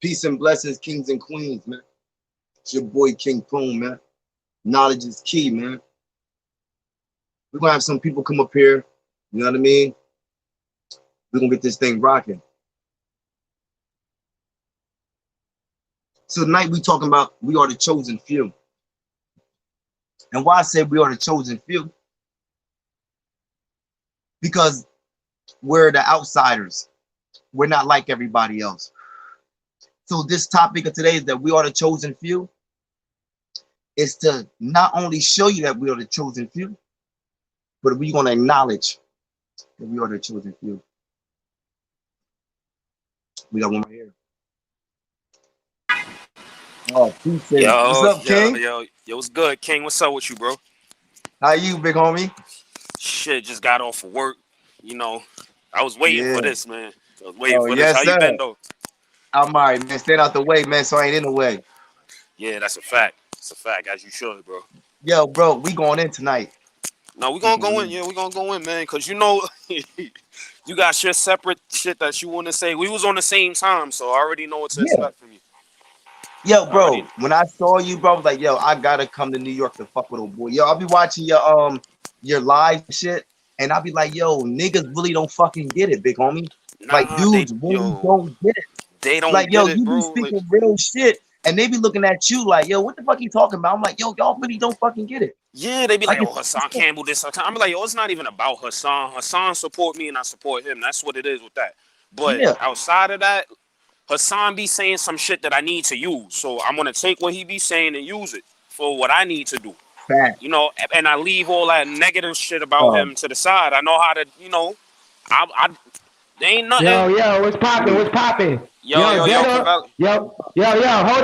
Peace and blessings, kings and queens, man. It's your boy King Poon, man. Knowledge is key, man. We're gonna have some people come up here, you know what I mean? We're gonna get this thing rocking. So tonight we talking about we are the chosen few. And why I say we are the chosen few? Because we're the outsiders. We're not like everybody else. So this topic of today is that we are the chosen few. Is to not only show you that we are the chosen few, but we're going to acknowledge that we are the chosen few. We got one right here. Oh, appreciate it. What's up, King? Yo, what's good, King? What's up with you, bro? How you, big homie? Shit, just got off of work. You know, I was waiting for this, man. I was waiting for yes, this. How sir. you been, though? I'm all right, man. Stand out the way, man, so I ain't in the way. Yeah, that's a fact. It's a fact, as you should, bro. Yo, bro, we going in tonight. No, we gonna go in. Yeah, we gonna go in, man. Cause you know, you got your separate shit that you want to say. We was on the same time, so I already know what to expect from you. Yo, bro, when I saw you, bro, I was like, yo, I gotta come to New York to fuck with old boy. Yo, I'll be watching your live shit, and I'll be like, yo, niggas really don't fucking get it, big homie. Nah, like, dudes really don't get it. They don't like, get yo, it, you bro. be speaking real shit, and they be looking at you like, yo, what the fuck you talking about? I'm like, yo, y'all really don't fucking get it. Yeah, they be like, oh, Hassan Campbell, this. I'm like, yo, it's not even about Hassan. Hassan support me, and I support him. That's what it is with that. But outside of that, Hassan be saying some shit that I need to use. So I'm going to take what he be saying and use it for what I need to do. Fact. You know, and I leave all that negative shit about him to the side. I know how to, you know, there ain't nothing. Yo, what's popping? What's popping? Yo, hold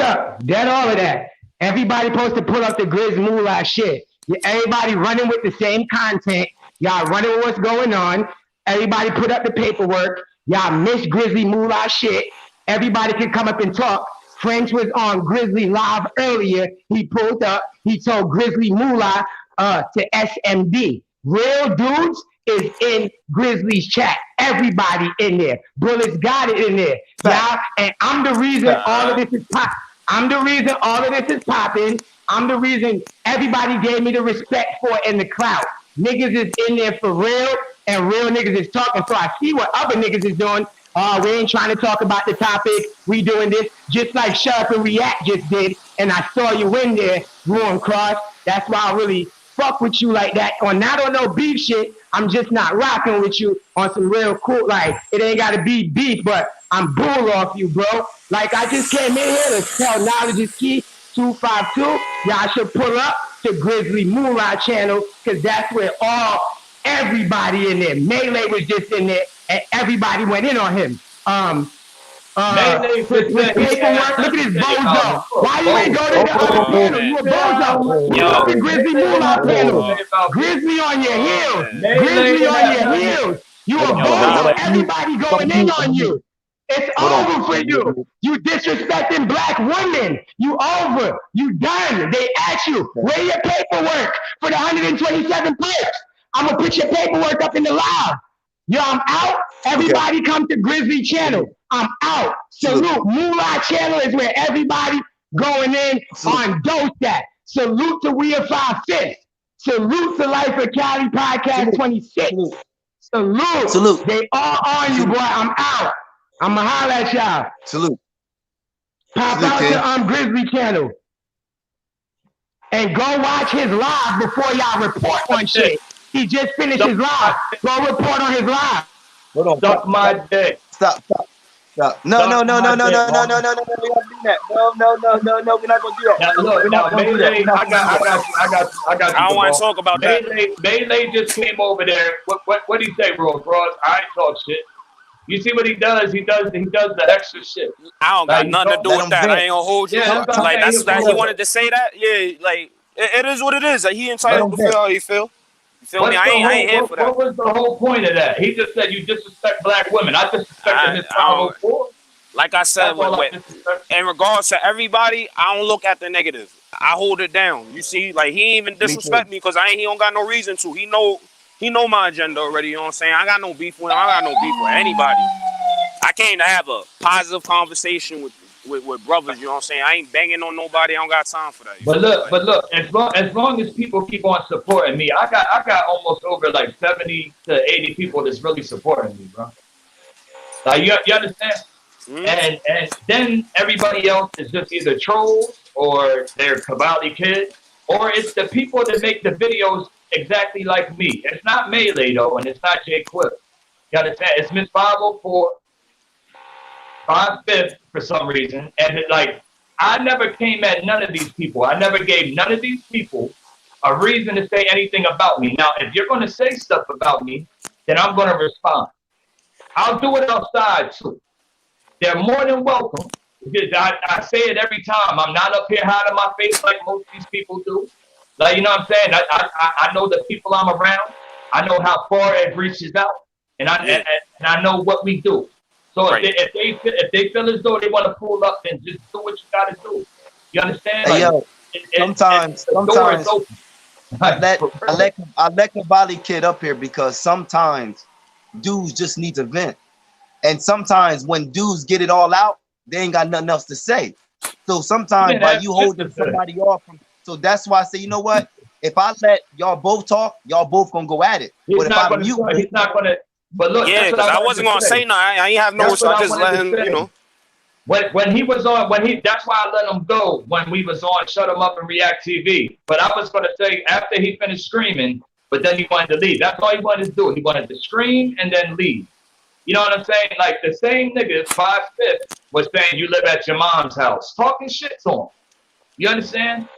up. Dead all of that. Everybody supposed to pull up the Grizz Moolah shit. Everybody running with the same content. Y'all running with what's going on. Everybody put up the paperwork. Y'all miss Grizzly Moolah shit. Everybody can come up and talk. French was on Grizzly Live earlier. He pulled up. He told Grizzly Moolah to SMD. Real dudes is in Grizzly's chat. Everybody in there. Bullets got it in there. Yeah, and I'm the reason all of this is popping. I'm the reason all of this is popping. I'm the reason everybody gave me the respect for it and the clout. Niggas is in there for real, and real niggas is talking. So I see what other niggas is doing. We ain't trying to talk about the topic. We doing this just like Shut Up and React just did. And I saw you in there, Ruin Cross. That's why I really fuck with you like that. Not on no beef shit. I'm just not rocking with you on some real cool. Like, it ain't got to be beef, but I'm bull off you, bro. Like, I just came in here to tell Knowledge is Key 252. Y'all should pull up to Grizzly Moolah channel, because that's where everybody in there. Maylay was just in there, and everybody went in on him. Maylay with paperwork, look at his bozo. Why you ain't go to the other panel? You a bozo. You up the Grizzly Moolah panel. Grizzly on your heels. Grizzly on your heels. You a bozo. Everybody going in on you. It's over for you. You disrespecting black women. You over. You done. They asked you, where your paperwork for the 127 players? I'm going to put your paperwork up in the live. Yo, I'm out. Everybody come to Grizzly channel. I'm out. Salute. Moolah channel is where everybody going in on Dosat. Salute to We Are 5/5. Salute to Life of Cali Podcast 26. Salute. They all on you, boy. I'm out. I'ma holler at y'all. Salute. Pop out to Grizzly channel. And go watch his live before y'all report on shit. He just finished his live. Go report on his live. Hold on. Suck my dick. Stop. No, we're not gonna do that. No, we're not gonna do that. Now, Maylay, I got you. I don't want to talk about that. Maylay just came over there. What do you say, bro? I ain't talk shit. You see what he does? He does the extra shit. I don't got nothing to do with that. I ain't gonna hold you. Yeah, like that's that. He wanted to say that. Yeah, like it is what it is. Like, he entitled to feel how he feel. You feel me? I ain't here for that. What was the whole point of that? He just said you disrespect black women. I disrespected his 504. Like I said, in regards to everybody, I don't look at the negative. I hold it down. You see, like, he ain't even disrespect me because he don't got no reason to. He know my agenda already. You know what I'm saying? I got no beef with him. I got no beef with anybody. I came to have a positive conversation with with brothers. You know what I'm saying? I ain't banging on nobody. I don't got time for that. But look, as long as people keep on supporting me, I got almost over like 70 to 80 people that's really supporting me, bro. Like you understand? And then everybody else is just either trolls or they're Kavalli kids, or it's the people that make the videos exactly like me. It's not Maylay though, and it's not J Quill. You understand? It's Miss 504, 5/5 for some reason, and I never came at none of these people. I never gave none of these people a reason to say anything about me. Now, if you're going to say stuff about me, then I'm going to respond. I'll do it outside too. They're more than welcome. I say it every time. I'm not up here hiding my face like most of these people do. Like, you know what I'm saying? I know the people I'm around. I know how far it reaches out, and I know what we do. So right. if they feel as though they want to pull up, then just do what you got to do. You understand? Hey, yo, sometimes I let Kavalli kid up here because sometimes dudes just need to vent. And sometimes when dudes get it all out, they ain't got nothing else to say. So sometimes by you holding somebody off from, so that's why I say, you know what? If I let y'all both talk, y'all both gonna go at it. He's not gonna. But look, yeah, because I wasn't gonna say nothing. I ain't have no. So I just let him, you know. When he was on, that's why I let him go when we was on Shut Him Up and React TV. But I was gonna say after he finished screaming, but then he wanted to leave. That's all he wanted to do. He wanted to scream and then leave. You know what I'm saying? Like the same niggas, 5/5, was saying you live at your mom's house, talking shit to him. You understand?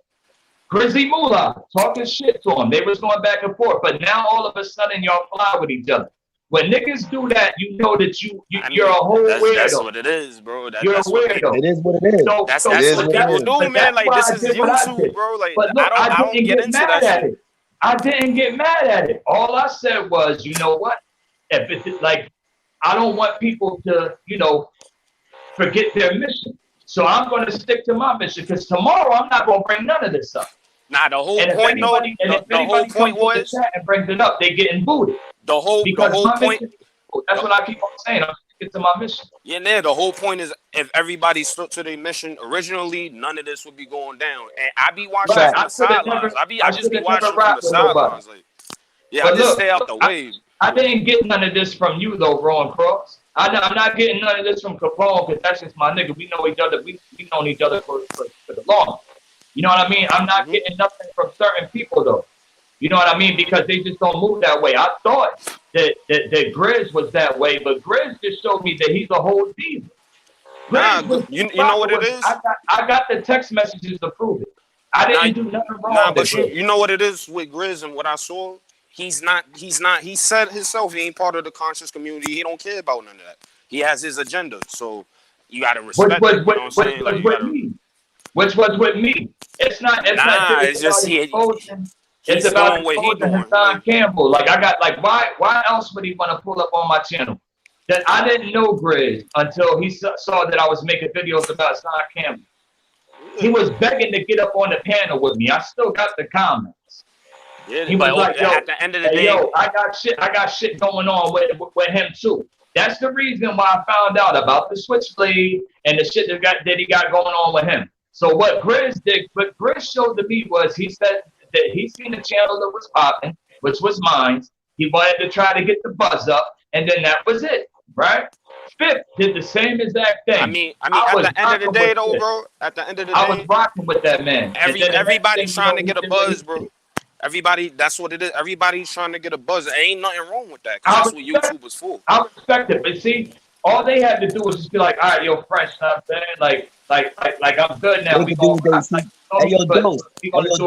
Grizzly Moolah talking shit to him. They was going back and forth, but now all of a sudden y'all fly with each other. When niggas do that, you know that you're a whole weirdo. That's what it is, bro. You're a weirdo. It is what it is. That's what people do, man. Like this is YouTube, bro. Like but look, I don't get into that shit. I didn't get mad at it. All I said was, you know what? If it's like, I don't want people to, forget their mission. So I'm going to stick to my mission because tomorrow I'm not going to bring none of this up. Nah, the whole point, the whole point was, and brings it up, they getting booted. The whole point. That's what I keep on saying. I'm sticking to my mission. Yeah, the whole point is if everybody stuck to their mission originally, none of this would be going down. And I be watching from the sidelines. I just be watching from the sidelines. Like, yeah, I just stay out the way. I didn't get none of this from you though, Ron Cross. I'm not getting none of this from Capone because that's just my nigga. We know each other. We've known each other for the long. You know what I mean? I'm not getting nothing from certain people though. You know what I mean? Because they just don't move that way. I thought that Grizz was that way, but Grizz just showed me that he's a whole diva. You know what it is? I got the text messages to prove it. I didn't do nothing wrong. But you know what it is with Grizz and what I saw? He said himself, he ain't part of the conscious community. He don't care about none of that. He has his agenda. So you gotta respect it. You know what I'm saying? Which was with me. It's not it's just it's about Hassan Campbell. Like I got why else would he want to pull up on my channel? That I didn't know Grizz until he saw that I was making videos about Hassan Campbell. He was begging to get up on the panel with me. I still got the comments. Yeah, he was like, yo, at the end of the day, yo, I got shit going on with him too. That's the reason why I found out about the Switchblade and the shit that he got going on with him. So what Grizz showed to me was he said that he seen the channel that was popping, which was mine. He wanted to try to get the buzz up, and then that was it, right? Fifth did the same exact thing. I mean, at the end of the day, though, bro. At the end of the day, I was rocking with that man. Everybody's trying to get a buzz, bro. Everybody, that's what it is. Everybody's trying to get a buzz. There ain't nothing wrong with that. That's what YouTube is for. I respect it, but see, all they had to do was just be like, all right, yo, fresh, you know what I'm saying? Like I'm good now. We gonna do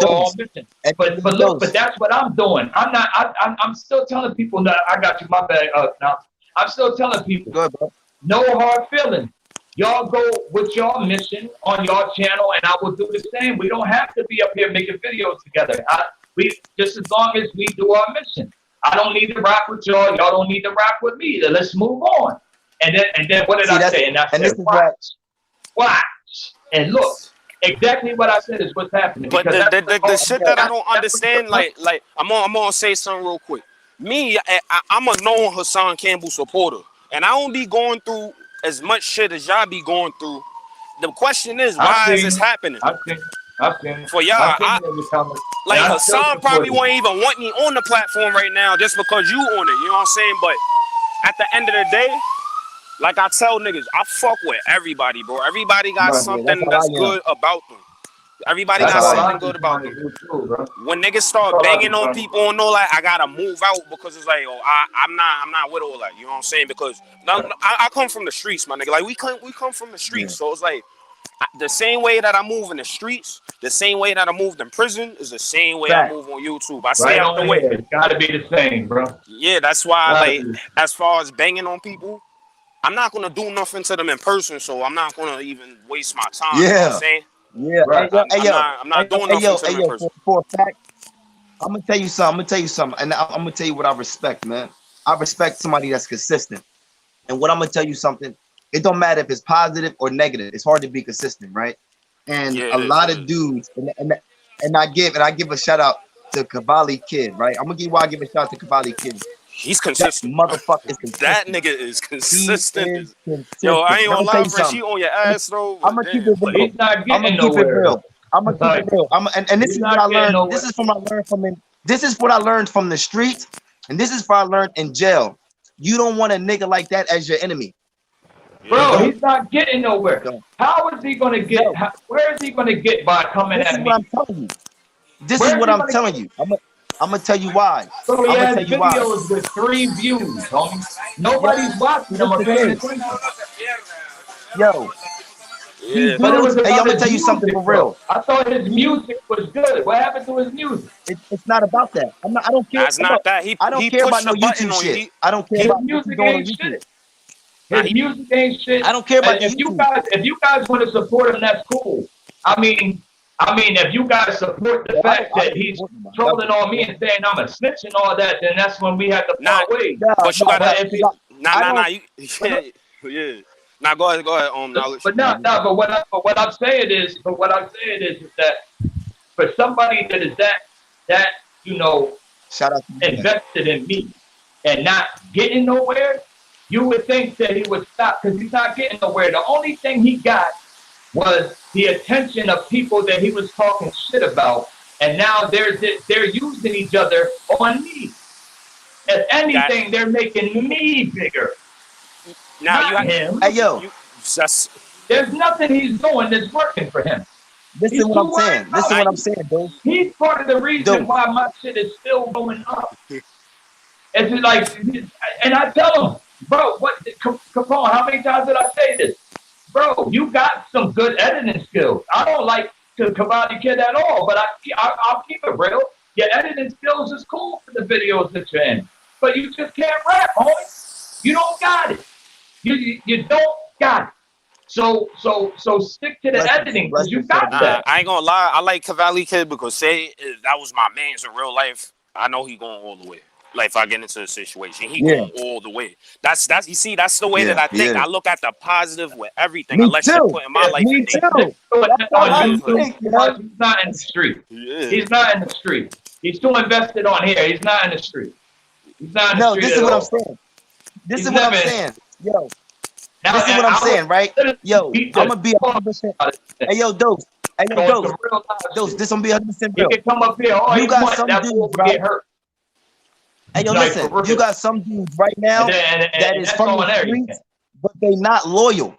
all mission. But look, but that's what I'm doing. I'm still telling people that I got you my bag up now. I'm still telling people, no hard feelings. Y'all go with your mission on your channel, and I will do the same. We don't have to be up here making videos together. Just as long as we do our mission. I don't need to rock with y'all. Y'all don't need to rock with me. Let's move on. And then what did I say? And I said, watch, and look. Exactly what I said is what's happening. But the shit that I don't understand, like I'm gonna say something real quick. Me, I'm a known Hassan Campbell supporter, and I don't be going through as much shit as y'all be going through. the question is, why is this happening? I've seen for y'all. Like Hassan probably won't even want me on the platform right now just because you on it. You know what I'm saying? But at the end of the day, like I tell niggas, I fuck with everybody, bro. Everybody got something that's good about them. Everybody got something good about them. When niggas start banging on people and all that, I gotta move out because it's like, oh, I'm not with all that. You know what I'm saying? Because I come from the streets, my nigga. Like we come from the streets, so it's like the same way that I move in the streets, the same way that I moved in prison is the same way I move on YouTube. I stay out the way. It's gotta be the same, bro. Yeah, that's why. Like as far as banging on people, I'm not gonna do nothing to them in person, so I'm not gonna even waste my time. Yeah. You know what I'm saying? Yeah, I'm not doing nothing to them in person. For a fact, I'm gonna tell you something, and I'm gonna tell you what I respect, man. I respect somebody that's consistent, and what I'm gonna tell you something. It don't matter if it's positive or negative. It's hard to be consistent, right? And a lot of dudes, and I give a shout out to Kavalli Kid, right? I'm gonna give a shout out to Kavalli Kid. He's consistent. That motherfucker is consistent. That nigga is consistent. Yo, I ain't gonna lie, bro. She on your ass though. I'm gonna keep it real. He's not getting nowhere. I'm gonna keep it real. And this is what I learned. This is what I learned from the streets, and this is what I learned in jail. You don't want a nigga like that as your enemy. Bro, he's not getting nowhere. How is he gonna get? Where is he gonna get by coming at me? This is what I'm telling you. I'm gonna tell you why. So he has videos with 3 views, homie. Nobody's watching them or paying attention. Yo. Yeah. But it was I'm gonna tell you something for real. I thought his music was good. What happened to his music? It's not about that. I don't care. That's not that. I don't care about no YouTube shit. I don't care about music ain't shit. His music ain't shit. I don't care about if you guys want to support him, that's cool. I mean, if you guys support the fact that he's trolling on me and saying I'm a snitch and all that, then that's when we have to part ways. But you gotta, yeah. Now go ahead. But what I'm saying is that for somebody that is that shout out to invested in me and not getting nowhere, you would think that he would stop because he's not getting nowhere. The only thing he got was the attention of people that he was talking shit about, and now they're using each other on me. If anything, they're making me bigger. Now not you him. Hey yo, there's nothing he's doing that's working for him. This is what I'm saying, dude. He's part of the reason why my shit is still going up. It's like, and I tell him, bro, come on, how many times did I say this? Bro, you got some good editing skills. I don't like Kavalli Kid at all, but I'll keep it real. Your editing skills is cool for the videos that you're in, but you just can't rap, homie. You don't got it. You don't got it. So stick to the editing because you got that. I ain't gonna lie. I like Kavalli Kid because that was my man's in real life. I know he going all the way. Like if I get into a situation, he going all the way. That's you see, that's the way that I think. I look at the positive with everything. Unless you're putting my life in danger. He's not in the street. Yeah. He's not in the street. He's too invested on here. He's not in the street. He's not in the street. This is what I'm saying. This is what I'm saying. Yo. Now, this is what I'm saying, right? Yo, I'm gonna be 100%. Hey, yo, Dose. Hey, yo, Dose. This gonna be 100% real. You can come up here. You got some dudes, get hurt. Hey, yo, listen. You got some dudes right now that is from the streets, but they not loyal.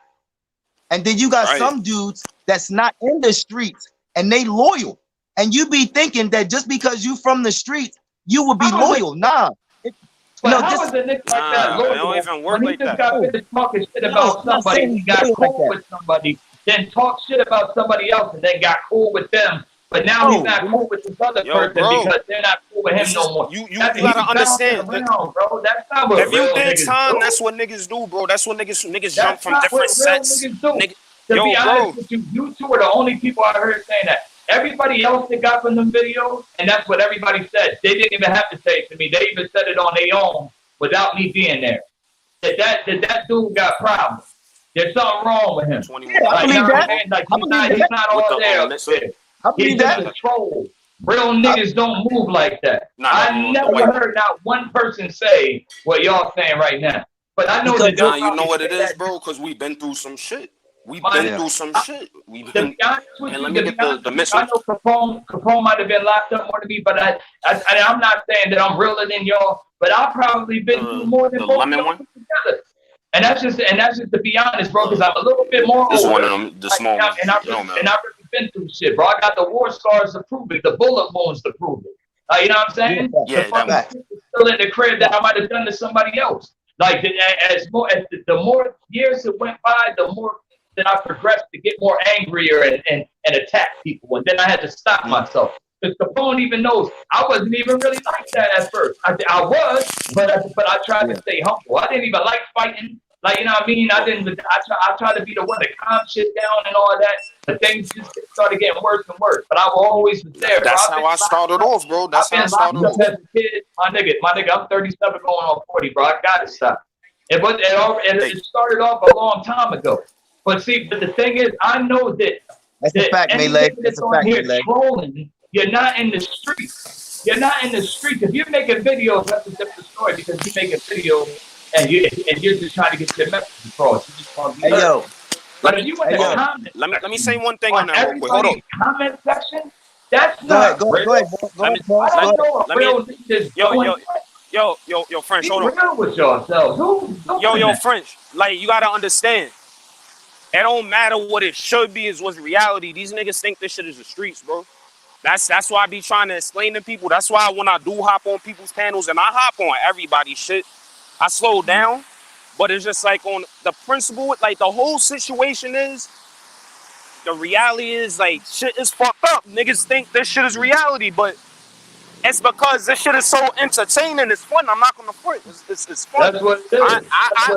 And then you got some dudes that's not in the streets and they loyal. And you be thinking that just because you from the streets, you will be loyal. Nah. But how is a nigga like that loyal? It don't even work like that. When he just got finished talking shit about somebody, he got cool with somebody, then talk shit about somebody else, and then got cool with them. But now he's not cool with this other person because they're not cool with him no more. You gotta understand, bro. That's not what if you think time, that's what niggas do, bro. That's what niggas jump from different sets. To be honest with you, you two are the only people I heard saying that. Everybody else that got from them videos, and that's what everybody said. They didn't even have to say it to me. They even said it on their own without me being there. That dude got problems. There's something wrong with him. I believe that. Like, he's not all there. He's just a troll. Real niggas don't move like that. I never heard not one person say what y'all saying right now. But I know that you know what it is, bro, because we've been through some shit. We've been through some shit. We've been, and let me get the message. I know Capone might have been locked up more than me, but I'm not saying that I'm realer than y'all, but I've probably been through more than both of y'all together. And that's just to be honest, bro, because I'm a little bit more this older. One of them, the small ones. And I've really been through shit, bro. I got the war scars to prove it, the bullet wounds to prove it. You know what I'm saying? Yeah, the fucking shit is still in the crib that I might have done to somebody else. Like as the more years that went by, the more that I progressed to get more angrier and attack people, and then I had to stop myself. Because Capone even knows I wasn't even really like that at first. I was, but I tried to stay humble. I didn't even like fighting. Like, you know what I mean? I tried to be the one to calm shit down and all that, but things just started getting worse and worse. But I was always there. That's how I started off, bro. That's how I started off. As a kid, my nigga, I'm 37 going on 40, bro. I gotta stop. It started off a long time ago. But see, the thing is, I know that that's a fact, Maylay. That's a fact, Maylay. Trolling, you're not in the streets. You're not in the streets. If you're making videos, that's a different story because you're making videos and you're just trying to get your message across. You just want to be yo. But if you want to comment, let me say one thing on that real quick. Hold on. Comment section, that's not go ahead. Yo, French, hold on. Real with yourselves. Yo, French, like, you gotta understand. It don't matter what it should be, is what's reality. These niggas think this shit is the streets, bro. That's why I be trying to explain to people. That's why when I do hop on people's panels, and I hop on everybody's shit, I slow down. But it's just like on the principle, like the whole situation is, the reality is like shit is fucked up. Niggas think this shit is reality, but it's because this shit is so entertaining. It's fun. I'm not gonna front. It's fun. That's what it is.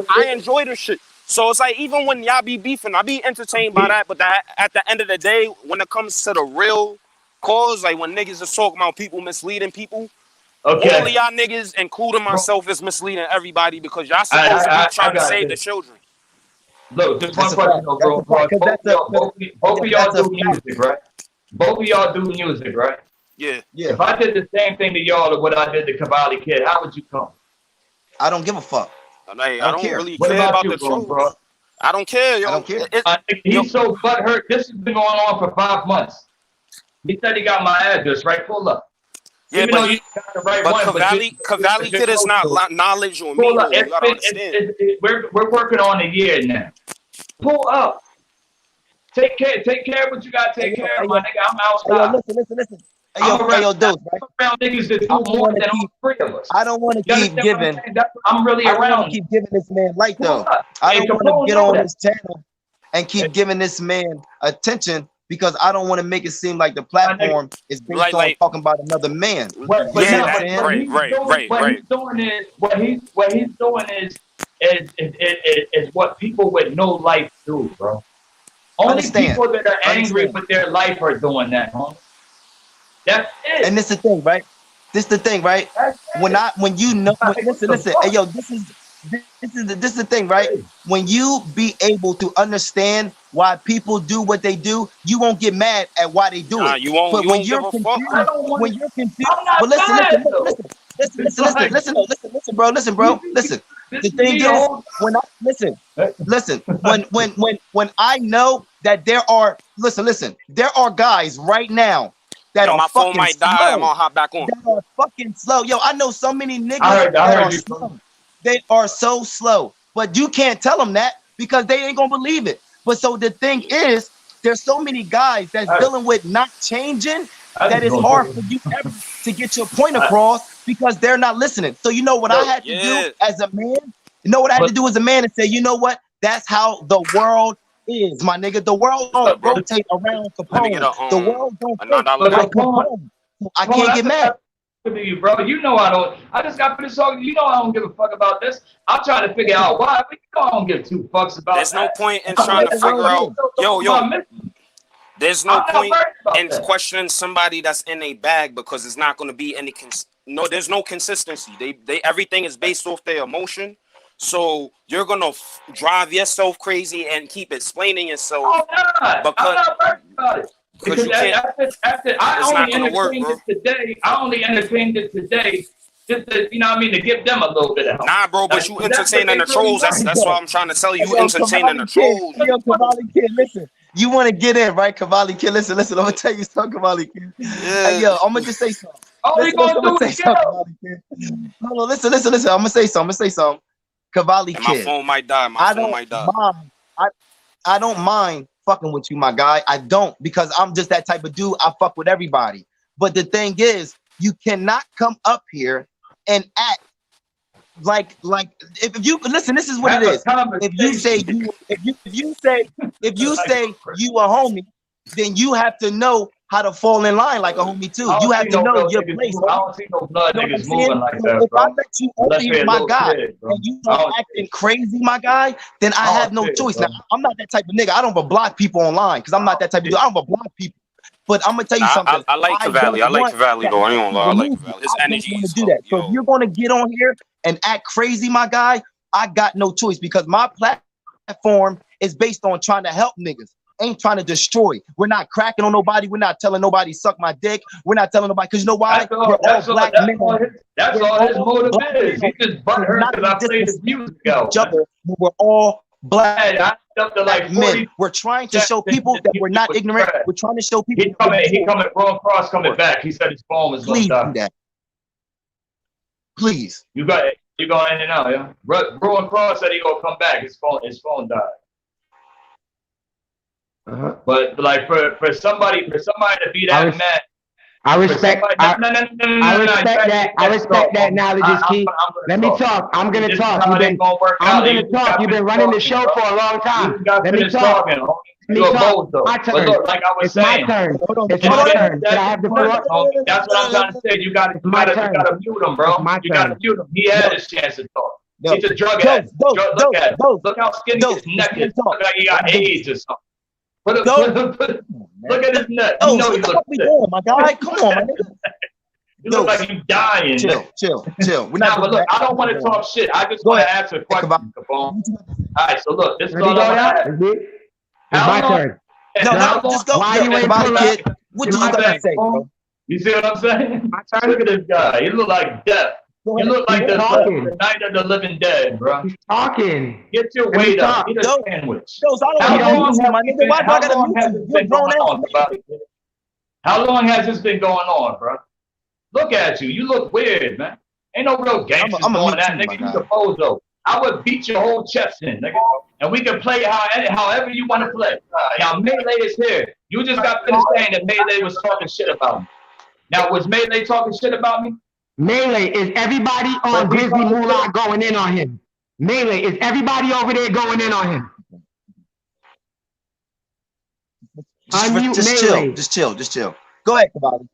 I enjoy this shit. So it's like, even when y'all be beefing, I be entertained by that. But at the end of the day, when it comes to the real cause, like when niggas is talking about people misleading people, all of y'all niggas, including myself, is misleading everybody because y'all supposed to be trying to save the children. Look, just one question, bro. Both of y'all do music, right? Both of y'all do music, right? Yeah. If I did the same thing to y'all or what I did to Cavalli Kid, how would you come? I don't give a fuck. I don't really care about the truth, bro. I don't care, yo. I don't care. He's so butthurt. This has been going on for 5 months. He said he got my address, right? Pull up. Yeah, even though you got the right but one. Cavalli Kid is not knowledge on me. You gotta understand. We're working on a year now. Pull up. Take care of what you gotta take care of, my nigga. I'm outside. Listen. Hey, yo, dude, right? Around niggas that do more than all three of us. I don't want to keep giving. I'm really around. Keep giving this man light though. I don't want to get on this channel and keep giving this man attention because I don't want to make it seem like the platform is based on talking about another man. What he's doing is what people with no life do, bro. Only people that are angry with their life are doing that, homie. That's it. And this is the thing, right? When you know, listen. Hey, yo, this is the thing, right? When you be able to understand why people do what they do, you won't get mad at why they do it. You won't. But when you're confused, but listen, bro. Listen. The thing is, when I know that there are guys right now that are my phone fucking might die. slow, I'm gonna hop back on. that are fucking slow. Yo, I know so many niggas that are slow. They are so slow, but you can't tell them that because they ain't gonna believe it. But so the thing is, there's so many guys that's dealing with not changing that it's hard for you ever to get your point across because they're not listening. So you know what I had to do as a man? You know what I had to do as a man and say, you know what? That's how the world is, my nigga. The world don't rotate around Capone. The world don't like Capone. I can't get mad. You, bro. You know I don't. I just got finished talking. You know I don't give a fuck about this. I'm trying to figure out why. But you know I don't give 2 fucks about. There's no point in trying to figure out. There's no point in questioning somebody that's in a bag because it's not going to be any. There's no consistency. They everything is based off their emotion. So you're gonna drive yourself crazy and keep explaining yourself. I'm not worried about it. Because after I only entertained it today just to, you know what I mean, to give them a little bit of help. Nah, bro, but you entertaining the trolls. That's what I'm trying to tell you. You entertaining the trolls. Yo, Kavalli Kid, listen. You want to get in, right, Cavalli Kid? Listen. I'm gonna tell you something, Cavalli Kid. Hey, yo, I'm gonna just say something. All you gonna do is Hold on, listen. I'm gonna say something. Cavalli Kid. My phone might die. I don't mind fucking with you, my guy. I don't, because I'm just that type of dude. I fuck with everybody. But the thing is, you cannot come up here and act like if you listen. This is what it is. If you say you a homie, then you have to know how to fall in line like a homie too. You have to know your place. I don't see no blood niggas moving like that, if bro. I let you open my guy and you start acting crazy, my guy, then I have no choice. Now, I'm not that type of nigga. I don't block people online because I'm not that type of dude. I don't block people. But I'm gonna tell you something. I like Cavalli. I like Cavalli though. I ain't gonna lie. I like Cavalli. His energy is do that. So if you're gonna get on here and act crazy, my guy, I got no choice because my platform is based on trying to help niggas. Ain't trying to destroy. We're not cracking on nobody. We're not telling nobody suck my dick. We're not telling nobody, because you know why? That's all his motive is. He just butthurt because I played his music out. We're all black men. We're trying to show people that we're not ignorant. We're trying to show people. He coming, Ron Cross coming back. He said his phone was going to die. Please. You going in and out, yeah? Ron Cross said he gonna come back. His phone died. But like for somebody to be that mad. I respect that. I respect that. Knowledge is key. Let me talk. I'm gonna talk. You've been running the show for a long time. Let me talk. My turn. It's my turn. It's my turn. Can I have the floor? That's what I'm trying to say. You gotta mute him, bro. You gotta mute him. He had his chance to talk. He's a drug addict. Look at him. Look how skinny his neck is. Look like he got AIDS or something. Look at his neck. You know he looks sick. My guy, come on, man. You look like you dying. Chill. We're not. But look, I don't want to talk shit. I just want to ask a question, Capone. All right, so look, this is all I'm asking. It's my turn. Just go. Why you ain't pull up? What do you gotta say, bro? You see what I'm saying? Look at this guy. He look like death. You look like the Night of the Living Dead, bro. He's talking. Get your weight up. Eat a sandwich. How long has this been going on, bro? Look at you. You look weird, man. Ain't no real gangsters doing that, nigga. You the bozo. I would beat your whole chest in, nigga. And we can play however you want to play. Now, Maylay is here. You just got finished saying that Maylay was talking shit about me. Now, was Maylay talking shit about me? Maylay, is everybody on Grizzly Moolah going in on him? Maylay, is everybody over there going in on him? Just chill. Go ahead, Kavalli.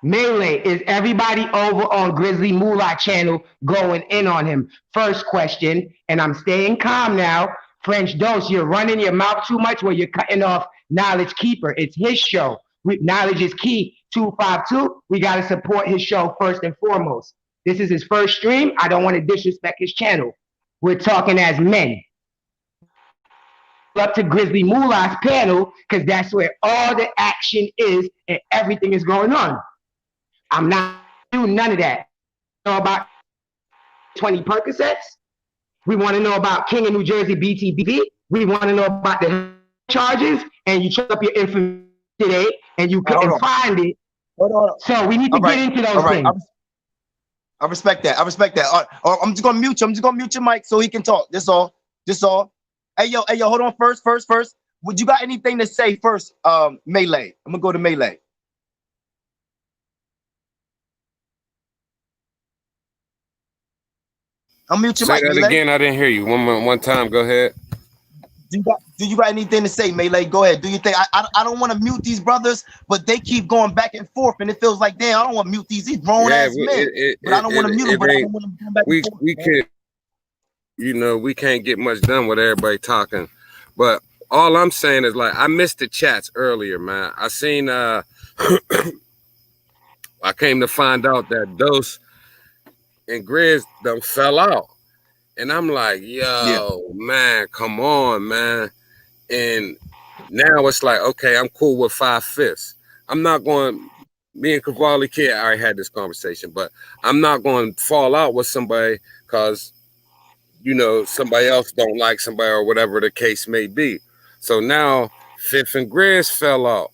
Maylay, is everybody over on Grizzly Moolah channel going in on him? First question, and I'm staying calm now. French Dose, you're running your mouth too much where you're cutting off Knowledge Keeper. It's his show. Knowledge is key. 252, we got to support his show first and foremost. This is his first stream. I don't want to disrespect his channel. We're talking as men. Up to Grizzly Moolah's panel, because that's where all the action is and everything is going on. I'm not doing none of that. Know about 20 Percocets? We want to know about King of New Jersey BTB. We want to know about the charges, and you check up your information today and you couldn't find it. So we need to get into those things. I respect that. I'm just gonna mute you. I'm just gonna mute your mic so he can talk. That's all. Hey yo, hold on. First. Would you got anything to say first? Maylay. I'm gonna go to Maylay. I'll mute your mic. Say that again. I didn't hear you. One time. Go ahead. Do you got anything to say, Maylay? Go ahead. Do you think I don't want to mute these brothers, but they keep going back and forth, and it feels like, damn, I don't want to mute these grown ass men. But I don't want to mute them, but I don't want them to come back and forth. We can't, we can't get much done with everybody talking. But all I'm saying is, like, I missed the chats earlier, man. I seen I came to find out that Dose and Grizz done fell out. And I'm like, man, come on, man. And now it's like, okay, I'm cool with 5/5. I'm not going to me and Kavalli Kid already had this conversation, but I'm not going to fall out with somebody because, you know, somebody else don't like somebody or whatever the case may be. So now Fifth and Grizz fell out.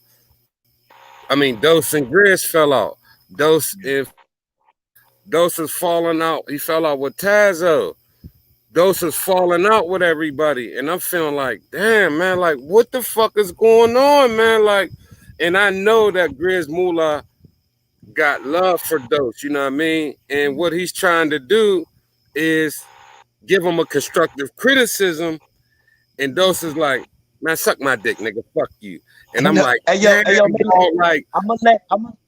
I mean, Dose and Grizz fell out. Dose is falling out. He fell out with Tazo. Dose is falling out with everybody. And I'm feeling like, damn, man, like, what the fuck is going on, man? Like, and I know that Grizz Moolah got love for Dose, you know what I mean? And what he's trying to do is give him a constructive criticism. And Dose is like, man, suck my dick, nigga. Fuck you. And I'm like, hey, yo, Maylay,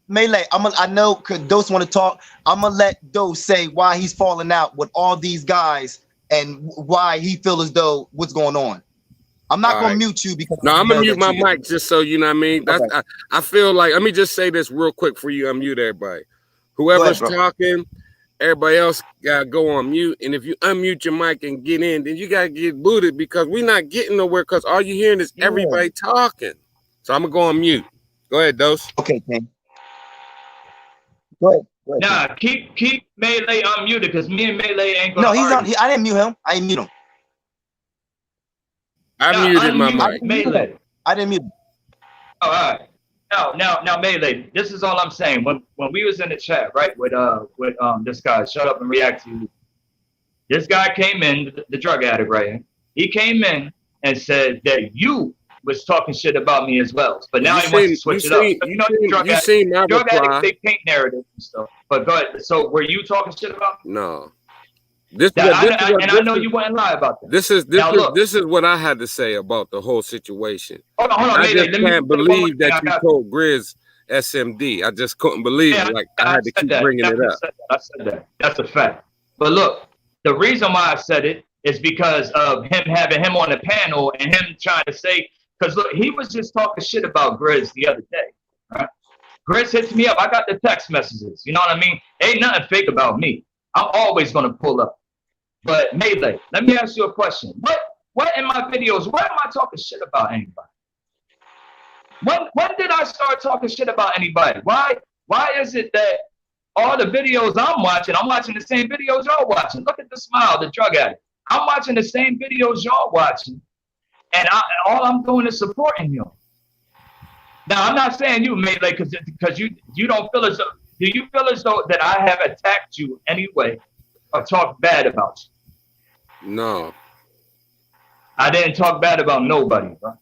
Maylay, I know because Dose want to talk. I'm gonna let Dose say why he's falling out with all these guys and why he feel as though what's going on. I'm not gonna mute you because I'm gonna mute my mic just so you know what I mean. That's okay. I feel like, let me just say this real quick for you. Unmute everybody. Whoever's talking, everybody else gotta go on mute. And if you unmute your mic and get in, then you gotta get booted because we're not getting nowhere because all you hearing is everybody talking. So I'm gonna go on mute. Go ahead, Dose. Okay, King. Go ahead. Nah, keep Maylay unmuted because me and Maylay ain't gonna. No, he's not. I didn't mute him. I didn't mute him. I muted my mic. Maylay. I didn't mute him. Oh, all right. Now, Maylay. This is all I'm saying. When we was in the chat, right, with this guy, Shut Up and React to You. This guy came in, the drug addict, right? He came in and said that you was talking shit about me as well. But now he wants to switch it up. You know, drug addicts, they paint narratives and stuff. But go ahead. So were you talking shit about me? No. I know you wouldn't lie about that. This is what I had to say about the whole situation. Hold on. I just can't believe that you told Grizz SMD. I just couldn't believe it. Like I had to keep bringing it up. I said that. That's a fact. But look, the reason why I said it is because of him having him on the panel and him trying to say, because look, he was just talking shit about Grizz the other day. Right? Grizz hits me up. I got the text messages. You know what I mean? Ain't nothing fake about me. I'm always gonna pull up. But Maylay, let me ask you a question. What in my videos, why am I talking shit about anybody? When did I start talking shit about anybody? Why is it that all the videos I'm watching the same videos y'all watching? Look at the smile, the drug addict. I'm watching the same videos y'all watching, and all I'm doing is supporting you. Now, I'm not saying you, Maylay, because you don't feel as though, do you feel as though that I have attacked you anyway or talked bad about you? No. I didn't talk bad about nobody, bro.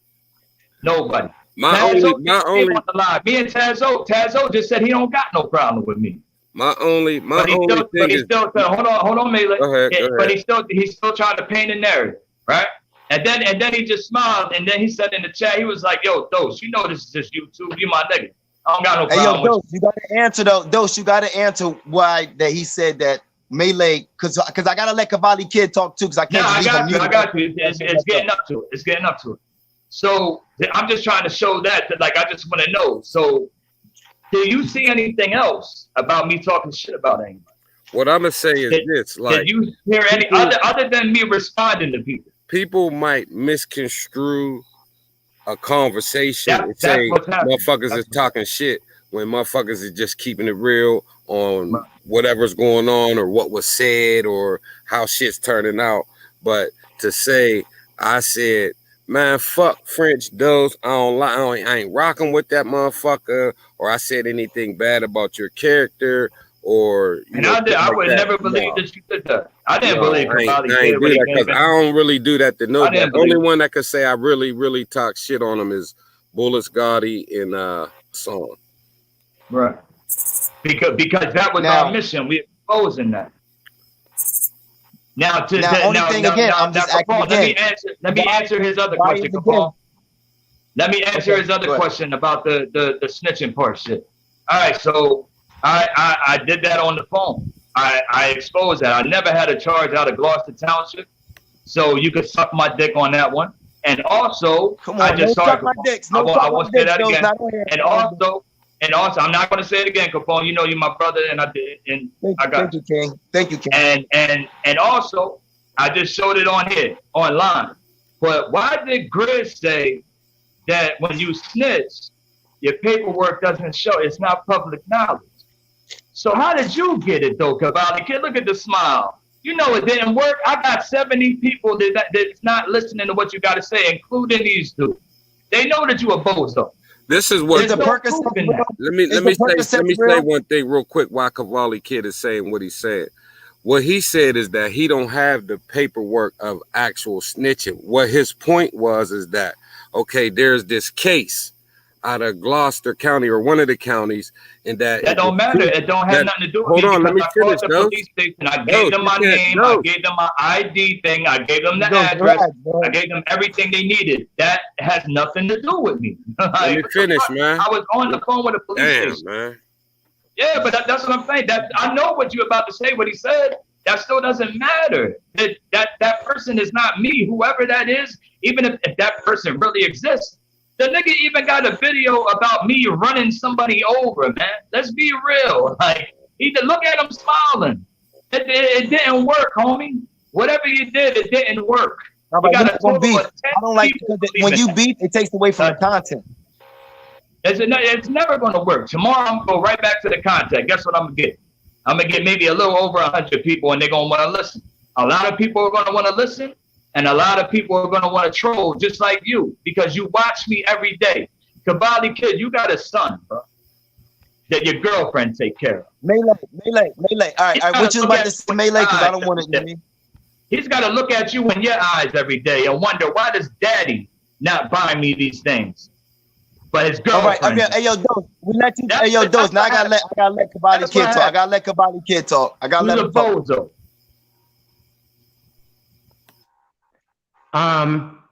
Nobody. My only me and Tazo just said he don't got no problem with me. My only thing is hold on, Maylay. Go ahead. But he's still trying to paint a narrative, right? And then he just smiled, and then he said in the chat, he was like, "Yo, Dose, you know this is just YouTube. You my nigga. I don't got no problem." Hey, yo, Dose, you gotta answer though. Dose, you gotta answer why that he said that Maylay, because I gotta let Kavalli Kid talk too, because I can't. I got you. It's getting up to it. It's getting up to it. So I'm just trying to show that like I just want to know. So, do you see anything else about me talking shit about anybody? What I'm gonna say is this: like, did you hear any other than me responding to people? People might misconstrue a conversation and say motherfuckers is talking shit when motherfuckers is just keeping it real on whatever's going on or what was said or how shit's turning out. But to say I said, man, fuck French Dose, I ain't rocking with that motherfucker, or I said anything bad about your character, or I would never believe that you did that. I didn't believe I ain't do that because I don't really do that to nobody. The only one that could say I really, really talk shit on him is Bullets Gotti and Song. Right. Because that was our mission. We exposing that. Let me answer his other question, Capone. Let me answer his other question about the snitching part shit. All right, so I did that on the phone. I exposed that. I never had a charge out of Gloucester Township, so you could suck my dick on that one. And also, I just started. I won't say that again. And also, I'm not going to say it again, Capone. You know you're my brother, and I did. And I got you, King. Thank you, King. And also, I just showed it on here, online. But why did Grizz say that when you snitch, Your paperwork doesn't show. It's not public knowledge. So how did you get it though, Kavalli kid? Look at the smile. You know it didn't work. I got 70 people that's not listening to what you got to say, including these two. They know that you a bozo. This is what the purpose. Let me say one thing real quick. Why Kavalli kid is saying what he said. What he said is that he don't have the paperwork of actual snitching. What his point was is that, okay, there's this case out of Gloucester County or one of the counties, and that don't matter. It don't have nothing to do with me. Hold on, let me finish. The police station. I gave them my name. I gave them my ID thing. I gave them the address. I gave them everything they needed. That has nothing to do with me. Let me finish, man. I was on the phone with the police station. Man. Yeah, but that's what I'm saying. That I know what you're about to say. What he said. That still doesn't matter. That person is not me. Whoever that is, even if that person really exists. The nigga even got a video about me running somebody over, man. Let's be real. Like, look at him smiling. It didn't work, homie. Whatever you did, it didn't work. I don't like when you beat, it takes away from the content. It's never going to work. Tomorrow, I'm going to go right back to the content. Guess what I'm going to get? I'm going to get maybe a little over 100 people, and they're going to want to listen. A lot of people are going to want to listen. And a lot of people are going to want to troll just like you because you watch me every day. Kavalli kid, you got a son, bro, that your girlfriend take care of. Maylay. All right. What you about to say, Maylay? Because I don't want to. He's got to look at you in your eyes every day and wonder, why does daddy not buy me these things? But his girlfriend. All right. Hey, yo, Dose. We let you. Hey, yo, Dose. Now I gotta let Kavalli kid talk. I gotta let Kavalli kid talk. I gotta let him talk.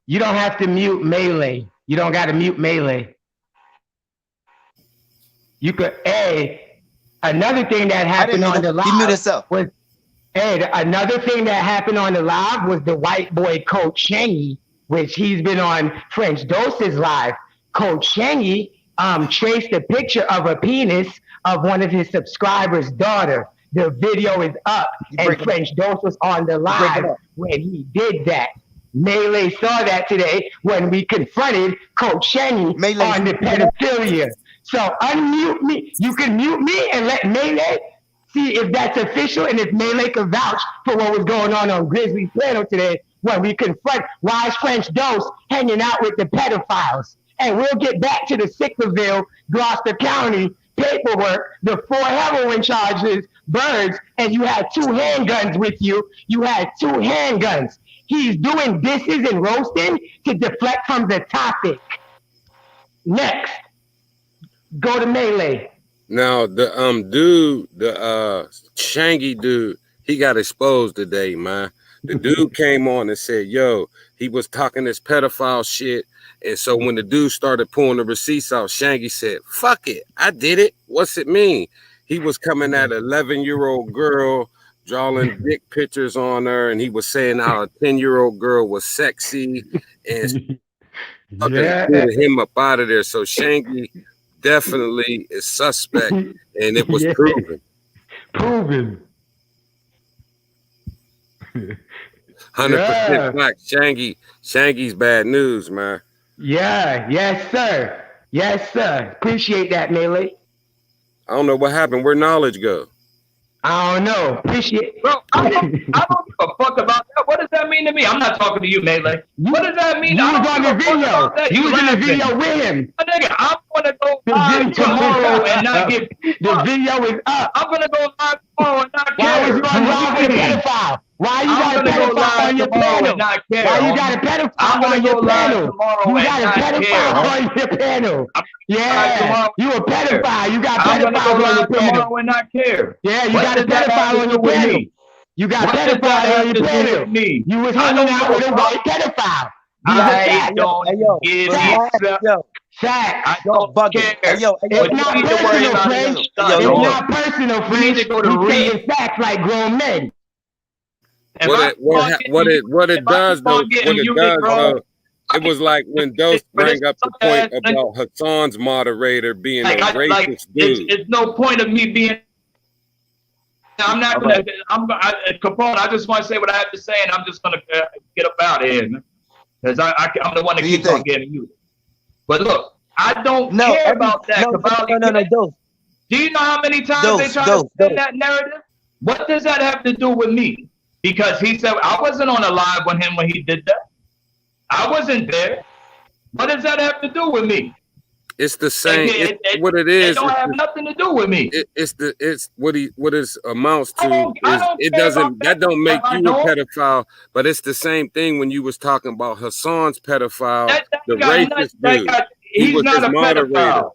You don't have to mute Maylay. You don't got to mute Maylay. You could, another thing that happened on the live was, another thing that happened on the live was the white boy Coach Shangy, which he's been on French Dose's live. Coach Shangy traced a picture of a penis of one of his subscribers' daughter. The video is up, and French Dose was on the live when he did that. Maylay saw that today when we confronted Coach Shangy on the pedophilia. So unmute me. You can mute me and let Maylay see if that's official and if Maylay can vouch for what was going on Grizzly's panel today when we confront why is French Dose hanging out with the pedophiles. And we'll get back to the Sicklerville, Gloucester County paperwork, the 4 heroin charges, birds, and you had 2 handguns with you. You had 2 handguns. He's doing disses and roasting to deflect from the topic. Next, go to Maylay. Now the dude, the Shangy dude, he got exposed today, man. The dude came on and said, "Yo, he was talking this pedophile shit." And so when the dude started pulling the receipts out, Shangy said, "Fuck it, I did it. What's it mean?" He was coming at an 11-year-old girl, drawing dick pictures on her, and he was saying how a 10-year-old girl was sexy and him up out of there. So Shangy definitely is suspect, and it was proven. 100% black. Shangy's bad news, man. Yeah, yes, sir. Appreciate that, Maylay. I don't know what happened. Where knowledge go? I don't know. Appreciate. Bro, I don't give a fuck about that. What does that mean to me? I'm not talking to you, Maylay. What does that mean? You was on the video. You was in the video with him. Nigga, I'm gonna go live tomorrow and not get. The video is up. I'm gonna go live tomorrow and not care. Why was you on live with a pedophile? Why you got a pedophile on your panel? Why you got a pedophile on your panel? You got a pedophile on your panel. Yeah, you a pedophile. You got pedophiles on your panel. Tomorrow and not care. Yeah, you got a pedophile on your panel. You got pedophile on your panel. You was hanging out with a white pedophile. I don't give a Fact. I don't care. It's not personal, French. It's not personal, French. You saying facts like grown men. What it does though, it was like when Dose bring up the point about Hassan's moderator being a racist dude. It's no point of me being. I'm not gonna. Capone. I just want to say what I have to say, and I'm just gonna get up out of here, because I'm the one that keeps on getting muted. But look, I don't care about that. No. Do you know how many times they try to spin that narrative? What does that have to do with me? Because he said I wasn't on a live with him when he did that. I wasn't there. What does that have to do with me? It's the same. What it is. It don't have nothing to do with me. It's what it amounts to. That don't make you a pedophile, but it's the same thing when you was talking about Hassan's pedophile, the racist dude. He's not a pedophile.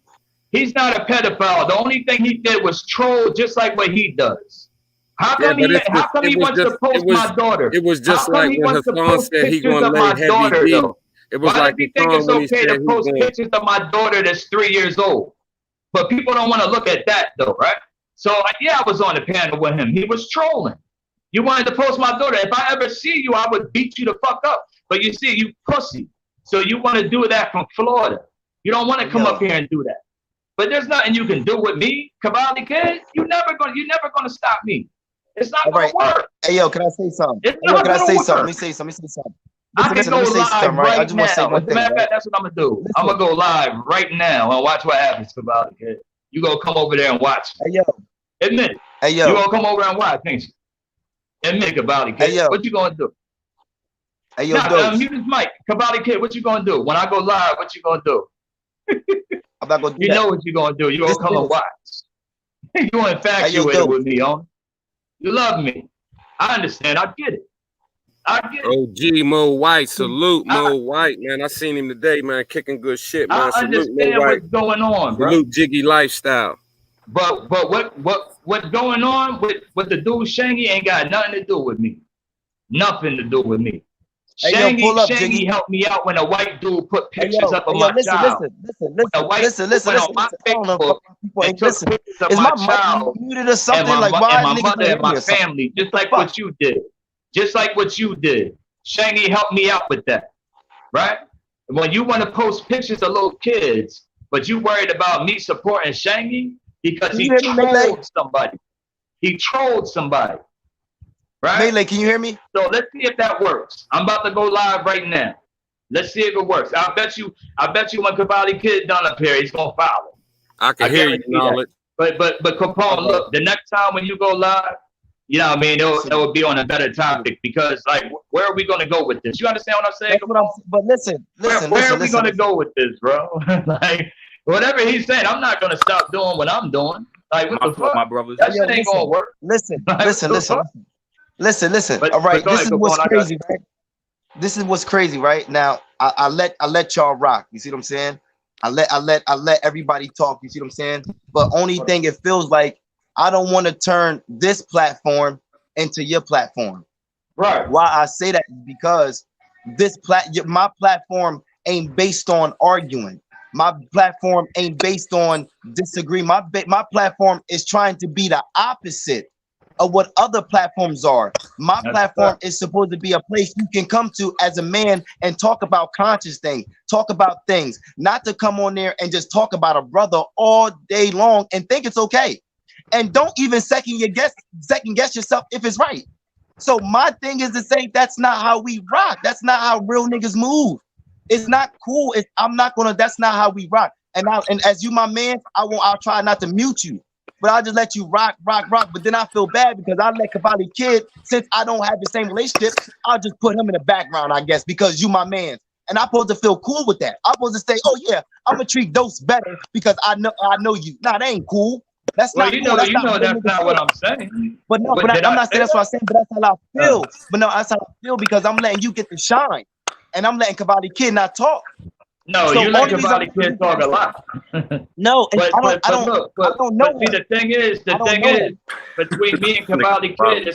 He's not a pedophile. The only thing he did was troll, just like what he does. How come he wants to post my daughter? It was just like when Hassan said he gonna let Heavy D. It was Why like does he think it's okay to post pictures of my daughter that's 3 years old? But people don't want to look at that though, right? So I was on the panel with him. He was trolling. You wanted to post my daughter. If I ever see you, I would beat you the fuck up. But you see, you pussy. So you want to do that from Florida. You don't want to come up here and do that. But there's nothing you can do with me, Cavalli Kid. You're never gonna stop me. It's not gonna work. Hey yo, can I say something? Let me say something. I can go live right now. As a matter of fact, that's what I'm gonna do. I'm gonna go live right now and watch what happens, Cavalli Kid. You gonna come over there and watch. Hey yo. Admit it. Hey yo. You gonna come over and watch, ain't you? Admit, Cavalli Kid. Hey yo. What you gonna do? Hey yo, mute this mic. Cavalli Kid, what you gonna do? When I go live, what you gonna do? I'm not gonna do you know what you're gonna do. You're gonna come and watch. You're infatuated with me, huh? You love me. I understand. I get it. OG Mo White, salute Mo White, man. I seen him today, man, kicking good shit, man. I understand what's going on, bro. Salute Jiggy lifestyle. But what's going on with the dude Shangy ain't got nothing to do with me. Nothing to do with me. Shangy helped me out when a white dude put pictures up of my child. Listen. On my Facebook and took pictures of my child muted or something and like my mother and my family, just like what you did. Just like what you did. Shangy helped me out with that, right? When you want to post pictures of little kids, but you worried about me supporting Shangy because he trolled somebody. He trolled somebody. Right? Maylay, can you hear me? So let's see if that works. I'm about to go live right now. Let's see if it works. I bet you when Cavalli Kid done up here, he's gonna follow. I can hear you, knowledge. But Capone, look, the next time when you go live, you know what I mean, it will be on a better topic because like where are we gonna go with this? You understand what I'm saying? But listen, where are we gonna go with this, bro? Like whatever he's saying, I'm not gonna stop doing what I'm doing. Like what the fuck? My brothers. That shit ain't gonna work. Listen. All right, this is what's crazy, right? This is what's crazy, right? Now, I let y'all rock. You see what I'm saying? I let everybody talk. You see what I'm saying? But only thing it feels like I don't want to turn this platform into your platform. Right. Why I say that is because my platform ain't based on arguing. My platform ain't based on disagree. My platform is trying to be the opposite of what other platforms are. My platform is supposed to be a place you can come to as a man and talk about conscious things, talk about things, not to come on there and just talk about a brother all day long and think it's okay. And don't even second guess yourself if it's right. So my thing is to say that's not how we rock. That's not how real niggas move. It's not cool. That's not how we rock. And as you my man, I'll try not to mute you. But I'll just let you rock. But then I feel bad because I let Cavalli Kid, since I don't have the same relationship, I'll just put him in the background, I guess, because you my man. And I'm supposed to feel cool with that. I'm supposed to say, oh yeah, I'm gonna treat Dose better because I know you. Nah, that ain't cool. That's not cool. That's not what I'm saying. But I'm not saying that's what I'm saying, but that's how I feel. But no, that's how I feel because I'm letting you get the shine. And I'm letting Cavalli Kid not talk. No, so you let Cavalli Kid talk a lot. No, I don't know. But see, the thing is, between me and Cavalli Kid,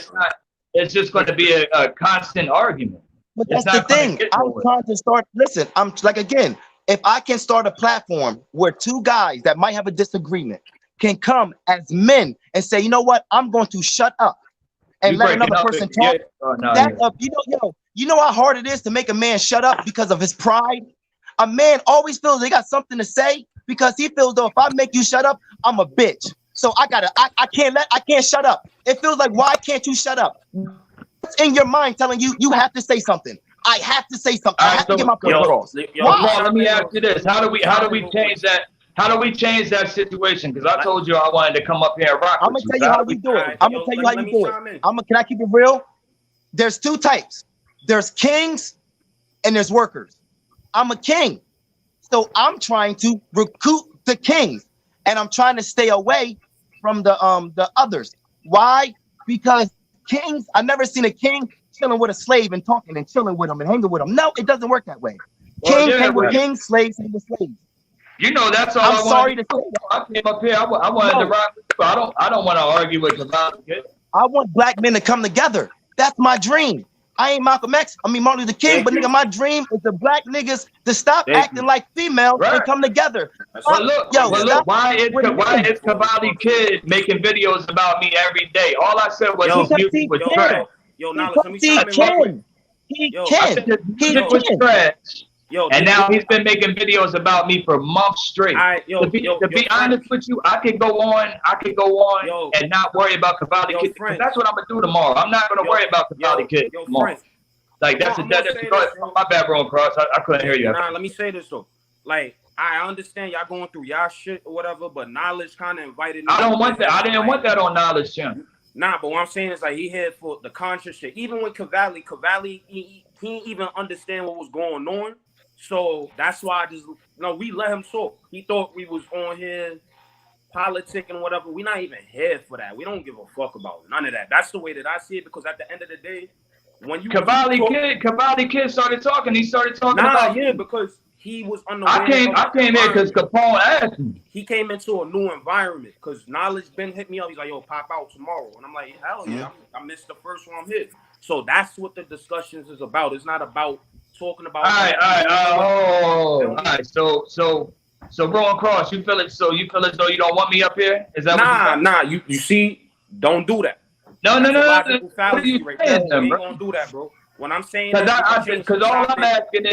it's just going to be a constant argument. But that's the thing. I'm trying to start. Listen, I'm like, again, if I can start a platform where two guys that might have a disagreement can come as men and say, you know what, I'm going to shut up and let another person talk. You know how hard it is to make a man shut up because of his pride. A man always feels they got something to say because he feels though if I make you shut up, I'm a bitch. So I can't shut up. It feels like, why can't you shut up? What's in your mind telling you you have to say something? I have to say something. I have to get my point across. Let me ask you this: How do we change that? How do we change that situation? Because I told you I wanted to come up here and rock. I'm gonna tell you how you do it. I'm gonna tell you how you do it. Can I keep it real? There's two types. There's kings and there's workers. I'm a king, so I'm trying to recruit the kings, and I'm trying to stay away from the others. Why? Because kings, I've never seen a king chilling with a slave and talking and chilling with him and hanging with him. No, it doesn't work that way. Kings hang with kings, slaves hang with slaves. You know, that's all. I'm sorry to say that. I came up here. I wanted to rock with you. I don't want to argue with you about it. I want black men to come together. That's my dream. I ain't Malcolm X. I mean Martin Luther King, but nigga, my dream is the black niggas to stop acting like females and come together. But look, why is Kavalli Kid making videos about me every day? All I said was his music was trash. Let me tell you. He can. And now he's been making videos about me for months straight. To be honest with you, I could go on and not worry about Kavalli Kid. That's what I'm gonna do tomorrow. I'm not gonna worry about Kavalli Kid tomorrow. Like that's my bad, bro. Cross. I couldn't hear you. Nah, let me say this though. Like I understand y'all going through y'all shit or whatever, but Knowledge kind of invited me. I don't want that. I didn't want that on Knowledge channel. Nah, but what I'm saying is like he here for the conscious shit. Even with Kavalli, he didn't even understand what was going on. So that's why we let him talk. He thought we was on here politicking and whatever. We're not even here for that. We don't give a fuck about none of that. That's the way that I see it, because at the end of the day, when you Kavalli Kid started talking, he started talking about because he was on the I came here because Capone asked me. He came into a new environment because Knowledge Ben hit me up. He's like, yo, pop out tomorrow. And I'm like, hell yeah. I missed the first one I'm hit. So that's what the discussions is about. It's not about talking about. All right. So bro and Cross, you feel as though you don't want me up here? Is that nah? You see, don't do that. No. What are you saying, we ain't gonna do that, bro. When I'm saying because all I'm asking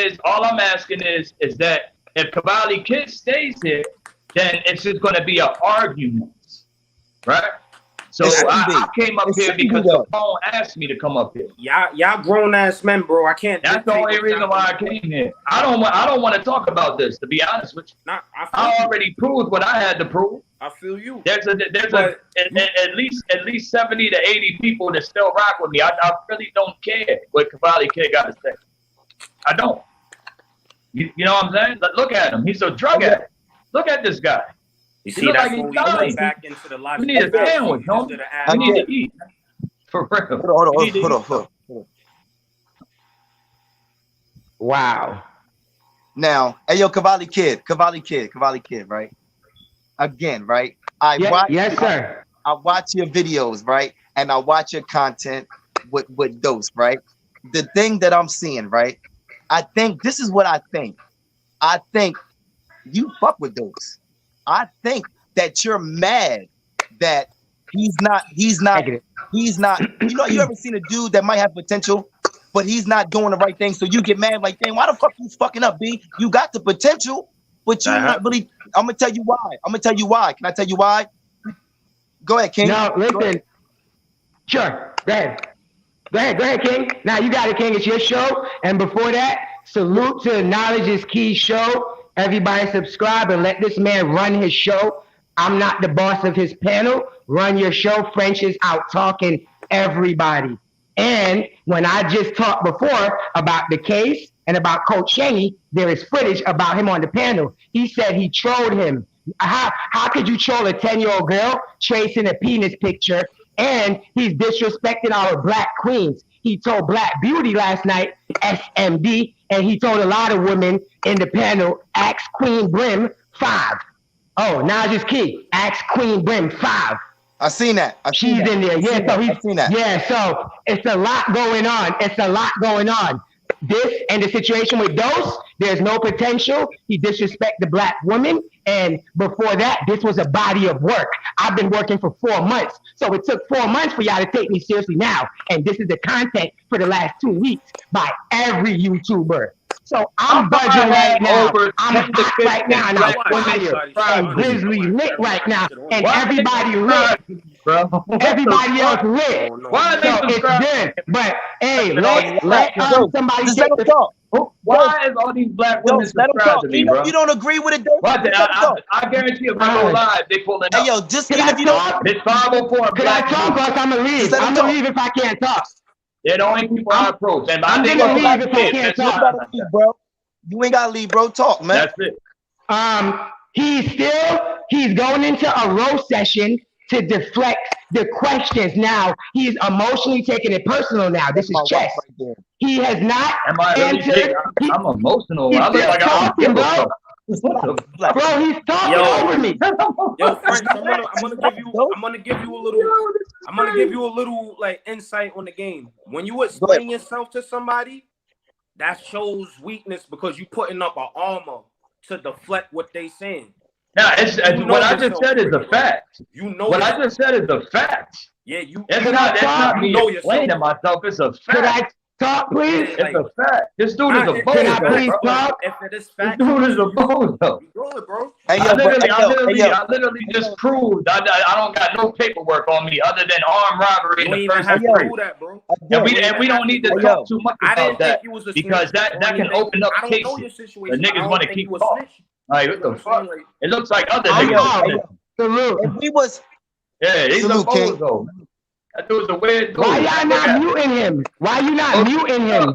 is that if Kavalli Kid stays here, then it's just gonna be an argument, right? So I came up here because Capone asked me to come up here. Y'all grown ass men, bro. I can't. That's the only reason why I came here. I don't want to talk about this, to be honest with you. I already proved what I had to prove. I feel you. There's at least 70 to 80 people that still rock with me. I really don't care what Kavalli Kid got to say. I don't. You know what I'm saying? Look at him. He's a drug addict. Look at this guy. You see, that's when we go back into the logic. We need a sandwich, homie. We need to eat. For real. Hold on. Wow. Now, hey, yo, Kavalli Kid, right? Again, right? Yes, sir. I watch your videos, right? And I watch your content with Dose, right? The thing that I'm seeing, right? I think this is what I think. I think you fuck with Dose. I think that you're mad that he's not. You know, you ever seen a dude that might have potential, but he's not doing the right thing? So you get mad, like, dang, why the fuck you fucking up, B? You got the potential, but you're not really. I'm gonna tell you why. Can I tell you why? Go ahead, King. No, listen. Sure. Go ahead, King. Now you got it, King. It's your show. And before that, salute to the Knowledge is Key show. Everybody subscribe and let this man run his show. I'm not the boss of his panel. Run your show. French is out talking everybody. And when I just talked before about the case and about Coach Shangy, there is footage about him on the panel. He said he trolled him. How could you troll a 10-year-old girl chasing a penis picture? And he's disrespecting our black queens. He told Black Beauty last night, SMD, and he told a lot of women in the panel, ask Queen Brim 5. Oh, now just key. Ask Queen Brim 5. I seen that. She's in there. Yeah, so I've seen that. Yeah, so it's a lot going on. This and the situation with Dose, there's no potential. He disrespect the black woman. And before that, this was a body of work. I've been working for 4 months. So it took 4 months for y'all to take me seriously now. And this is the content for the last 2 weeks by every YouTuber. So I'm buzzing right now. I'm hot right now. And I'm fire. And Grizzly lit right now. And everybody lit. bro. Everybody else lit. Why are they So it's subscribing? good. But hey, let somebody just take let them talk. Why is all these black women subscribed to me, bro? You don't agree with it, though. What? I guarantee if I go live, they pulling up. Hey, yo, just Can even I if you don't. talk? It's 504 Could I black talk, women. or I'm gonna leave? Just let I'm him gonna talk. leave if I can't talk. They're the only people I approach. And I'm think gonna about leave if I it, can't man. You gotta leave, bro. You ain't gotta leave, bro. Talk, man. That's it. He's going into a roast session to deflect the questions. Now he's emotionally taking it personal. Now this is chess. Right, he has not Am I really answered. I'm emotional. He's I look like talking, bro. Black. Bro, he's talking over me. Yo, French, I'm gonna give you a little like insight on the game. When you explain yourself to somebody, that shows weakness because you putting up an armor to deflect what they saying. Now, what I just said is a fact. You know what I just said is a fact. Yeah, you. It's not me explaining myself. It's a fact. Could I talk, please? It's a fact. This dude is a bozo. Can I please talk? If it is fact, this dude is a bozo. Bro. I literally just proved I don't got no paperwork on me other than armed robbery in the first degree. That, bro. And we don't need to talk too much about that because that can open up cases. The niggas want to keep talking. Like, what the fuck? It looks like other niggas. If we was, he's a bozo. That dude's a weird dude. Why y'all not muting him? Why you not muting him?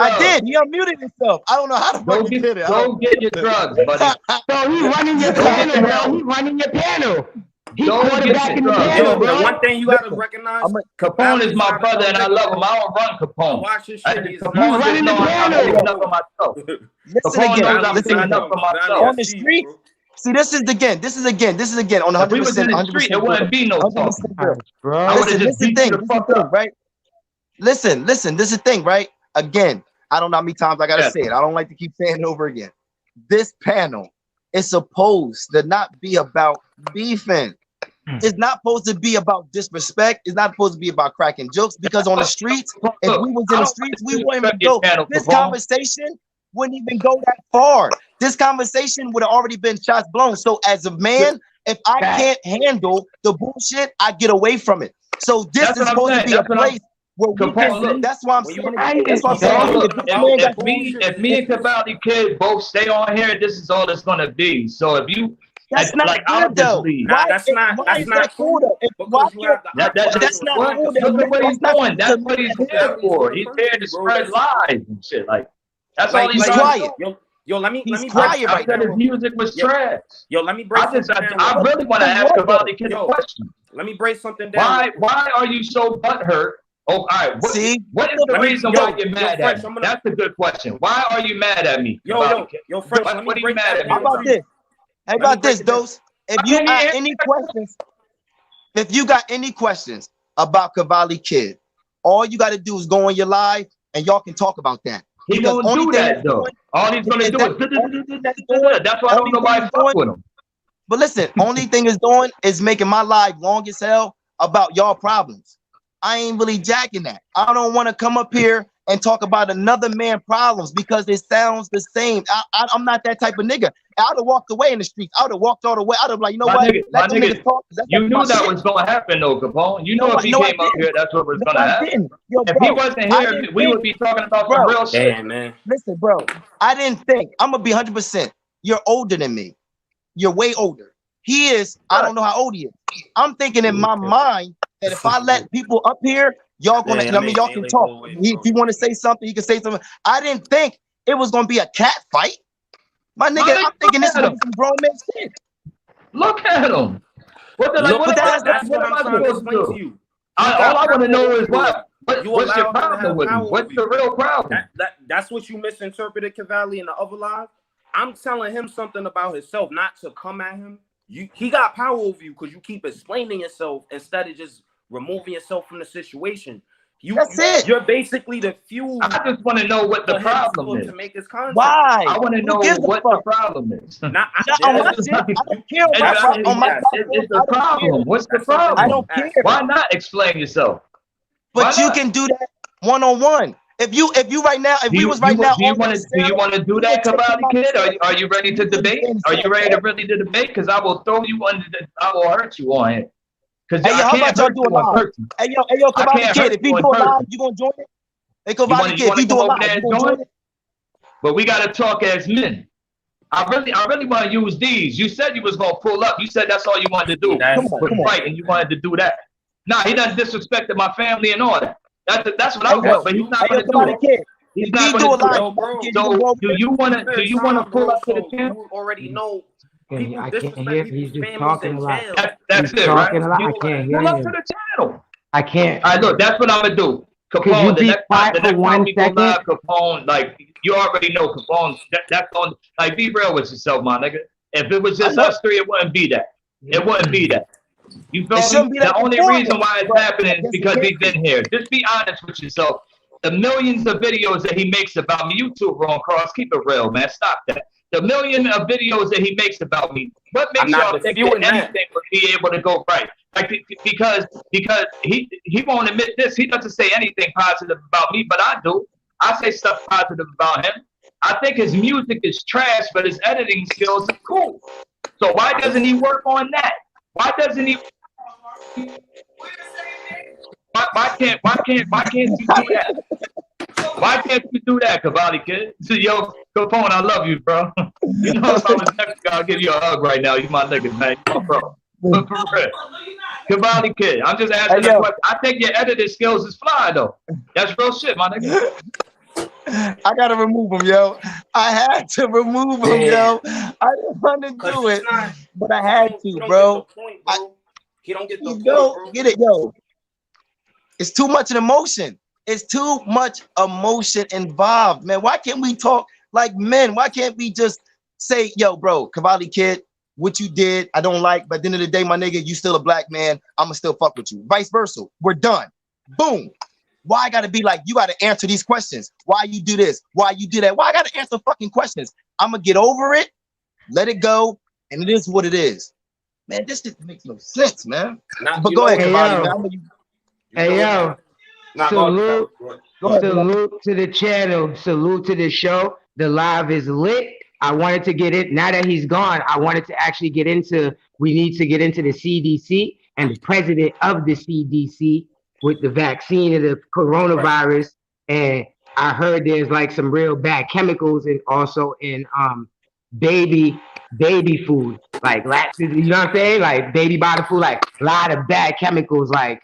I did. He unmuted himself. I don't know how to fucking did it. Go get your drugs, buddy. So he running your panel, bro. He running your panel. He's quarterbacking the panel, bro. One thing you gotta recognize: Capone is my brother, and I love him. I don't run Capone. Watch his shit. He's running the panel. Listen again. On the street. See, this is again on 100%. If we was in the street, it wouldn't be no talk. Bro. I would have just beat you the fuck up, right? Listen, this is the thing, right? Again, I don't know how many times I gotta say it. I don't like to keep saying it over again. This panel is supposed to not be about beefing. It's not supposed to be about disrespect. It's not supposed to be about cracking jokes because on the streets, if we was in the streets, we wouldn't even go. This conversation wouldn't even go that far. This conversation would have already been shots blown. So as a man, if I can't handle the bullshit, I get away from it. So this is supposed to be a place where we can. That's why I'm saying. That's why I'm saying. If me and Cavalli Kid both stay on here, this is all it's gonna be. So if you. That's not good though. That's not cool though. That's not cool. Look at what he's doing. That's what he's there for. He's there to spread lies and shit. Like that's all he's quiet. Yo, let me quiet I said his music was trash. Yo, let me break I really want to ask Cavalli Kid a question. Let me break something down. Why are you so butthurt? Oh, all right. What is the reason why you're mad at me? That's a good question. Why are you mad at me? Yo, French, what are you mad at me? How about this? How about this, Dose? If you got any questions about Cavalli Kid, all you got to do is go on your live and y'all can talk about that. He don't do that though. All he's gonna do is that's why I don't know why I fuck with him. But listen, only thing is doing is making my live long as hell about y'all problems. I ain't really jacking that. I don't want to come up here and talk about another man's problems because it sounds the same. I'm not that type of nigga. I would have walked away in the streets. I would have walked all the way. I would have like, you know what? Let them niggas talk. You knew that was going to happen though, Capone. You know if he came up here, that's what was going to happen. If he wasn't here, we would be talking about some real shit. Damn, man. Listen, bro. I didn't think. I'm going to be 100%. You're older than me. You're way older. He is. I don't know how old he is. I'm thinking in my mind that if I let people up here, y'all gonna, y'all can talk. If you want to say something, he can say something. I didn't think it was gonna be a cat fight. My nigga, I'm thinking this is some grown man shit. Look at him. What am I supposed to do? All I want to know is what's your problem with him? What's the real problem? That's what you misinterpreted, Cavalli, in the other live. I'm telling him something about himself, not to come at him. He got power over you because you keep explaining yourself instead of just removing yourself from the situation. That's it. You're basically the fuel. I just want to know what the problem is. To make his content. Why? I want to know what the problem is. I don't care It's the problem. What's the problem? I don't care. Why not explain yourself? But you can do that one-on-one. If you right now, if we was right now, do you want to do that, Cavalli Kid? Are you ready to debate? Are you ready to really debate? Because I will throw you under I will hurt you on it. Because hey, yo, how about y'all do a live? Hey, yo, Kavalli Kid, if he do a live, you gonna join it? Hey, Kavalli Kid, if he do a live, you gonna join it? But we gotta talk as men. I really want to use these. You said you was gonna pull up. You said that's all you wanted to do. Come on. Fight, and you wanted to do that. Nah, he done disrespected my family and all that. That's what I want, but he's not gonna do it. He's not gonna do it. So do you wanna pull up to the channel? You already know. I can't hear him. He's just talking a lot. That's it, right? I can't hear pull up him. to the channel. I can't. All right, look, that's what I'm gonna do. Capone, the next time we go live, Capone, like you already know, Capone. That's on. Like, be real with yourself, my nigga. If it was just us three, it wouldn't be that. It wouldn't be that. You feel me? The only reason why it's happening is because he's in here. Just be honest with yourself. The millions of videos that he makes about me, you too, Ron Cross, keep it real, man. Stop that. The million of videos that he makes about me, what makes y'all think that anything would be able to go right? Like, because he won't admit this. He doesn't say anything positive about me, but I do. I say stuff positive about him. I think his music is trash, but his editing skills are cool. So why doesn't he work on that? Why doesn't he? Why can't you do that? Why can't you do that, Kavalli Kid? So, yo, Capone, I love you, bro. You know, if I was next guy, I'll give you a hug right now. You my nigga, man. You my bro. But for real. Kavalli Kid, I'm just asking a question. I think your editing skills is fly, though. That's real shit, my nigga. I gotta remove him, yo. I had to remove him, yo. I didn't want to do it, but I had to, bro. He don't get the point, bro. Get it, yo. It's too much emotion. It's too much emotion involved, man. Why can't we talk like men? Why can't we just say, yo, bro, Kavalli Kid, what you did, I don't like, but at the end of the day, my nigga, you still a black man. I'ma still fuck with you. Vice versa. We're done. Boom. Why I gotta be like, you gotta answer these questions? Why you do this? Why you do that? Why I gotta answer fucking questions? I'ma get over it, let it go, and it is what it is. Man, this just makes no sense, man. But go ahead, Kavalli. Hey, yo. Salute to the channel. Salute to the show. The live is lit. I wanted to get it. Now that he's gone, I wanted to actually get into, we need to get into the CDC and the president of the CDC with the vaccine of the coronavirus. And I heard there's like some real bad chemicals and also in baby food. Like, you know what I'm saying? Like baby bottle food, like a lot of bad chemicals like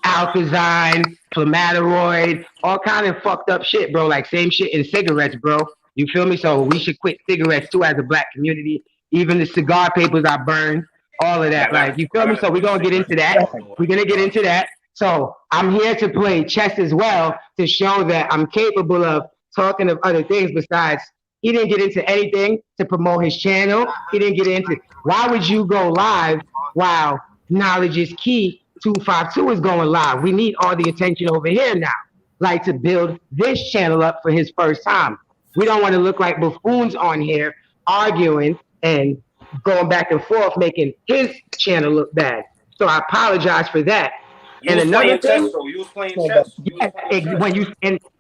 Alkazine, Flammatoid, all kind of fucked up shit, bro. Like same shit in cigarettes, bro. You feel me? So we should quit cigarettes too as a black community. Even the cigar papers I burn, all of that. Like, you feel me? So we're gonna get into that. We're gonna get into that. So I'm here to play chess as well to show that I'm capable of talking of other things besides. He didn't get into anything to promote his channel. He didn't get into. Why would you go live while Knowledge is Key 252 is going live? We need all the attention over here now, like to build this channel up for his first time. We don't want to look like buffoons on here arguing and going back and forth, making his channel look bad. So I apologize for that. And another thing, you was playing chess.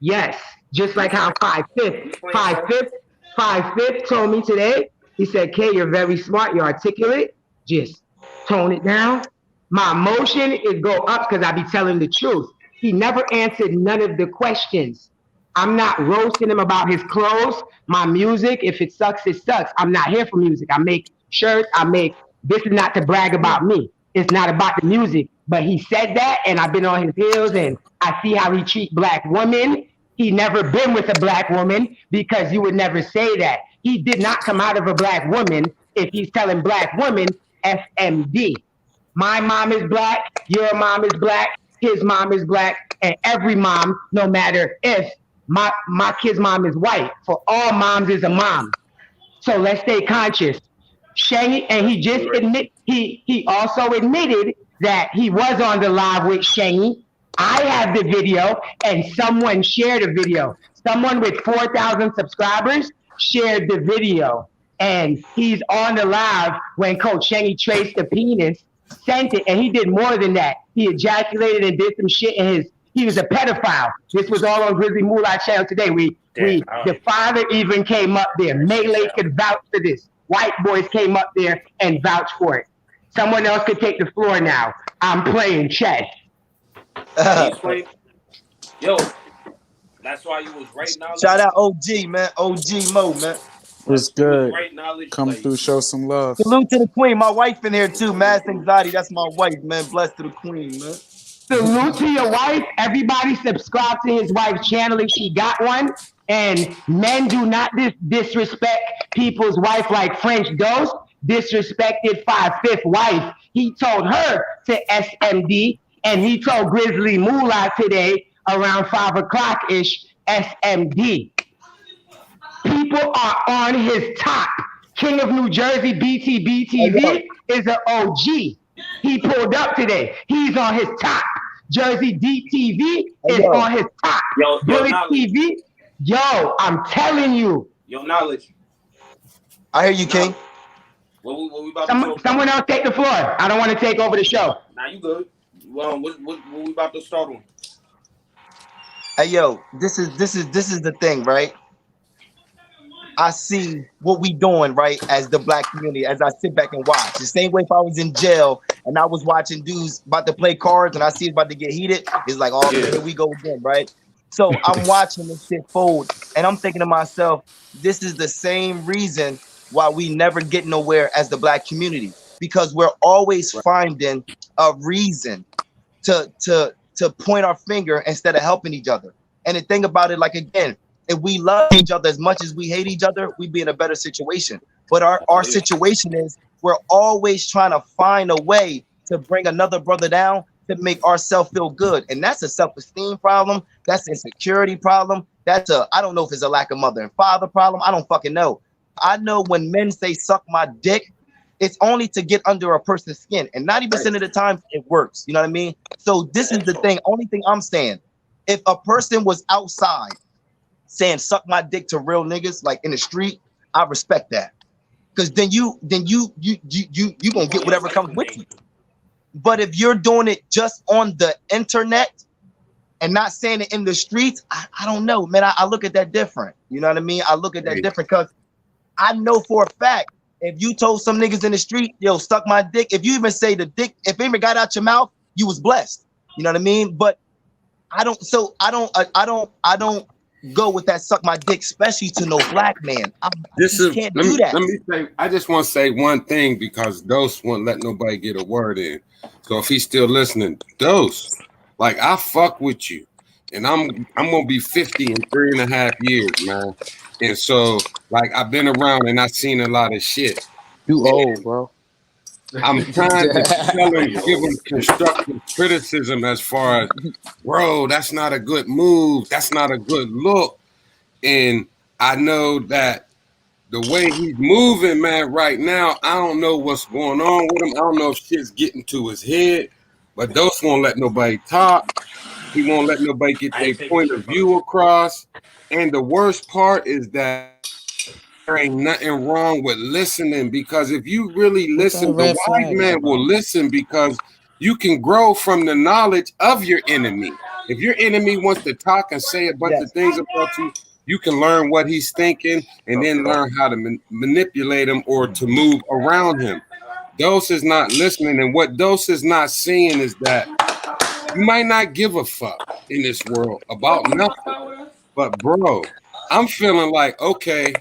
Yes, just like how 5'5" told me today. He said, "Kay, you're very smart. You're articulate. Just tone it down." My emotion is go up because I be telling the truth. He never answered none of the questions. I'm not roasting him about his clothes, my music. If it sucks, it sucks. I'm not here for music. I make shirts. This is not to brag about me. It's not about the music. But he said that, and I've been on his heels, and I see how he treats black women. He never been with a black woman because you would never say that. He did not come out of a black woman if he's telling black women FMD. My mom is black, your mom is black, his mom is black, and every mom, no matter if my kid's mom is white, for all moms is a mom. So let's stay conscious. Shangy, and he also admitted that he was on the live with Shangy. I have the video, and someone shared a video. Someone with 4,000 subscribers shared the video, and he's on the live when Coach Shangy traced the penis, sent it, and he did more than that. He ejaculated and did some shit in he was a pedophile. This was all on Grizzly Moolah channel today. The father even came up there. Maylay could vouch for this. White boys came up there and vouched for it. Someone else could take the floor now. I'm playing chess. Yo, that's why you was right knowledge. Shout out OG, man. OG Mo, man. It's good. Come through, show some love. Salute to the queen. My wife in here too. Mass Anxiety. That's my wife, man. Blessed to the queen, man. Salute to your wife. Everybody subscribe to his wife's channel if she got one. And men do not disrespect people's wife like French Dose disrespected 5/5 wife. He told her to SMD, and he told Grizzly Moolah today around 5 o'clock ish SMD. People are on his top. King of New Jersey BTBTV is an OG. He pulled up today. He's on his top. Jersey DTV is on his top. Billy TV. Yo, I'm telling you. Yo, knowledge. I hear you, King. What we about to someone else take the floor. I don't want to take over the show. Nah, you good. What we about to start on? Hey, yo, this is the thing, right? I see what we doing, right, as the black community, as I sit back and watch. The same way if I was in jail and I was watching dudes about to play cards and I see it about to get heated, it's like, oh, here we go again, right? So I'm watching this shit fold and I'm thinking to myself, this is the same reason why we never get nowhere as the black community, because we're always finding a reason to point our finger instead of helping each other. And the thing about it, like, again, if we love each other as much as we hate each other, we'd be in a better situation. But our situation is we're always trying to find a way to bring another brother down to make ourselves feel good. And that's a self-esteem problem. That's an insecurity problem. That's I don't know if it's a lack of mother and father problem. I don't fucking know. I know when men say suck my dick, it's only to get under a person's skin. And 90% of the time it works. You know what I mean? So this is the thing. Only thing I'm saying, if a person was outside saying suck my dick to real niggas like in the street, I respect that, because then you gonna get whatever comes with you. But if you're doing it just on the internet and not saying it in the streets, I don't know, man. I look at that different. You know what I mean? I look at that different because I know for a fact if you told some niggas in the street, yo, suck my dick, if you even say the dick, if it even got out your mouth, you was blessed. You know what I mean? But I don't go with that suck my dick, especially to no black man. Can't do that. Let me say, I just want to say one thing, because Dose won't let nobody get a word in. So if he's still listening, Dose, like, I fuck with you, and I'm gonna be 50 in 3.5 years, man. And so, like, I've been around and I've seen a lot of shit. You old, bro. I'm trying to tell him, give him constructive criticism as far as, bro, that's not a good move. That's not a good look. And I know that the way he's moving, man, right now, I don't know what's going on with him. I don't know if shit's getting to his head, but Dose won't let nobody talk. He won't let nobody get their point of view across. And the worst part is that there ain't nothing wrong with listening, because if you really listen, the wise man will listen, because you can grow from the knowledge of your enemy. If your enemy wants to talk and say a bunch of things about you, you can learn what he's thinking and then learn how to manipulate him or to move around him. Dose is not listening, and what Dose is not seeing is that you might not give a fuck in this world about nothing. But bro, I'm feeling like, okay,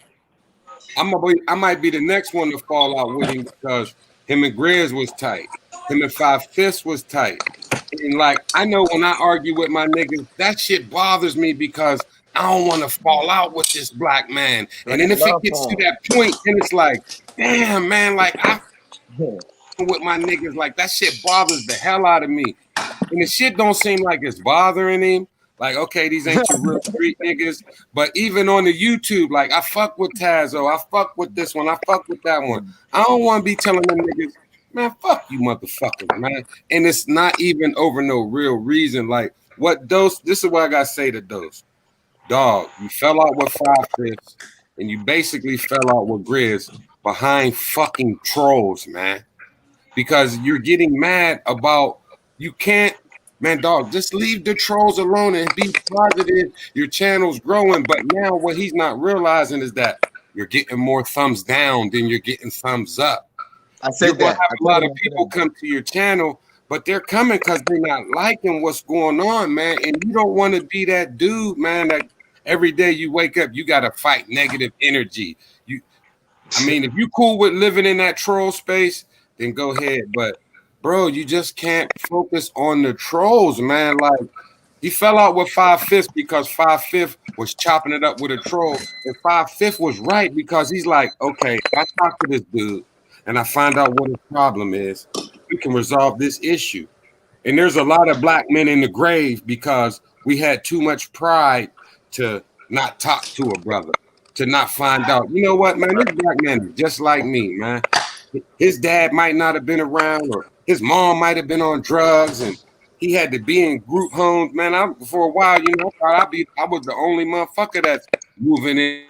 I might be the next one to fall out with him, because him and Grizz was tight. Him and 5/5 was tight. And like, I know when I argue with my niggas, that shit bothers me, because I don't want to fall out with this black man. And then if it gets to that point, then it's like, damn, man, like, I with my niggas, like, that shit bothers the hell out of me. And the shit don't seem like it's bothering him. Like, okay, these ain't your real street niggas. But even on the YouTube, like, I fuck with Tazo. I fuck with this one. I fuck with that one. I don't want to be telling them niggas, man, fuck you motherfuckers, man. And it's not even over no real reason. Like, what Dose, this is what I got to say to Dose. Dog, you fell out with 5/5, and you basically fell out with Grizz behind fucking trolls, man. Because you're getting mad about, you can't, man, dog, just leave the trolls alone and be positive. Your channel's growing. But now what he's not realizing is that you're getting more thumbs down than you're getting thumbs up. I said you're gonna have a lot of people come to your channel, but they're coming because they're not liking what's going on, man. And you don't want to be that dude, man, that every day you wake up, you got to fight negative energy. I mean, if you cool with living in that troll space, then go ahead. But, bro, you just can't focus on the trolls, man. Like, he fell out with 5/5 because 5/5 was chopping it up with a troll. And 5/5 was right because he's like, okay, if I talk to this dude and I find out what his problem is, we can resolve this issue. And there's a lot of black men in the grave because we had too much pride to not talk to a brother, to not find out. You know what, man? This black man is just like me, man. His dad might not have been around, or his mom might have been on drugs, and he had to be in group homes, man. For a while, you know, I was the only motherfucker that's moving in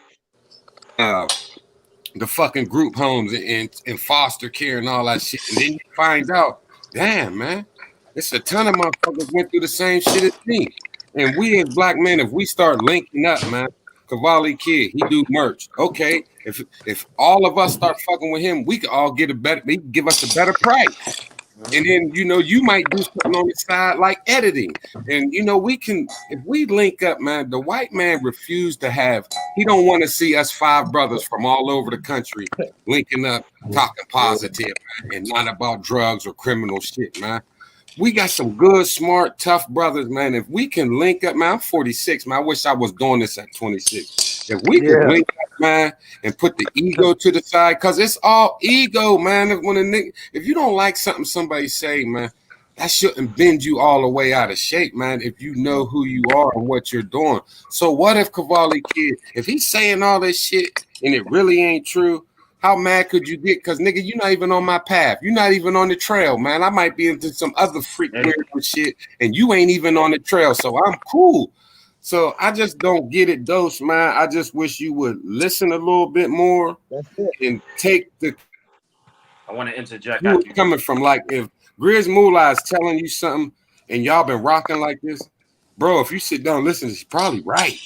the fucking group homes and foster care and all that shit. And then you find out, damn, man, it's a ton of motherfuckers went through the same shit as me. And we as black men, if we start linking up, man, Kavalli Kid, he do merch. Okay, if all of us start fucking with him, we could all get he can give us a better price. And then, you know, you might do something on the side like editing. And, you know, we can, if we link up, man, the white man refused to he don't want to see us 5 brothers from all over the country linking up, talking positive, man, and not about drugs or criminal shit, man. We got some good, smart, tough brothers, man. If we can link up, man, I'm 46, man. I wish I was doing this at 26. If we could link up, man, and put the ego to the side, because it's all ego, man. If you don't like something somebody say, man, that shouldn't bend you all the way out of shape, man, if you know who you are and what you're doing. So what if Kavalli Kid, if he's saying all this shit and it really ain't true, how mad could you get? Because, nigga, you're not even on my path. You're not even on the trail, man. I might be into some other freak weird shit, and you ain't even on the trail, so I'm cool. So I just don't get it, Dose, man. I just wish you would listen a little bit more and take the... I want to interject. You coming from, like, if Grizz Moolah is telling you something and y'all been rocking like this, bro, if you sit down and listen, he's probably right.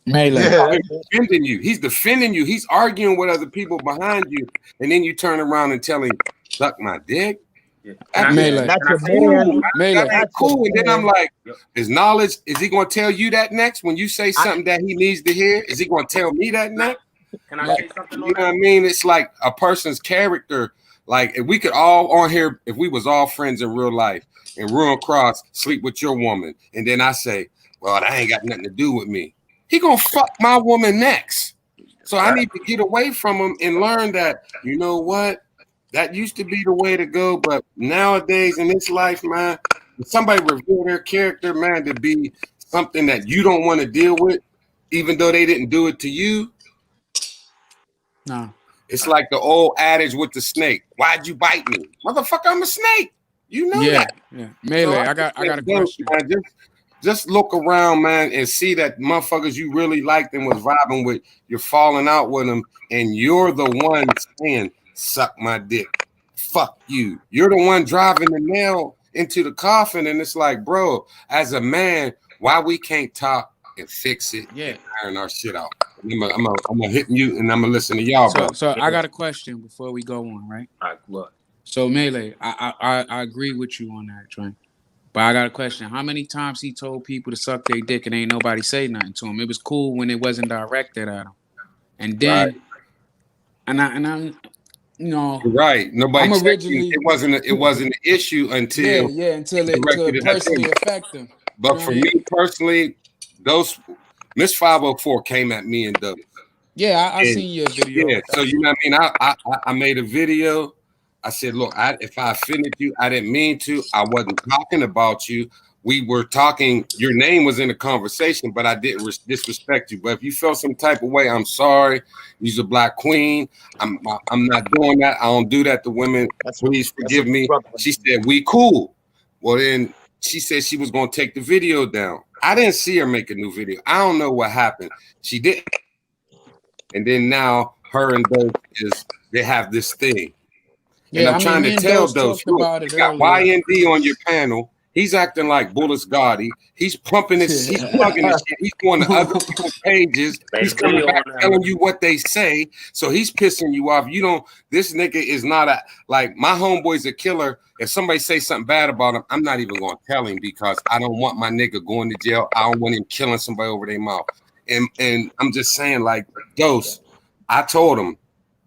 Maylay. He's defending you. He's defending you. He's arguing with other people behind you, and then you turn around and tell him, "Suck my dick." Yeah. Maylay. That's cool. And then I'm like, his knowledge, is he going to tell you that next when you say something that he needs to hear? Is he going to tell me that next? Can I say something? You know what I mean? It's like a person's character. Like, if we could all on here, if we was all friends in real life, and Ruin Cross sleep with your woman, and then I say, well, that ain't got nothing to do with me. He gonna fuck my woman next. So I need to get away from him and learn that, you know what? That used to be the way to go, but nowadays in this life, man, if somebody reveal their character, man, to be something that you don't want to deal with, even though they didn't do it to you. No. It's like the old adage with the snake. Why'd you bite me? Motherfucker, I'm a snake. You know that. Yeah. Maylay, I got a question. Man, just look around, man, and see that motherfuckers you really liked and was vibing with, you're falling out with them, and you're the one saying, suck my dick. Fuck you. You're the one driving the nail into the coffin, and it's like, bro, as a man, why we can't talk and fix it and iron our shit out? I'm gonna hit you, and I'm gonna listen to y'all, bro. So I got a question before we go on, right? All right, look. So Maylay, I agree with you on that, Trent. But I got a question. How many times he told people to suck their dick and ain't nobody say nothing to him? It was cool when it wasn't directed at him. And then, and I'm, you know, right. Nobody. It wasn't an issue until until it personally affect them. But for me personally, those Miss 504 came at me and Doug. Yeah, I seen your video. Yeah, so you know what I mean. I made a video. I said, look, if I offended you, I didn't mean to. I wasn't talking about you. We were talking. Your name was in the conversation, but I didn't disrespect you. But if you felt some type of way, I'm sorry. You're a black queen. I'm not doing that. I don't do that to women. Please forgive me. She said, we cool. Well, then she said she was going to take the video down. I didn't see her make a new video. I don't know what happened. She did. And then now her and Dope they have this thing. And I'm trying to tell those, look, you got YND on your panel, He's acting like Bullis God. He's pumping this, he's plugging this shit. He's going to other people's pages. He's coming back telling you what they say. So he's pissing you off. You don't, this nigga is not a, like, my homeboy's a killer. If somebody say something bad about him, I'm not even going to tell him because I don't want my nigga going to jail. I don't want him killing somebody over their mouth. And I'm just saying, like, Dose, I told him,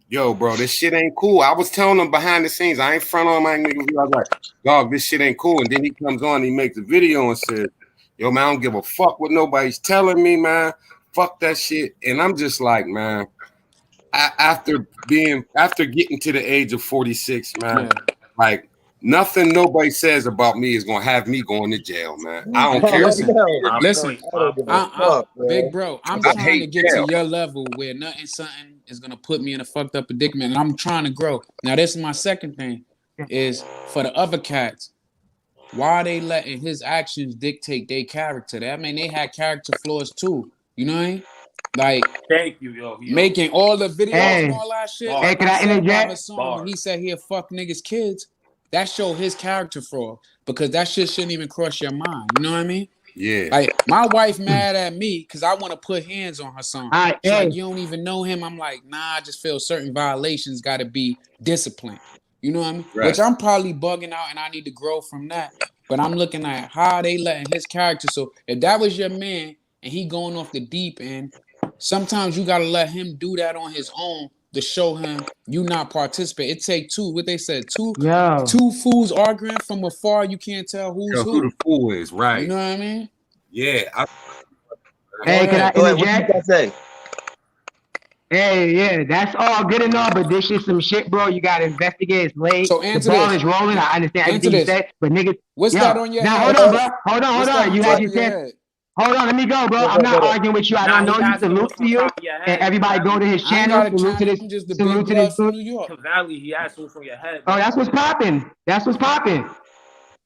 yo, bro, this shit ain't cool. I was telling him behind the scenes, I ain't front on my nigga. I was like, dog, this shit ain't cool. And then he comes on, he makes a video and says, yo, man, I don't give a fuck what nobody's telling me, man. Fuck that shit. And I'm just like, man, after getting to the age of 46, man, like nothing nobody says about me is gonna have me going to jail, man. I don't care. Listen, big bro, I'm trying to get to your level where something is gonna put me in a fucked up predicament, and I'm trying to grow. Now, this is my second thing: is for the other cats, why are they letting his actions dictate their character? I mean, they had character flaws too. You know what I mean? Like, thank you, yo. Making all the videos and all that shit. Hey, can I interject? When he said he'll fuck niggas' kids, that showed his character flaw because that shit shouldn't even cross your mind. You know what I mean? Yeah. Like, my wife mad at me because I want to put hands on her son. She's like, you don't even know him. I'm like, nah, I just feel certain violations got to be disciplined. You know what I mean? Right. Which I'm probably bugging out and I need to grow from that. But I'm looking at how they letting his character. So if that was your man and he going off the deep end, sometimes you got to let him do that on his own to show him you not participate. It take two, what they said, two fools arguing from afar, you can't tell who's who. Who the fool is, right? You know what I mean? Yeah. Hey, can I interject? What you say? Hey, yeah, that's all good and all, but this is some shit, bro. You gotta investigate. It's late. So the ball is rolling. I understand everything you said, but niggas, what's that on your now? head? Hold on, bro. Hold on. You had your said. Hold on, let me go, bro. I'm not arguing with you. I don't know you. Salute to you. And everybody go to his channel. Salute to this. Salute to this. New York. Kavalli, he asked you from your head. Oh, that's what's popping.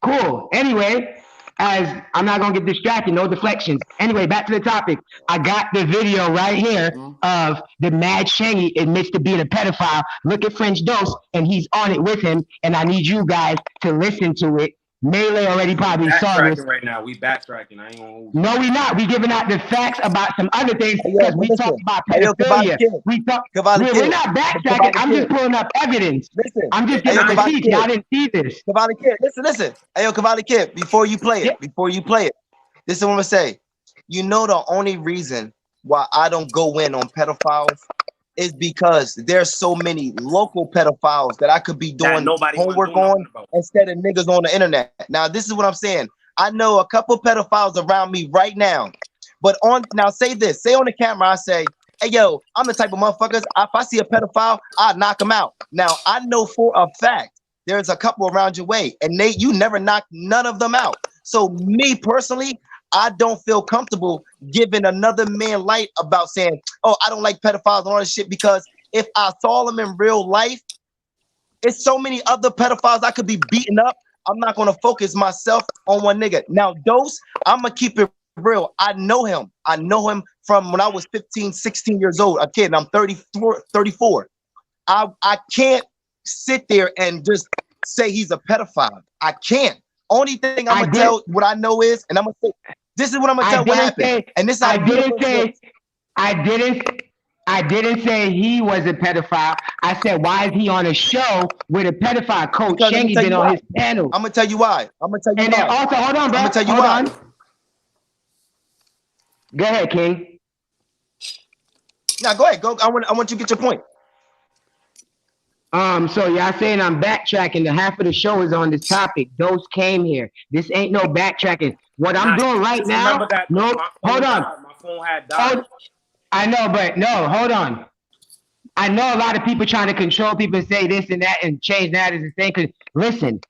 Cool. Anyway, as I'm not gonna get distracted, no deflections. Anyway, back to the topic. I got the video right here of the Mad Shangy admits to being a pedophile. Look at French Dose, and he's on it with him. And I need you guys to listen to it. Maylay already probably saw this. Right now, we backtracking. I ain't gonna... No, we not. We giving out the facts about some other things because we talk about pedophilia. We're not backtracking. I'm just pulling up evidence. I'm just giving receipts. Y'all didn't see this. Kavalli Kid, listen. Hey, yo, Kavalli Kid, before you play it, this is what I'm gonna say. You know the only reason why I don't go in on pedophiles is because there's so many local pedophiles that I could be doing homework on instead of niggas on the internet. Now, this is what I'm saying. I know a couple pedophiles around me right now, but say on the camera, I say, hey, yo, I'm the type of motherfuckers, if I see a pedophile, I knock him out. Now, I know for a fact there's a couple around your way, and you never knock none of them out. So me personally, I don't feel comfortable giving another man light about saying, oh, I don't like pedophiles and all this shit, because if I saw them in real life, it's so many other pedophiles I could be beating up. I'm not going to focus myself on one nigga. Now, Dose, I'm going to keep it real. I know him. I know him from when I was 15, 16 years old, a kid, and I'm 34. I can't sit there and just say he's a pedophile. I can't. Only thing I'm gonna tell what I know is, and I'm gonna say, this is what I'm gonna tell what happened. And this I didn't say he was a pedophile. I said, why is he on a show with a pedophile? Coach Shangy been on his panel. I'm gonna tell you why. And then also, hold on, bro. I'm gonna tell you why. Go ahead, King. Now go ahead. Go. I want you to get your point. So y'all saying I'm backtracking. The half of the show is on this topic. Dose came here. This ain't no backtracking. What I'm doing right now. No, hold on. My phone had died. I know, but no, hold on. I know a lot of people trying to control people and say this and that and change that as a thing. Cause listen,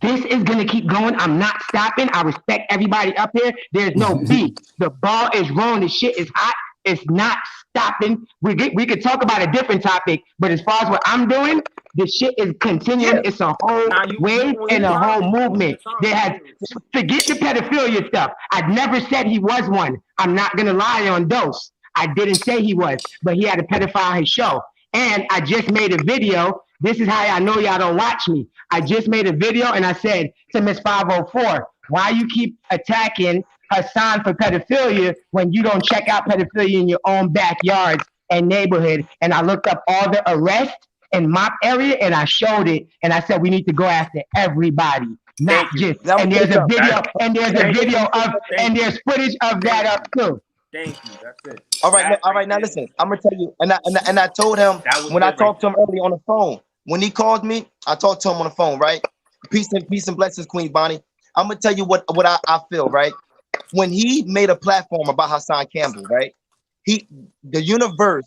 this is gonna keep going. I'm not stopping. I respect everybody up here. There's no beef. The ball is rolling. The shit is hot. It's not stopping. We could talk about a different topic, but as far as what I'm doing, this shit is continuing. Yeah. It's a whole wave and a whole movement. They had forget the pedophilia stuff. I never said he was one. I'm not gonna lie on Dose. I didn't say he was, but he had a pedophile on his show. And I just made a video. This is how I know y'all don't watch me. I just made a video and I said to Miss 504, why you keep attacking Hassan for pedophilia when you don't check out pedophilia in your own backyards and neighborhood? And I looked up all the arrests in my area and I showed it and I said we need to go after everybody, not just. And there's a video, and there's footage of that up too. Thank you. That's it. All right. Now listen. I'm gonna tell you. And I told him when I talked to him early on the phone. When he called me, I talked to him on the phone. Right. Peace and blessings, Queen Bonnie. I'm gonna tell you what I feel. Right. When he made a platform about Hassan Campbell, right? The universe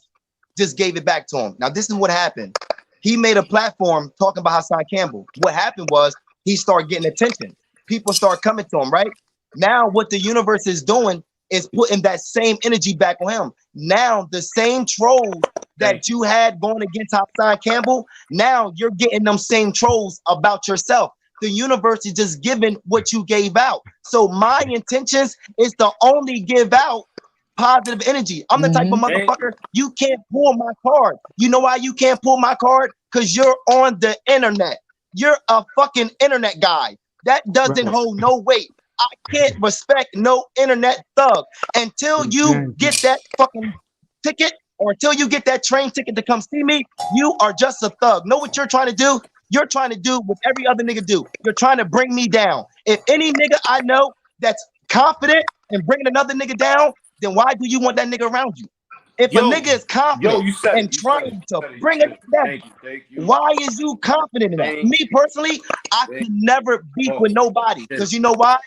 just gave it back to him. Now this is what happened. He made a platform talking about Hassan Campbell. What happened was he started getting attention. People start coming to him. Right. Now what the universe is doing is putting that same energy back on him. Now the same trolls that you had going against Hassan Campbell, now you're getting them same trolls about yourself. The universe is just giving what you gave out. So my intentions is to only give out positive energy. I'm the type of motherfucker, you can't pull my card. You know why you can't pull my card? Because you're on the internet. You're a fucking internet guy. That doesn't hold no weight. I can't respect no internet thug until you get that fucking ticket or until you get that train ticket to come see me. You are just a thug. Know what you're trying to do? You're trying to do what every other nigga do. You're trying to bring me down. If any nigga I know that's confident in bringing another nigga down, then why do you want that nigga around you? If a nigga is confident and trying to bring it down, why is you confident in that? Me personally, I could never beef with nobody because you know why?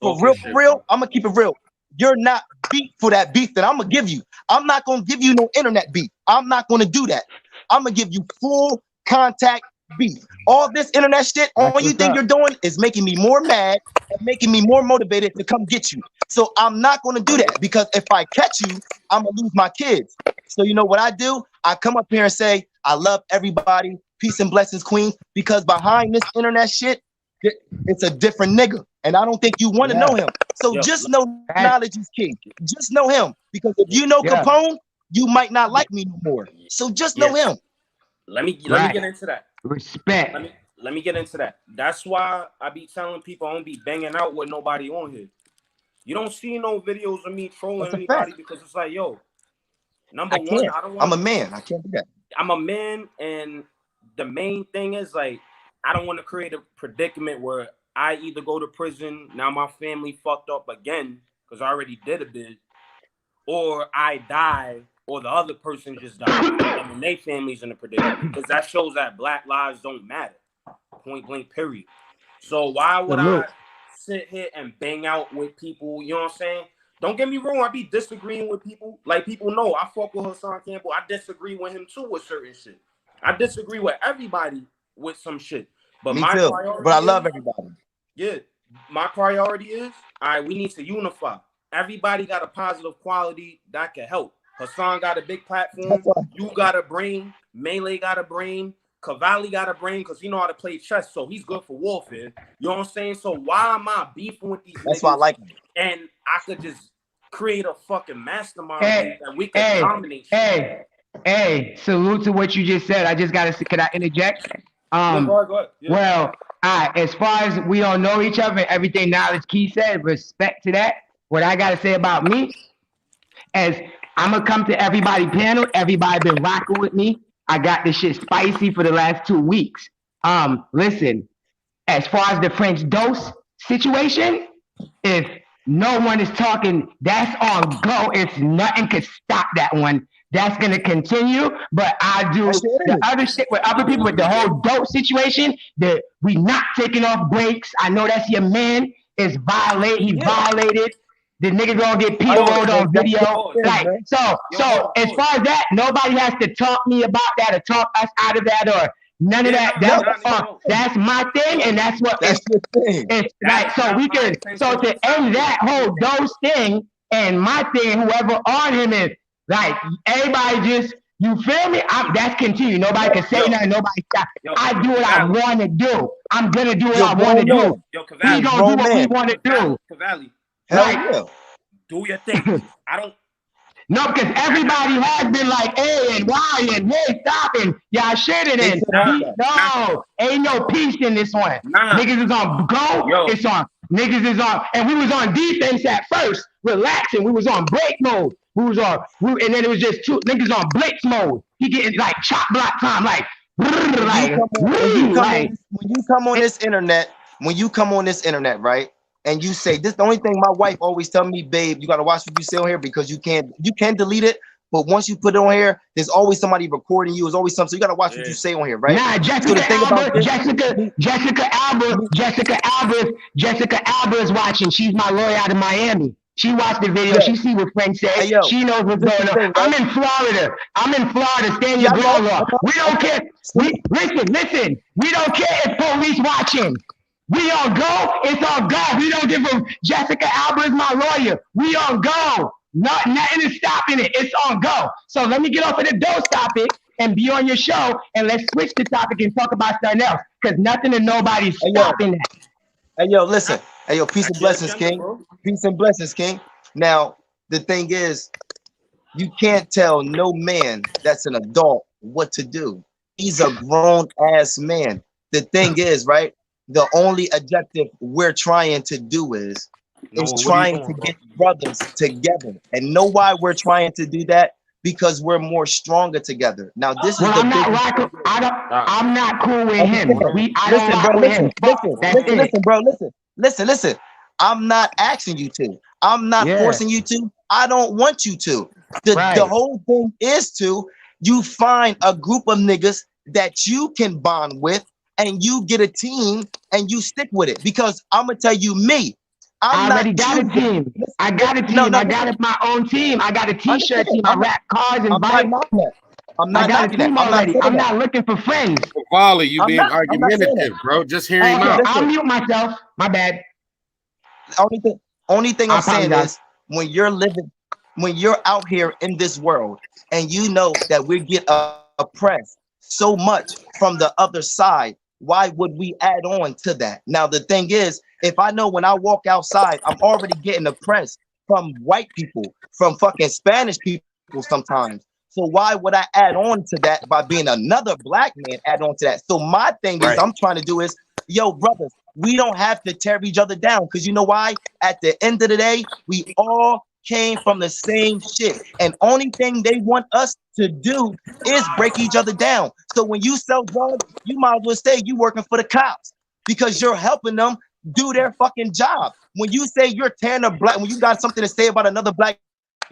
For real, I'm gonna keep it real. You're not beat for that beef that I'm gonna give you. I'm not gonna give you no internet beef. I'm not gonna do that. I'm gonna give you full contact beef. All this internet shit, all you think you're doing is making me more mad and making me more motivated to come get you. So I'm not gonna do that because if I catch you, I'm gonna lose my kids. So you know what I do? I come up here and say, I love everybody, peace and blessings, queen, because behind this internet shit, it's a different nigga. And I don't think you want to know him. So just know knowledge is king. Just know him. Because if you know Capone, you might not like me no more. So just know him. Let me get into that. Respect. Let me get into that. That's why I be telling people I don't be banging out with nobody on here. You don't see no videos of me trolling anybody because it's like, yo, number one, I don't want. I'm a man. I can't do that. I'm a man, and the main thing is like I don't want to create a predicament where I either go to prison, now my family fucked up again because I already did a bid, or I die, or the other person just died, and then their family's in a predicament because that shows that black lives don't matter, point blank, period. So why would I sit here and bang out with people? You know what I'm saying? Don't get me wrong, I be disagreeing with people. Like people know I fuck with Hassan Campbell. I disagree with him too with certain shit. I disagree with everybody with some shit. But me too. But I love everybody. Yeah, my priority is, all right, we need to unify. Everybody got a positive quality that can help. Hassan got a big platform. You got a brain. Maylay got a brain. Kavalli got a brain because he know how to play chess, so he's good for warfare. You know what I'm saying? So why am I beefing with these That's niggas? why I like him. And I could just create a fucking mastermind that we can dominate. Hey, salute to what you just said. I just gotta. Can I interject? Go ahead. Yeah. Well, all right. As far as we don't know each other and everything Knowledge Key said, respect to that. What I gotta say about me is I'm gonna come to everybody panel. Everybody been rocking with me. I got this shit spicy for the last 2 weeks. Listen, as far as the French dose situation, if no one is talking, that's on go. It's nothing could stop that one. That's gonna continue, but I do the other shit with other people with the whole dope situation that we not taking off breaks. I know that's your man. Is violate. He violated. The nigga gonna get PO'd on video. Like so as far as that, nobody has to talk me about that or talk us out of that or none of that. That's my thing, and that's what that's your thing. It's like so we can to end that whole dose thing and my thing, whoever on him is. Like everybody just, you feel me? That's continued. Nobody can say nothing. Nobody stop. I do what I want to do. I'm gonna do what I want to do. We gonna do what we want to do. Kavalli, right? Do your thing. I don't. No, because everybody has been like, hey, and why, and hey, stop, and y'all shitting, and no, ain't no peace in this one. Niggas is on go. It's on Niggas is on, and we was on defense at first, relaxing. We was on break mode. And then it was just two niggas on blitz mode. He getting like chop block time, like, when you come on this internet, right? And you say this, the only thing my wife always tell me, babe, you gotta watch what you say on here because you can delete it. But once you put it on here, there's always somebody recording you. There's always something. So you gotta watch what you say on here, right? Nah, Jessica Alba is watching. She's my lawyer out of Miami. She watched the video. Yeah. She see what friends say. Hey, she knows what's going on. I'm in Florida. Stand your ground law. We don't care. Listen. We don't care if police watching. We on go. It's on go. We don't give a. Jessica Alba is my lawyer. We on go. Nothing is stopping it. It's on go. So let me get off of the don't stop it and be on your show, and let's switch the topic and talk about something else, because nothing and nobody's stopping that. Hey, yo, listen. Hey, yo, peace and blessings, King. Peace and blessings, King. Now, the thing is, you can't tell no man that's an adult what to do. He's a grown-ass man. The thing is, right, the only objective we're trying to do is trying to get brothers together. And know why we're trying to do that? Because we're more stronger together. Now, this is I'm not cool with him. Listen. I'm not asking you to. I'm not forcing you to. I don't want you to. The whole thing is you find a group of niggas that you can bond with, and you get a team and you stick with it. Because I'm gonna tell you, I already got a team. I got a team. I got my own team. I got a t-shirt team. I rap cars and bikes. I'm not looking for friends. Kavalli, you being argumentative, bro. Just hear him out. I'll mute myself. My bad. Only thing I'm saying is when you're out here in this world and you know that we get oppressed so much from the other side, why would we add on to that? Now, the thing is, if I know when I walk outside, I'm already getting oppressed from white people, from fucking Spanish people sometimes. So why would I add on to that by being another black man, add on to that? So my thing is, I'm trying to do is, yo, brothers, we don't have to tear each other down. Because you know why? At the end of the day, we all came from the same shit. And only thing they want us to do is break each other down. So when you sell drugs, you might as well say you working for the cops because you're helping them do their fucking job. When you say you're tearing a black, when you got something to say about another black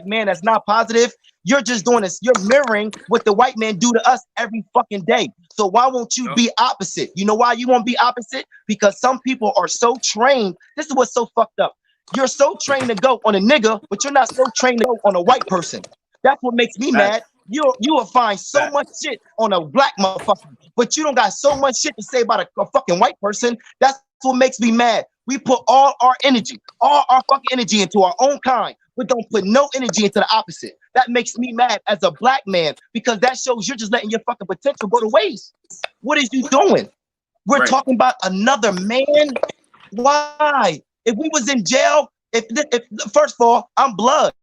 man that's not positive, you're just doing this. You're mirroring what the white man do to us every fucking day. So why won't you be opposite? You know why you won't be opposite? Because some people are so trained. This is what's so fucked up. You're so trained to go on a nigga, but you're not so trained to go on a white person. That's what makes me mad. You will find so much shit on a black motherfucker, but you don't got so much shit to say about a fucking white person. That's what makes me mad. We put all our fucking energy into our own kind, but don't put no energy into the opposite. That makes me mad as a black man, because that shows you're just letting your fucking potential go to waste. What is you doing? We're talking about another man. Why? If we was in jail, if first of all, I'm blood.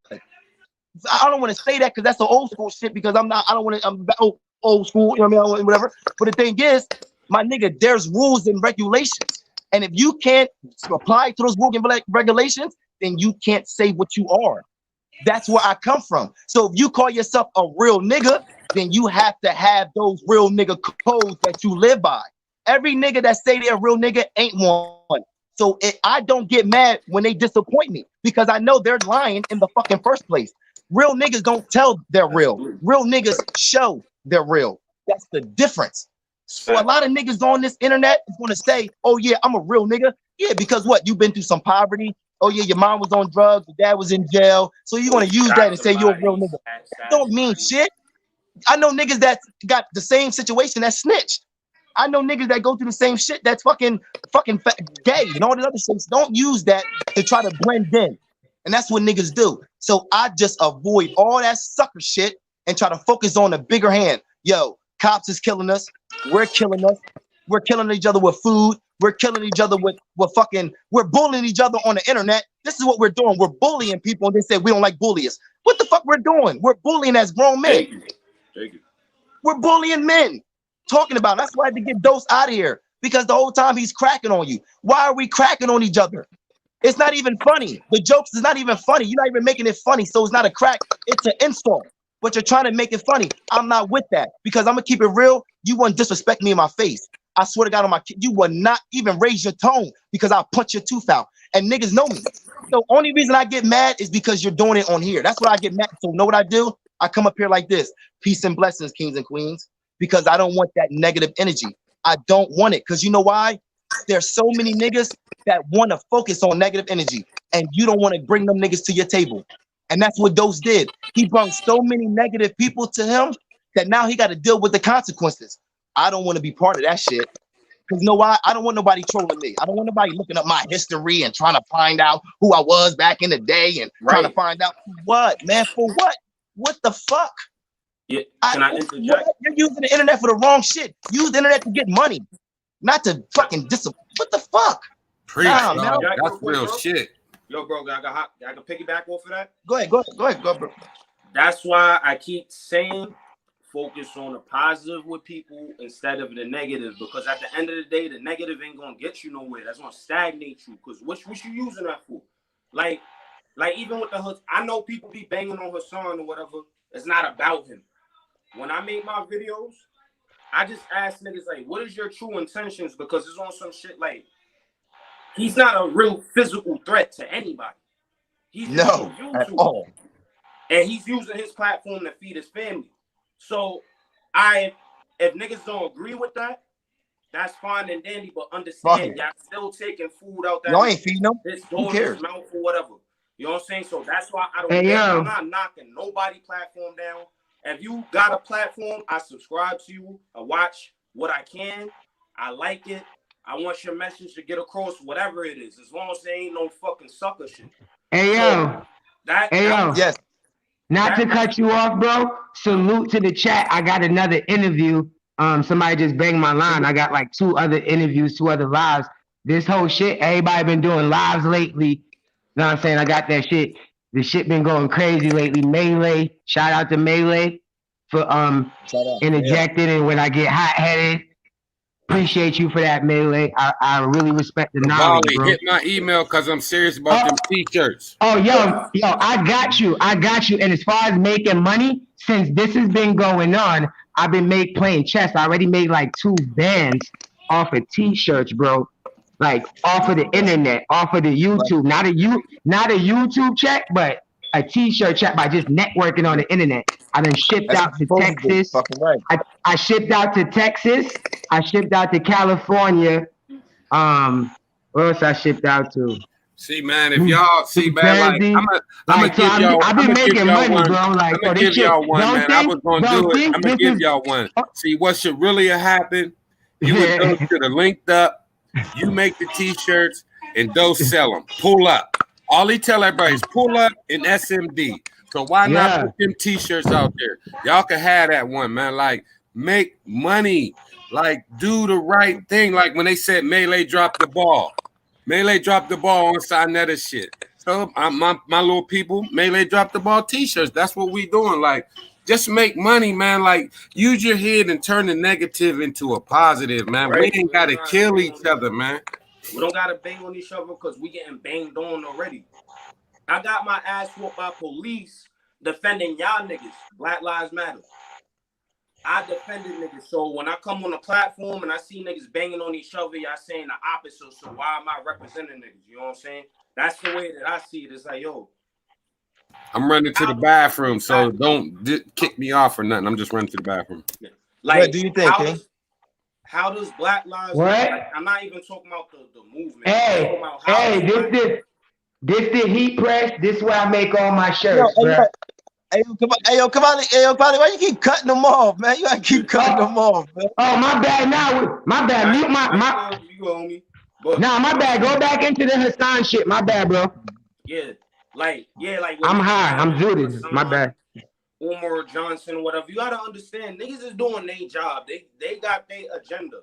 I don't want to say that because that's the old school shit. Because I'm old school. You know what I mean? Whatever. But the thing is, my nigga, there's rules and regulations, and if you can't apply to those rules and regulations, then you can't say what you are. That's where I come from. So if you call yourself a real nigga, then you have to have those real nigga codes that you live by. Every nigga that say they're a real nigga ain't one. So I don't get mad when they disappoint me, because I know they're lying in the fucking first place. Real niggas don't tell they're real. Real niggas show they're real. That's the difference. So a lot of niggas on this internet is going to say, oh yeah, I'm a real nigga. Yeah, because what? You've been through some poverty. Oh yeah, your mom was on drugs, your dad was in jail. So you're going to use that and say you're a real nigga. Don't mean shit. I know niggas that got the same situation that snitched. I know niggas that go through the same shit that's fucking gay and all the other shit. Don't use that to try to blend in. And that's what niggas do. So I just avoid all that sucker shit and try to focus on the bigger hand. Yo, cops is killing us. We're killing us. We're killing each other with food. We're killing each other with we're bullying each other on the internet. This is what we're doing. We're bullying people, and they say we don't like bullies. What the fuck we're doing? We're bullying as grown men. Thank you. We're bullying men. Talking about. That's why I had to get Dose out of here, because the whole time he's cracking on you. Why are we cracking on each other? It's not even funny. The jokes is not even funny. You're not even making it funny. So it's not a crack. It's an insult. But you're trying to make it funny. I'm not with that because I'm gonna keep it real. You wouldn't disrespect me in my face. I swear to God on my kid, you would not even raise your tone because I'll punch your tooth out. And niggas know me. So only reason I get mad is because you're doing it on here. That's what I get mad. So know what I do? I come up here like this. Peace and blessings, kings and queens, because I don't want that negative energy. I don't want it because you know why? There's so many niggas that want to focus on negative energy and you don't want to bring them niggas to your table. And that's what Dose did. He brought so many negative people to him that now he got to deal with the consequences. I don't want to be part of that shit. Because you know why? I don't want nobody trolling me. I don't want nobody looking up my history and trying to find out who I was back in the day and trying to find out what, man, for what? What the fuck? Yeah, can I interject? You're using the internet for the wrong shit. Use the internet to get money, not to fucking discipline. What the fuck? Preach, nah, man. That's real shit. Yo, bro, I can piggyback off of that. Go ahead, bro. That's why I keep saying focus on the positive with people instead of the negative, because at the end of the day, the negative ain't gonna get you nowhere. That's gonna stagnate you. Because what you using that for? Like even with the I know people be banging on Hassan or whatever. It's not about him. When I make my videos, I just ask niggas like, what is your true intentions? Because it's on some shit like he's not a real physical threat to anybody. He's no at all. And he's using his platform to feed his family. So if niggas don't agree with that, that's fine and dandy, but understand y'all still taking food out there. Y'all ain't feeding them. Who cares? Mouth or whatever. You know what I'm saying? So that's why I don't I'm not knocking nobody platform down. If you got a platform, I subscribe to you. I watch what I can. I like it. I want your message to get across, whatever it is, as long as there ain't no fucking sucker shit. Yes. Not to cut you off, bro. Salute to the chat. I got another interview. Somebody just banged my line. I got like 2 other interviews, 2 other lives. This whole shit, everybody been doing lives lately. You know what I'm saying? I got that shit. The shit been going crazy lately. Maylay, shout out to Maylay for interjecting and when I get hot-headed. Appreciate you for that, Maylay. I really respect the knowledge, bro. Hit my email because I'm serious about them t-shirts. Oh, yo, I got you. And as far as making money, since this has been going on, I've been playing chess. I already made like 2 bands off of t-shirts, bro. Like off of the internet, off of the YouTube. Not a YouTube check, but a t-shirt check by just networking on the internet. I done shipped out to Texas. I shipped out to Texas. I shipped out to California. Where else I shipped out to? See, man, if y'all see, man, like I'm gonna give y'all. I've been making money, bro. Like, I'm gonna give y'all one, man. I was gonna do it. I'm gonna give y'all one. See, what should really have happened? You and Dose should have linked up. You make the t-shirts and Dose sell them. Pull up. All he tell everybody is pull up in SMD. So why not put them t-shirts out there? Y'all can have that one, man. Like, make money. Like, do the right thing. Like when they said Maylay dropped the ball. Maylay dropped the ball on Sinetta shit. So my little people, Maylay dropped the ball t-shirts. That's what we doing. Like, just make money, man. Like, use your head and turn the negative into a positive, man. We ain't got to kill each other, man. We don't got to bang on each other because we getting banged on already. I got my ass whooped by police defending y'all niggas. Black Lives Matter. I defended niggas. So when I come on the platform and I see niggas banging on each other, y'all saying the opposite. So why am I representing niggas? You know what I'm saying? That's the way that I see it. It's like, yo, I'm running to the bathroom, so don't kick me off or nothing. I'm just running to the bathroom. Like, what do you think, King? How does Black Lives Matter? Like, I'm not even talking about the movement. This the heat press. This is where I make all my shirts, bro. Hey, Kavalli, why you keep cutting them off, man? You gotta keep cutting them off, man. Oh, my bad. Now, my bad. Mute my. Nah, my bad. Go back into the Hassan shit. My bad, bro. Yeah, like. I'm high. I'm zooted. My bad. Umar Johnson, whatever. You gotta understand, niggas is doing their job. They got their agenda.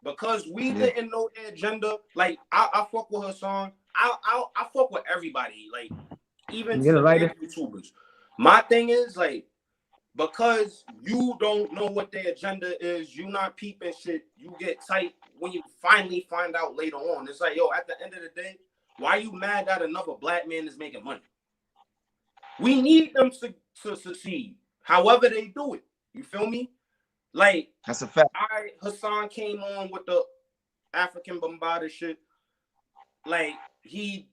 Because we didn't know their agenda. Like, I fuck with Hassan. I fuck with everybody. Like, even YouTubers. My thing is, like, because you don't know what their agenda is, you not peeping shit, you get tight when you finally find out later on. It's like, yo, at the end of the day, Why are you mad that another black man is making money? We need them to succeed, however they do it. You feel me? Like, that's a fact. Hassan came on with the African Bombada shit. Like, he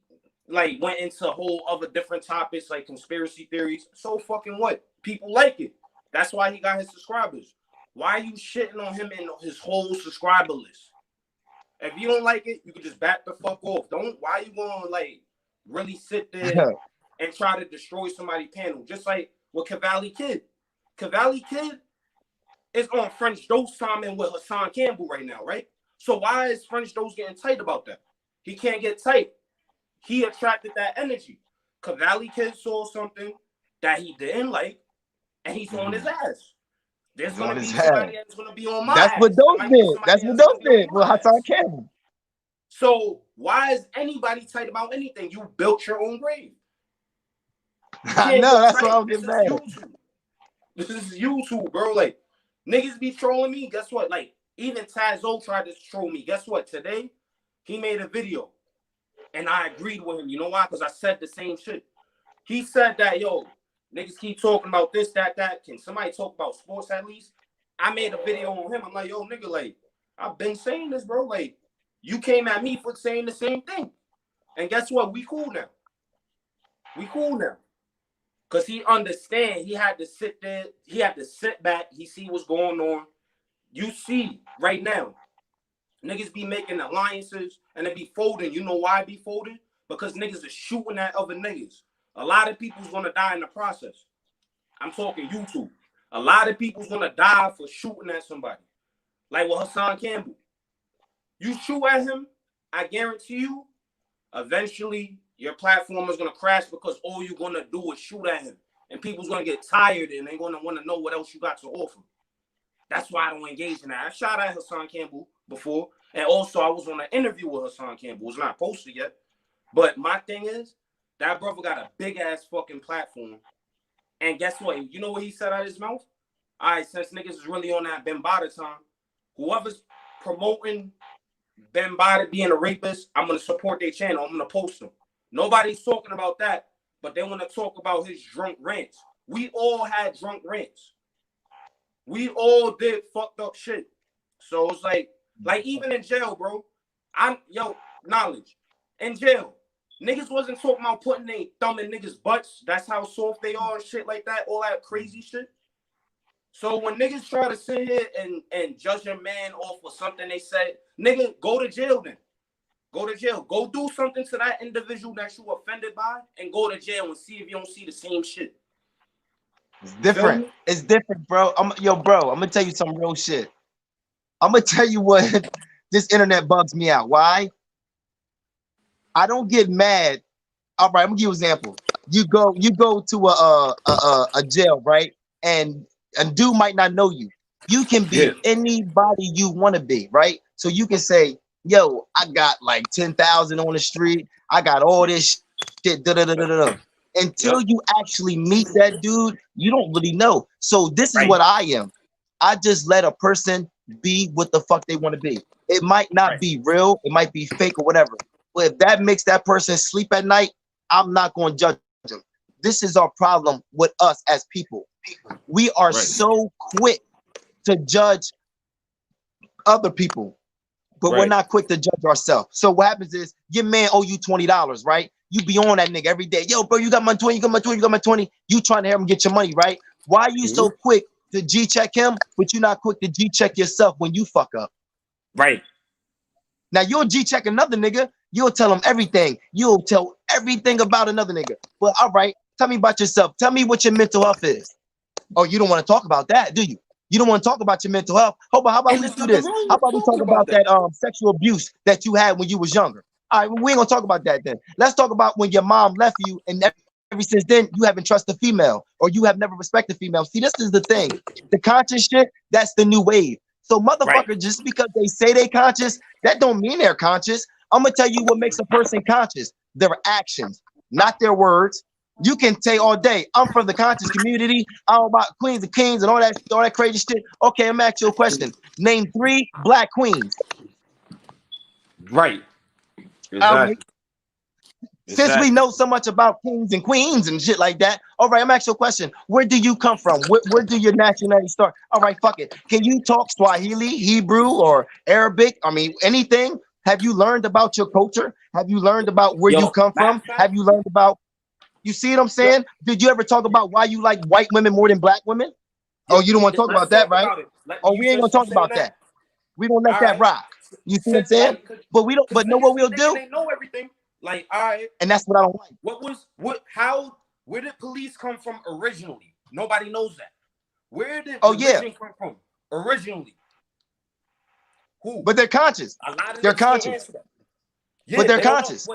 like went into whole other different topics like conspiracy theories. So fucking what? People like it. That's why he got his subscribers. Why are you shitting on him and his whole subscriber list? If you don't like it, you can just back the fuck off. Why you gonna like really sit there and try to destroy somebody's panel? Just like with Cavalli Kid. Cavalli Kid is on French Dose timing with Hassan Campbell right now, right? So why is French Dose getting tight about that? He can't get tight. He attracted that energy. Cavalli Kid saw something that he didn't like, and he's on his ass. There's going to be somebody that's going to be on my ass. That's what Dose did. That's what Dose did with Hassan Campbell. So why is anybody tight about anything? You built your own grave. I know, that's why I'm getting mad. This is YouTube, bro. Like, niggas be trolling me. Guess what? Like, even Tazo tried to troll me. Guess what? Today, he made a video. And I agreed with him. You know why? Because I said the same shit. He said that, yo, niggas keep talking about this, that. Can somebody talk about sports at least? I made a video on him. I'm like, yo, nigga, like, I've been saying this, bro. Like, you came at me for saying the same thing. And guess what? We cool now. We cool now. Because he understand. He had to sit there. He had to sit back. He see what's going on. You see right now, niggas be making alliances and they be folding. You know why I be folding? Because niggas are shooting at other niggas. A lot of people's gonna die in the process. I'm talking YouTube. A lot of people's gonna die for shooting at somebody. Like with Hassan Campbell. You shoot at him, I guarantee you, eventually your platform is gonna crash because all you're gonna do is shoot at him. And people's gonna get tired and they're gonna want to know what else you got to offer. That's why I don't engage in that. I shot at Hassan Campbell before. And also I was on an interview with Hassan Campbell. It's not posted yet. But my thing is, that brother got a big ass fucking platform. And guess what? You know what he said out of his mouth? All right, since niggas is really on that Bombada time, whoever's promoting Bombada being a rapist, I'm going to support their channel. I'm going to post them. Nobody's talking about that, but they want to talk about his drunk rants. We all had drunk rants. We all did fucked up shit. So it's like even in jail, bro. Knowledge. In jail, niggas wasn't talking about putting their thumb in niggas' butts. That's how soft they are and shit like that. All that crazy shit. So when niggas try to sit here and judge a man off for something they said, nigga, go to jail then. Go to jail. Go do something to that individual that you offended by and go to jail and see if you don't see the same shit. It's different. It's different, bro. I'm gonna tell you some real shit. I'm gonna tell you what this internet bugs me out. Why? I don't get mad. All right, I'm gonna give you an example. You go to a jail, right? And a dude might not know you. You can be anybody you want to be, right? So you can say, yo, I got like 10,000 on the street. I got all this shit. Until you actually meet that dude, you don't really know. So this is what I am. I just let a person be what the fuck they want to be. It might not be real. It might be fake or whatever. But if that makes that person sleep at night, I'm not going to judge them. This is our problem with us as people. We are so quick to judge other people, but we're not quick to judge ourselves. So what happens is your man owe you $20, right? You be on that nigga every day. Yo, bro, you got my 20, you got my 20, you got my 20. You trying to have him get your money, right? Why are you so quick to G-check him, but you're not quick to G-check yourself when you fuck up? Right. Now you'll G-check another nigga. You'll tell him everything. You'll tell everything about another nigga. Well, all right, tell me about yourself. Tell me what your mental health is. Oh, you don't want to talk about that, do you? You don't want to talk about your mental health. How about we do this? How about we talk about that sexual abuse that you had when you was younger? All right, we ain't gonna talk about that then. Let's talk about when your mom left you and ever since then you haven't trusted a female or you have never respected female. See, this is the thing. The conscious shit, that's the new wave. So motherfucker, just because they say they conscious, that don't mean they're conscious. I'm gonna tell you what makes a person conscious. Their actions, not their words. You can say all day, I'm from the conscious community. I'm about queens and kings and all that crazy shit. Okay, I'm asking you a question. Name 3 black queens. Right. Exactly. Since we know so much about kings and queens and shit like that, all right, I'm asking you a question. Where do you come from? Where do your nationality start? All right, fuck it. Can you talk Swahili, Hebrew, or Arabic? I mean, anything? Have you learned about your culture? Have you learned about where you come from? Have you learned about, you see what I'm saying? Did you ever talk about why you like white women more than black women? Oh, you don't want to talk about that, right? Oh, we ain't gonna talk about that. We gonna let that rock. You see what I'm saying? But we don't, but know what we'll do? They know everything. Like, all right. And that's what I don't like. Where did police come from originally? Nobody knows that. Where did religion come from originally? Who? But they're conscious. They're conscious. Yeah, but they're conscious.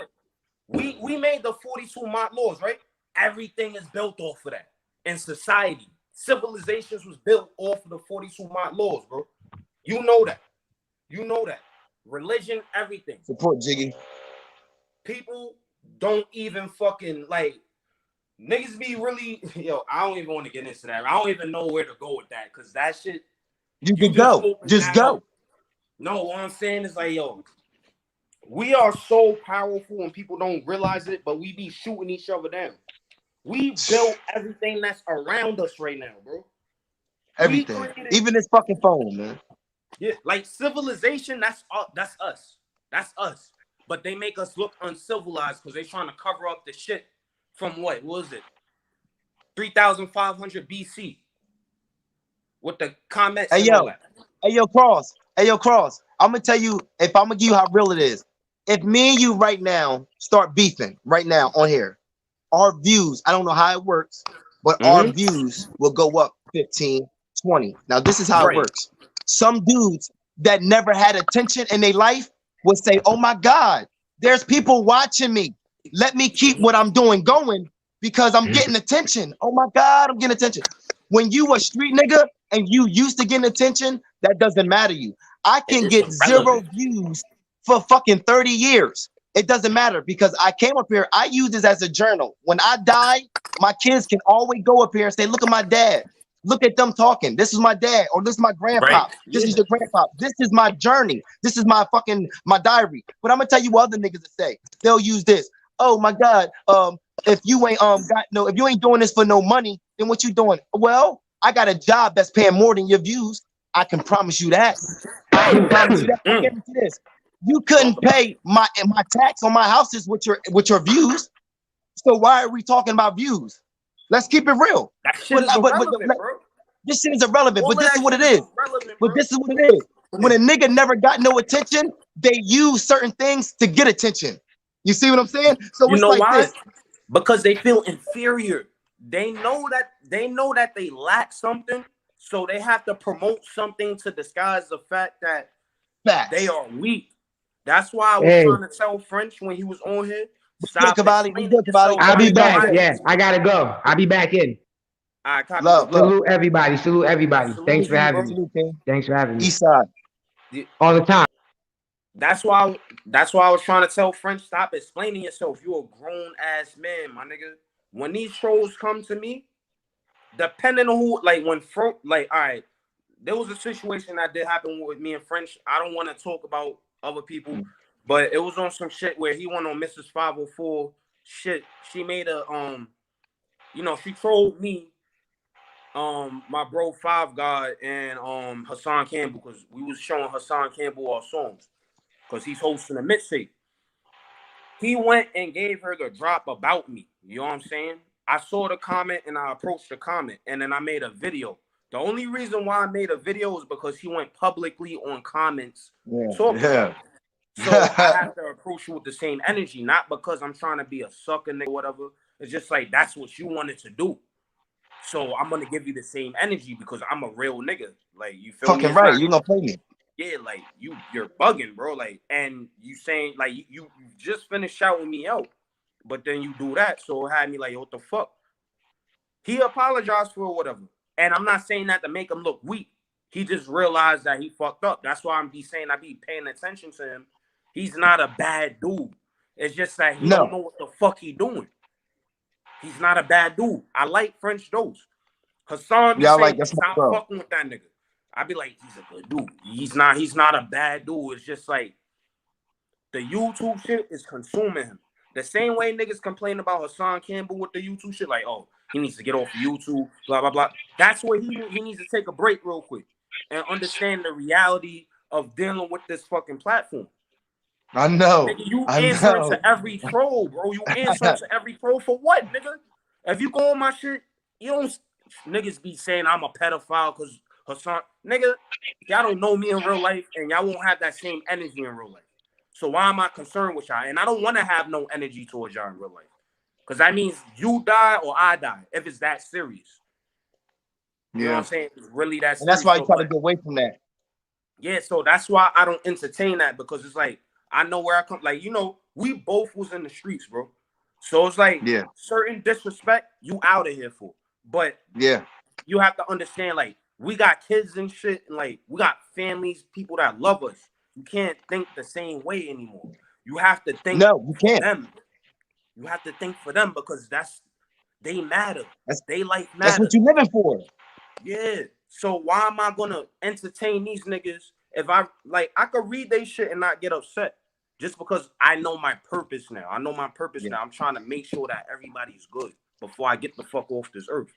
We made the 42 Mott laws, right? Everything is built off of that. In society, civilizations was built off of the 42 Mott laws, bro. You know that. You know that. Religion, everything. Support Jiggy. People don't even fucking like niggas be really I don't even want to get into that. I don't even know where to go with that because that shit. You can go. Just go. Up. No, what I'm saying is like, we are so powerful and people don't realize it, but we be shooting each other down. We built everything that's around us right now, bro. Everything. Even this fucking phone, man. Yeah, like civilization, that's us. That's us. But they make us look uncivilized because they're trying to cover up the shit from what was it? 3,500 BC. With the comments. Hey yo, Cross. I'm gonna tell you, if I'm gonna give you how real it is. If me and you right now start beefing right now on here, our views, I don't know how it works, but our views will go up 15, 20. Now, this is how it works. Some dudes that never had attention in their life would say, oh my God, there's people watching me. Let me keep what I'm doing going because I'm getting attention. Oh my God, I'm getting attention. When you a street nigga and you used to getting attention, that doesn't matter to you. I can get 0 views for fucking 30 years. It doesn't matter because I came up here. I use this as a journal. When I die, my kids can always go up here and say, look at my dad. Look at them talking. This is my dad, or this is my grandpa. Right. This is your grandpa. This is my journey. This is my diary. But I'm gonna tell you what other niggas to say. They'll use this. Oh my God. If you ain't if you ain't doing this for no money, then what you doing? Well, I got a job that's paying more than your views. I can promise you that. I can promise you that. I guarantee this. You couldn't pay my tax on my houses with your views. So why are we talking about views? Let's keep it real. That shit is irrelevant, bro. This shit is irrelevant, but this is what it is. But this is what it is. When a nigga never got no attention, they use certain things to get attention. You see what I'm saying? So you know like why? This. Because they feel inferior. They know that they lack something, so they have to promote something to disguise the fact that they are weak. That's why I was trying to tell French when he was on here. Stop Kavalli. I'll be back. Yeah, I gotta go. I'll be back in. All right, love. Salute everybody. Thanks for having me. Thanks for having me. Eastside. All the time. That's why I was trying to tell French, stop explaining yourself. You're a grown ass man, my nigga. When these trolls come to me, depending on who, like all right, there was a situation that did happen with me and French. I don't want to talk about other people, but it was on some shit where he went on Mrs. 504 shit. She made a she trolled me, my bro Five God and Hassan Campbell, because we was showing Hassan Campbell our songs because he's hosting a mixtape. He went and gave her the drop about me. You know what I'm saying? I saw the comment and I approached the comment and then I made a video. The only reason why I made a video is because he went publicly on comments. So I have to approach you with the same energy, not because I'm trying to be a sucker nigga or whatever. It's just like that's what you wanted to do. So I'm gonna give you the same energy because I'm a real nigga. Like you feel fucking right, you gonna play me. Yeah, like you're bugging, bro. Like, and you saying like you just finished shouting me out, but then you do that, so it had me like, what the fuck? He apologized for it, whatever. And I'm not saying that to make him look weak. He just realized that he fucked up. That's why I'm saying I be paying attention to him. He's not a bad dude. It's just that he don't know what the fuck he doing. He's not a bad dude. I like French Dose. Hassan, stop fucking with that nigga. I be like, he's a good dude. He's not a bad dude. It's just like the YouTube shit is consuming him. The same way niggas complain about Hassan Campbell with the YouTube shit, like, oh, he needs to get off YouTube, blah, blah, blah. That's where he needs to take a break real quick and understand the reality of dealing with this fucking platform. I know. Nigga, you answering to every troll, bro. You answering to every troll for what, nigga? If you go on my shit, you don't niggas be saying I'm a pedophile because Hassan, nigga, y'all don't know me in real life and y'all won't have that same energy in real life. So why am I concerned with y'all? And I don't want to have no energy towards y'all in real life. Because that means you die or I die if it's that serious. You know what I'm saying? It's really that serious. And that's why I try to get away from that. Yeah, so that's why I don't entertain that, because it's like, I know where I come. Like, you know, we both was in the streets, bro. So it's like, certain disrespect, you out of here for. But you have to understand, like, we got kids and shit, and like, we got families, people that love us. You can't think the same way anymore. You have to think for them. You have to think for them, because they matter. They life matter. That's what you living for. Yeah. So why am I gonna entertain these niggas if I could read they shit and not get upset just because I know my purpose now. I know my purpose now. I'm trying to make sure that everybody's good before I get the fuck off this earth.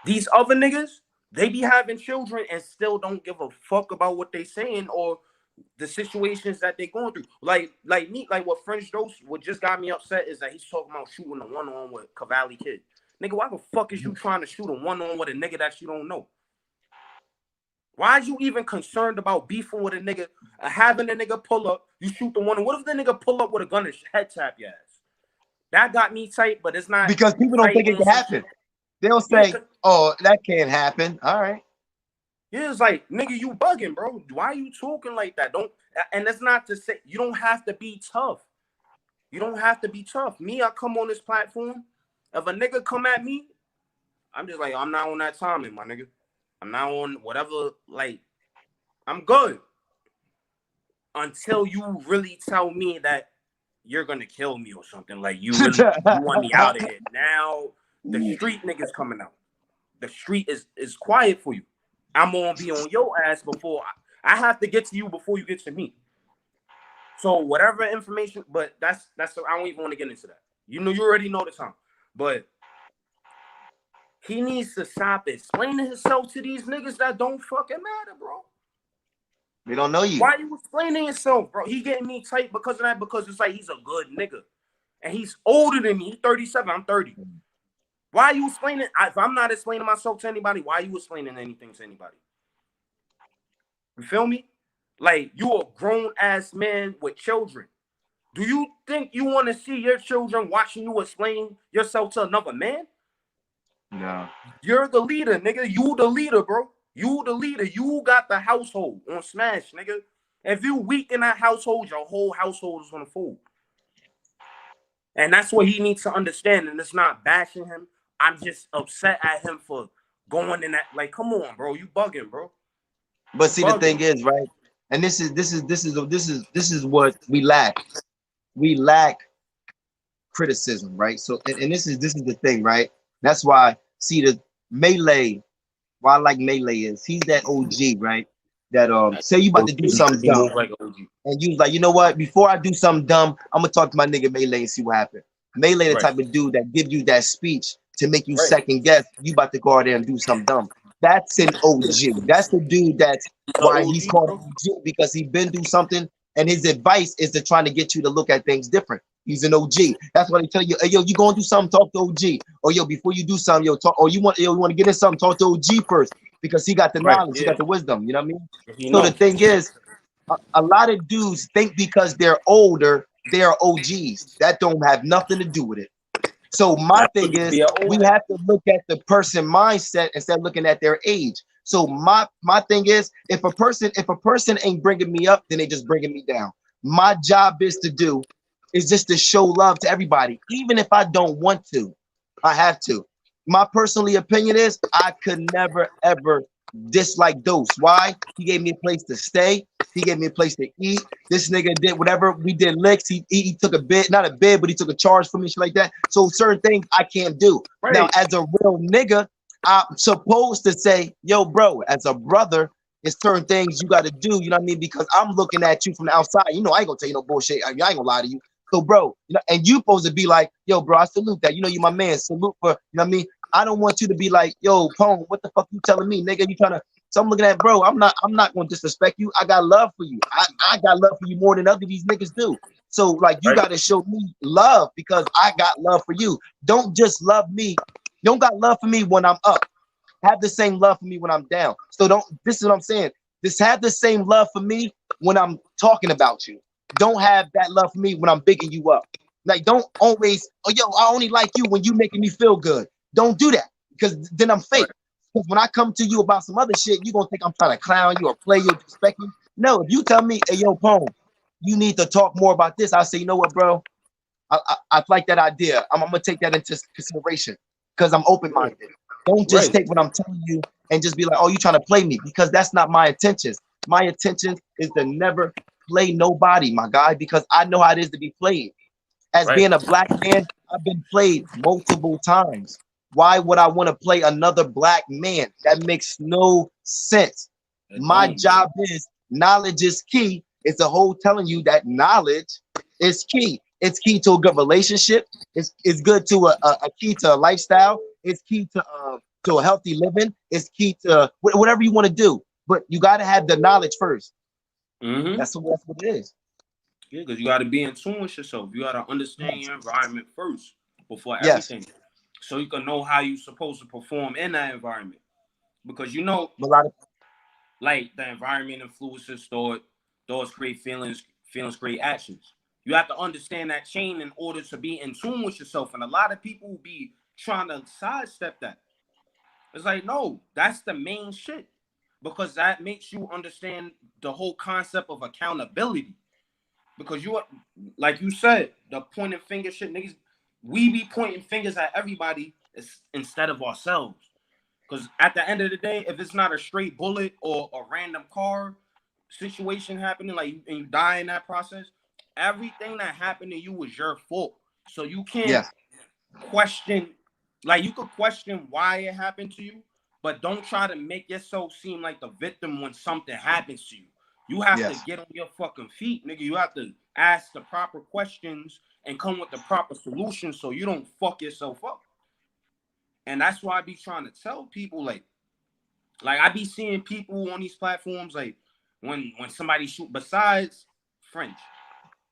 These other niggas, they be having children and still don't give a fuck about what they saying or the situations that they going through. Like what French Dose, what just got me upset is that he's talking about shooting a one-on with Kavalli kid. Nigga, why the fuck is you trying to shoot a one-on with a nigga that you don't know? Why are you even concerned about beefing with a nigga, having a nigga pull up, you shoot the one, what if the nigga pull up with a gun and head tap your ass? That got me tight, but it's not. Because people don't think it can happen. They'll say, oh, that can't happen. All right. Yeah, it's like, nigga, you bugging, bro. Why are you talking like that? And that's not to say, you don't have to be tough. You don't have to be tough. Me, I come on this platform. If a nigga come at me, I'm just like, I'm not on that timing, my nigga. I'm not on whatever, like, I'm good. Until you really tell me that you're going to kill me or something. Like, you really you want me out of here. Now, the street niggas coming out. The street is quiet for you. I'm going to be on your ass before. I have to get to you before you get to me. So, whatever information, but that's I don't even want to get into that. You know, you already know the time. But he needs to stop explaining himself to these niggas that don't fucking matter, bro. They don't know you. Why you explaining yourself, bro? He getting me tight because of that, because it's like he's a good nigga. And he's older than me. He's 37. I'm 30. Why are you explaining? If I'm not explaining myself to anybody, why are you explaining anything to anybody? You feel me? Like, you a grown-ass man with children. Do you think you want to see your children watching you explain yourself to another man? No. You're the leader, nigga. You the leader, bro. You the leader. You got the household on smash, nigga. If you weak in that household, your whole household is gonna fold. And that's what he needs to understand. And it's not bashing him. I'm just upset at him for going in that. Like, come on, bro. You bugging, bro. But see, the thing is, right? And this is what we lack. We lack criticism, right? So, and this is the thing, right? That's why, see, the Maylay, why I like Maylay is he's that OG, right? That say you about to do something dumb, and you was like, you know what? Before I do something dumb, I'm gonna talk to my nigga Maylay and see what happened. Maylay, the type of dude that give you that speech to make you second guess you about to go out there and do something dumb. That's an OG. That's the dude that's why he's called OG, because he been through something, and his advice is to trying to get you to look at things different. He's an OG. That's why they tell you, hey, yo, you gonna do something, talk to OG. Or yo, before you do something, yo, talk, or you want to get in something, talk to OG first, because he got the knowledge, he got the wisdom. You know what I mean? So the thing is, a lot of dudes think because they're older, they are OGs. That don't have nothing to do with it. So my thing is, we have to look at the person mindset instead of looking at their age. So my thing is, if a person ain't bringing me up, then they just bringing me down. My job is just to show love to everybody, even if I don't want to. I have to. My personal opinion is I could never ever dislike Dose. Why? He gave me a place to stay. He gave me a place to eat. This nigga did whatever. We did licks. He took a bid, not a bid, but he took a charge for me, shit like that. So certain things I can't do. Right. Now, as a real nigga, I'm supposed to say, yo, bro, as a brother, it's certain things you got to do. You know what I mean? Because I'm looking at you from the outside. You know, I ain't gonna tell you no bullshit. I ain't gonna lie to you. So, bro, you know, and you supposed to be like, yo, bro, I salute that. You know, you my man. Salute for, you know what I mean? I don't want you to be like, yo, Pone, what the fuck you telling me, nigga? You trying to? So I'm looking at, bro. I'm not gonna disrespect you. I got love for you. I got love for you more than other these niggas do. So like, you got to show me love because I got love for you. Don't just love me. You don't got love for me when I'm up. Have the same love for me when I'm down. So don't. This is what I'm saying. Just have the same love for me when I'm talking about you. Don't have that love for me when I'm bigging you up. Like, don't always, oh, yo, I only like you when you making me feel good. Don't do that because then I'm fake. Because when I come to you about some other shit, you're going to think I'm trying to clown you or play you or disrespect you. No, if you tell me, hey, yo, Pone, you need to talk more about this, I'll say, you know what, bro? I like that idea. I'm going to take that into consideration because I'm open-minded. Don't just take what I'm telling you and just be like, oh, you trying to play me, because that's not my intentions. My intention is to never play nobody, my guy, because I know how it is to be played. As being a black man, I've been played multiple times. Why would I want to play another black man? That makes no sense. My job is knowledge is key. It's a whole telling you that knowledge is key. It's key to a good relationship. It's good to a key to a lifestyle. It's key to a healthy living. It's key to whatever you want to do. But you got to have the knowledge first. That's what it is. Yeah, because you got to be in tune with yourself. You got to understand your environment first before everything. So you can know how you're supposed to perform in that environment. Because you know, like the environment influences those create feelings create actions. You have to understand that chain in order to be in tune with yourself. And a lot of people be trying to sidestep that. It's like, no, that's the main shit. Because that makes you understand the whole concept of accountability. Because you, like you said, the pointing finger shit, niggas, we be pointing fingers at everybody instead of ourselves. Because at the end of the day, if it's not a straight bullet or a random car situation happening, like and you die in that process, everything that happened to you was your fault. So you can't question, like you could question why it happened to you, but don't try to make yourself seem like the victim when something happens to you. You have to get on your fucking feet, nigga. You have to ask the proper questions and come with the proper solutions so you don't fuck yourself up. And that's why I be trying to tell people, like I be seeing people on these platforms, like when somebody shoot, besides French,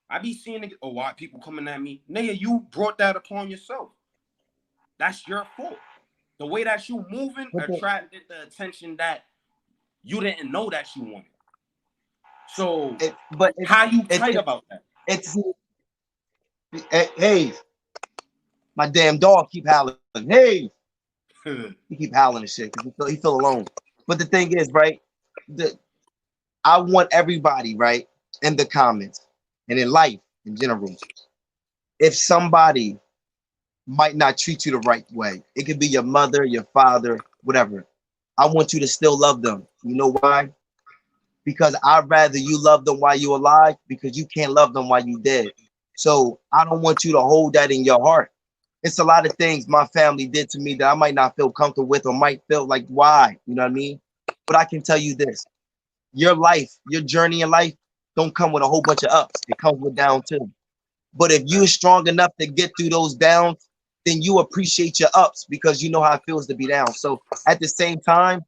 I be seeing why people coming at me. Nigga, you brought that upon yourself. That's your fault. The way that you moving attracted the attention that you didn't know that you wanted. So, how you tight about that? Hey, my damn dog keep howling. Hey, he keep howling and shit because he feel alone. But the thing is, right? I want everybody, right, in the comments and in life in general. If somebody might not treat you the right way, it could be your mother, your father, whatever. I want you to still love them. You know why? Because I'd rather you love them while you're alive, because you can't love them while you're dead. So I don't want you to hold that in your heart. It's a lot of things my family did to me that I might not feel comfortable with or might feel like, why? You know what I mean? But I can tell you this. Your life, your journey in life don't come with a whole bunch of ups. It comes with down too. But if you're strong enough to get through those downs, then you appreciate your ups because you know how it feels to be down. So at the same time,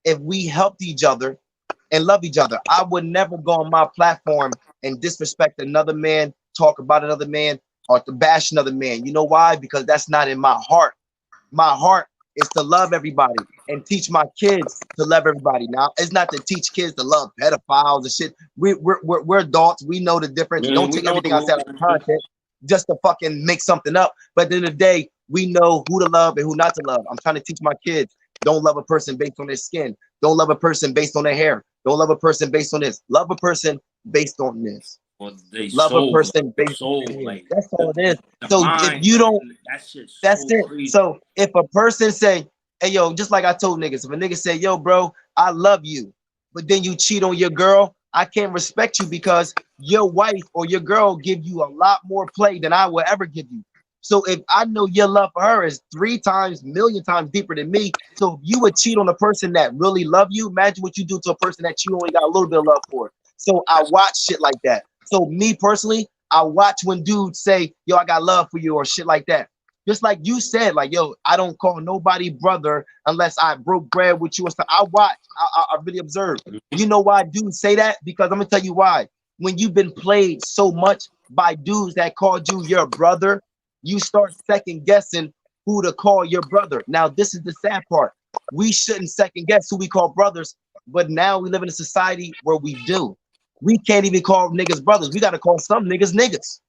if we helped each other and love each other, I would never go on my platform and disrespect another man, talk about another man, or to bash another man. You know why? Because that's not in my heart. My heart is to love everybody and teach my kids to love everybody. Now, it's not to teach kids to love pedophiles and shit. We're adults. We know the difference. Don't take everything outside of content just to fucking make something up. But at the end of the day, we know who to love and who not to love. I'm trying to teach my kids, don't love a person based on their skin. Don't love a person based on their hair. Don't love a person based on this. Love a person based on this. Love a person based on this. That's all it is. So if you don't, that's it. So if a person say, hey, yo, just like I told niggas, if a nigga say, yo, bro, I love you, but then you cheat on your girl, I can't respect you because your wife or your girl give you a lot more play than I will ever give you. So if I know your love for her is 3 times, million times deeper than me, so if you would cheat on a person that really love you, imagine what you do to a person that you only got a little bit of love for. So I watch shit like that. So me personally, I watch when dudes say, yo, I got love for you or shit like that. Just like you said, like, yo, I don't call nobody brother unless I broke bread with you or something. I watch, I really observe. You know why dudes say that? Because I'm gonna tell you why. When you've been played so much by dudes that called you your brother, you start second guessing who to call your brother. Now, this is the sad part. We shouldn't second guess who we call brothers, but now we live in a society where we do. We can't even call niggas brothers. We got to call some niggas niggas.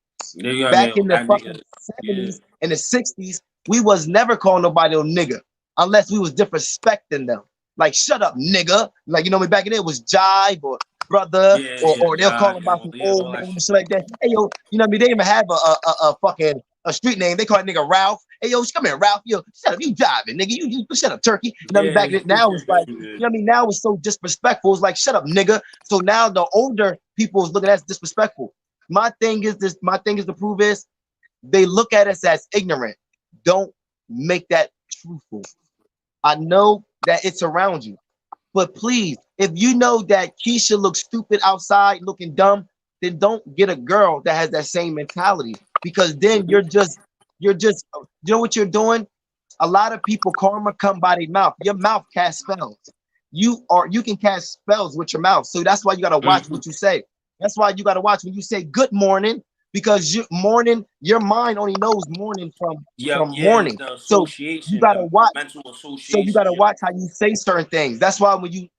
Back in the fucking 70s and the 60s, we was never calling nobody a nigga unless we was disrespecting them. Like, shut up, nigga. Like, you know, back in there it was jive or brother, or they'll call him about some old name and shit like that. Hey, yo, you know what I mean? They didn't even have a fucking a street name. They call it nigga Ralph. Hey, yo, come here, Ralph. Yo, shut up, you jiving, nigga. You shut up, turkey. You know what I mean? Back then, now it's like, you know what I mean? Now it's so disrespectful. It's like, shut up, nigga. So now the older people is looking at us disrespectful. My thing is to prove is they look at us as ignorant. Don't make that truthful. I know that it's around you, but please, if you know that Keisha looks stupid outside looking dumb, then don't get a girl that has that same mentality, because then you're just, you know what you're doing? A lot of people, karma come by their mouth. Your mouth casts spells. You can cast spells with your mouth. So that's why you got to watch what you say. That's why you got to watch when you say good morning, because your mind only knows morning from morning. So you got to watch. So you got to watch how you say certain things. That's why when you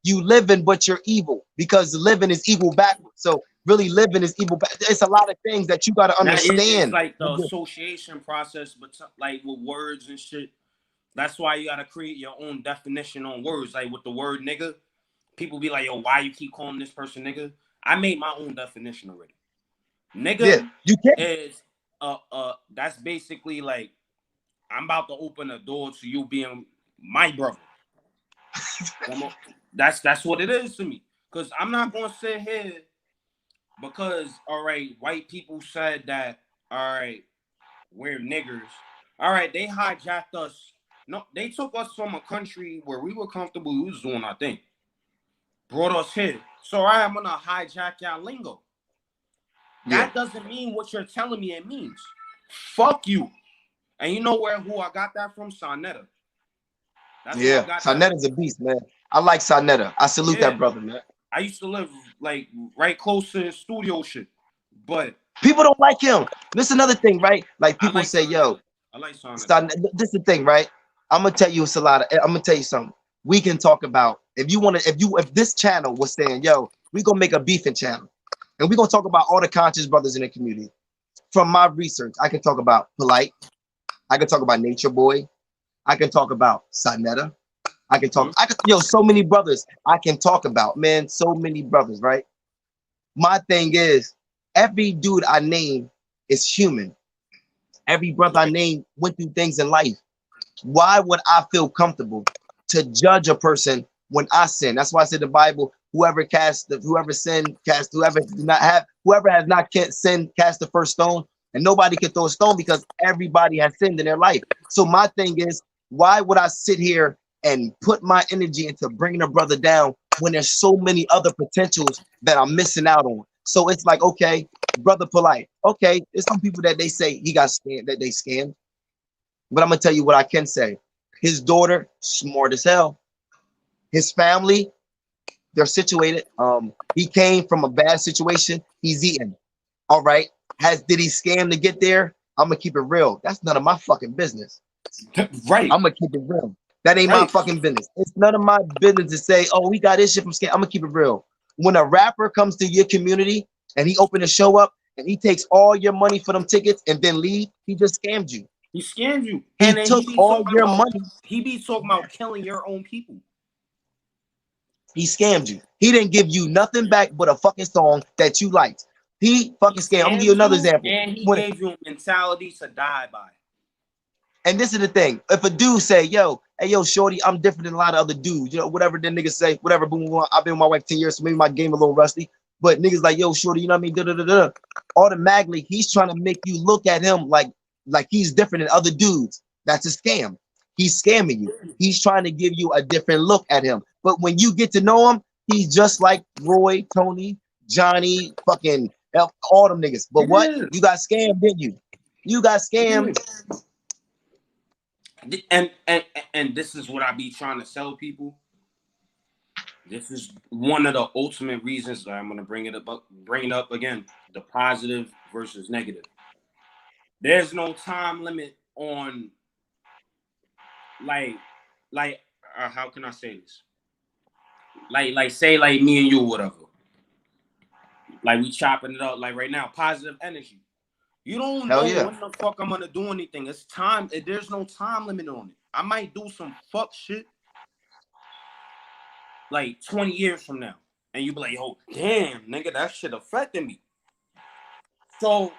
living, but you're evil, because living is evil backwards. So really living is evil. It's a lot of things that you got to understand. It's like the association process, but like with words and shit. That's why you got to create your own definition on words. Like with the word nigga, people be like, yo, why you keep calling this person nigga? I made my own definition already. Nigga is that's basically like, I'm about to open a door to you being my brother. That's what it is to me. Because I'm not gonna sit here because, all right, white people said that, all right, we're niggers. All right, they hijacked us. No, they took us from a country where we were comfortable, we was doing our thing. Brought us here. So all right, I'm gonna hijack y'all lingo. That doesn't mean what you're telling me it means. Fuck you. And you know who I got that from? Sonetta. Sonetta's a beast, man. I like Sonetta. I salute that brother, man. I used to live like right close to his studio shit, but people don't like him. This is another thing, right? Like people like say, Sonetta. yo, I like Sonetta. This is the thing, right? I'm gonna tell you I'm gonna tell you something. We can talk about, if this channel was saying, yo, we gonna make a beefing channel, and we're gonna talk about all the conscious brothers in the community. From my research, I can talk about Polite, I can talk about Nature Boy, I can talk about Sonetta, so many brothers I can talk about, man, so many brothers, right? My thing is, every dude I name is human. Every brother I name went through things in life. Why would I feel comfortable to judge a person when I sin? That's why I said the Bible, whoever has not sinned, cast the first stone. And nobody can throw a stone because everybody has sinned in their life. So my thing is, why would I sit here and put my energy into bringing a brother down when there's so many other potentials that I'm missing out on? So it's like, okay, brother Polite. Okay, there's some people that they say he got scammed, that they scammed. But I'm gonna tell you what I can say. His daughter, smart as hell. His family, they're situated. He came from a bad situation. He's eating. All right. Did he scam to get there? I'm gonna keep it real. That's none of my fucking business. Right. I'm gonna keep it real. That ain't my fucking business. It's none of my business to say, oh, we got this shit from scam. I'm gonna keep it real. When a rapper comes to your community and he opened a show up and he takes all your money for them tickets and then leave, he just scammed you. He scammed you. And he took all your money. He be talking about killing your own people. He scammed you. He didn't give you nothing back but a fucking song that you liked. He fucking scammed. I'm gonna give you another example. And he gave you a mentality to die by. And this is the thing. If a dude say, yo, hey, yo, shorty, I'm different than a lot of other dudes. You know, whatever the niggas say, whatever, boom, boom, I've been with my wife 10 years, so maybe my game a little rusty. But niggas like, yo, shorty, you know what I mean? Da-da-da-da. Automatically, he's trying to make you look at him like he's different than other dudes. That's a scam. He's scamming you. He's trying to give you a different look at him. But when you get to know him, he's just like Roy, Tony, Johnny, fucking all them niggas. But what? You got scammed, didn't you? You got scammed. And this is what I be trying to sell people. This is one of the ultimate reasons that I'm gonna bring it up again. The positive versus negative. There's no time limit on like how can I say this? Like say like me and you or whatever. Like we chopping it up like right now, positive energy. You don't know when the fuck I'm gonna do anything. It's time. There's no time limit on it. I might do some fuck shit like 20 years from now. And you be like, yo, damn, nigga, that shit affected me. So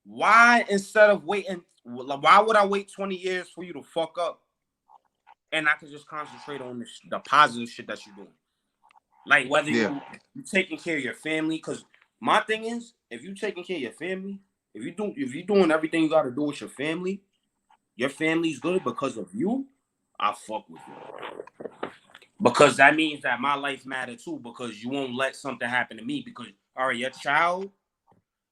why instead of waiting, why would I wait 20 years for you to fuck up? And I can just concentrate on the positive shit that you're doing. Like whether you taking care of your family, because my thing is, if you taking care of your family, if you're doing everything you gotta do with your family's good because of you, I fuck with you. Because that means that my life matters too, because you won't let something happen to me. Because all right, your child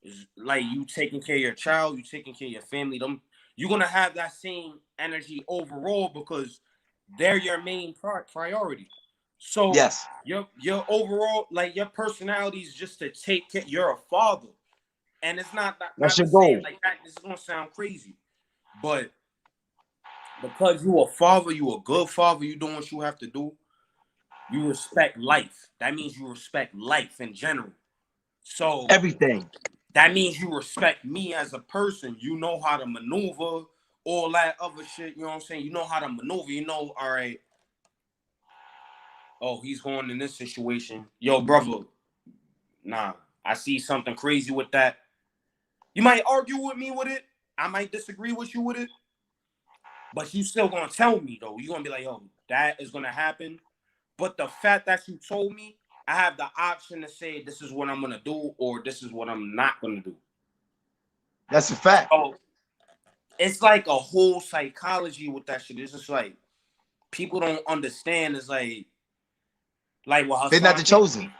is like you taking care of your child, you taking care of your family, you're gonna have that same energy overall because they're your main priority. So your overall, like your personality is just to take care. You're a father, and it's not that's your goal. Like that. This is gonna sound crazy, but because you a father, you a good father, you doing what you have to do. You respect life. That means you respect life in general. So everything. That means you respect me as a person. You know how to maneuver, all that other shit. You know what I'm saying? You know how to maneuver. You know, all right. Oh, he's going in this situation. Yo, brother. Nah, I see something crazy with that. You might argue with me with it. I might disagree with you with it. But you still gonna tell me though. You're gonna be like, yo, that is gonna happen. But the fact that you told me, I have the option to say this is what I'm gonna do or this is what I'm not gonna do. That's a fact. So it's like a whole psychology with that shit. It's just like people don't understand. It's like well, Hassan, they're not the chosen.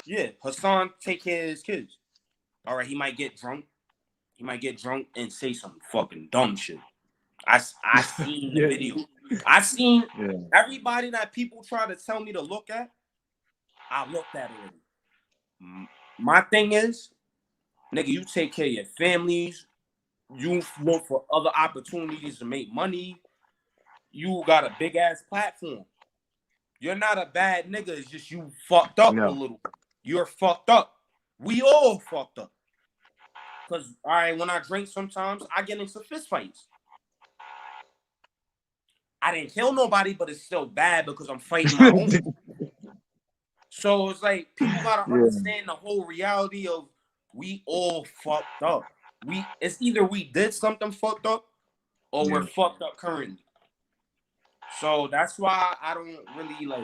Yeah, Hassan take care of his kids. All right, he might get drunk. He might get drunk and say some fucking dumb shit. I seen the video. I seen everybody that people try to tell me to look at. I looked at already. My thing is, nigga, you take care of your families. You look for other opportunities to make money. You got a big ass platform. You're not a bad nigga. It's just you fucked up a little. You're fucked up. We all fucked up. Because, all right, when I drink sometimes, I get into fist fights. I didn't kill nobody, but it's still bad because I'm fighting my own. So it's like people gotta understand the whole reality of we all fucked up. It's either we did something fucked up or we're fucked up currently. So that's why I don't really like,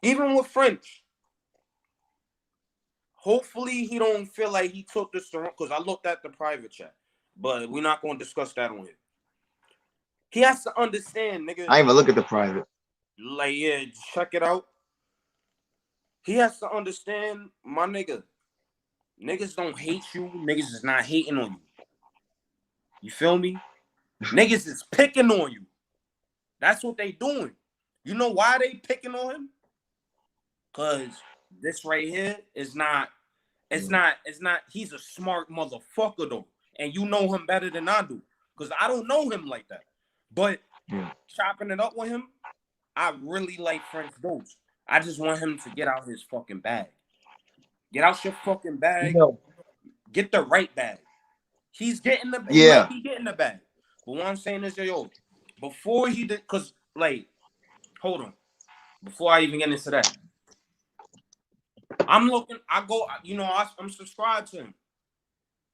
even with French. Hopefully he don't feel like he took this to, because I looked at the private chat, but we're not going to discuss that on here. He has to understand, nigga. I ain't even look at the private. Like, yeah, check it out. He has to understand, my nigga. Niggas don't hate you. Niggas is not hating on you. You feel me? Niggas is picking on you. That's what they doing. You know why they picking on him? Because this right here is not, it's not, he's a smart motherfucker though. And you know him better than I do. Because I don't know him like that. But chopping it up with him, I really like French Ghost. I just want him to get out his fucking bag. Get out your fucking bag. Get the right bag. He's getting the bag. He might be getting the bag. But what I'm saying is, yo, before he did, because, like, hold on. Before I even get into that, I'm looking, I'm subscribed to him.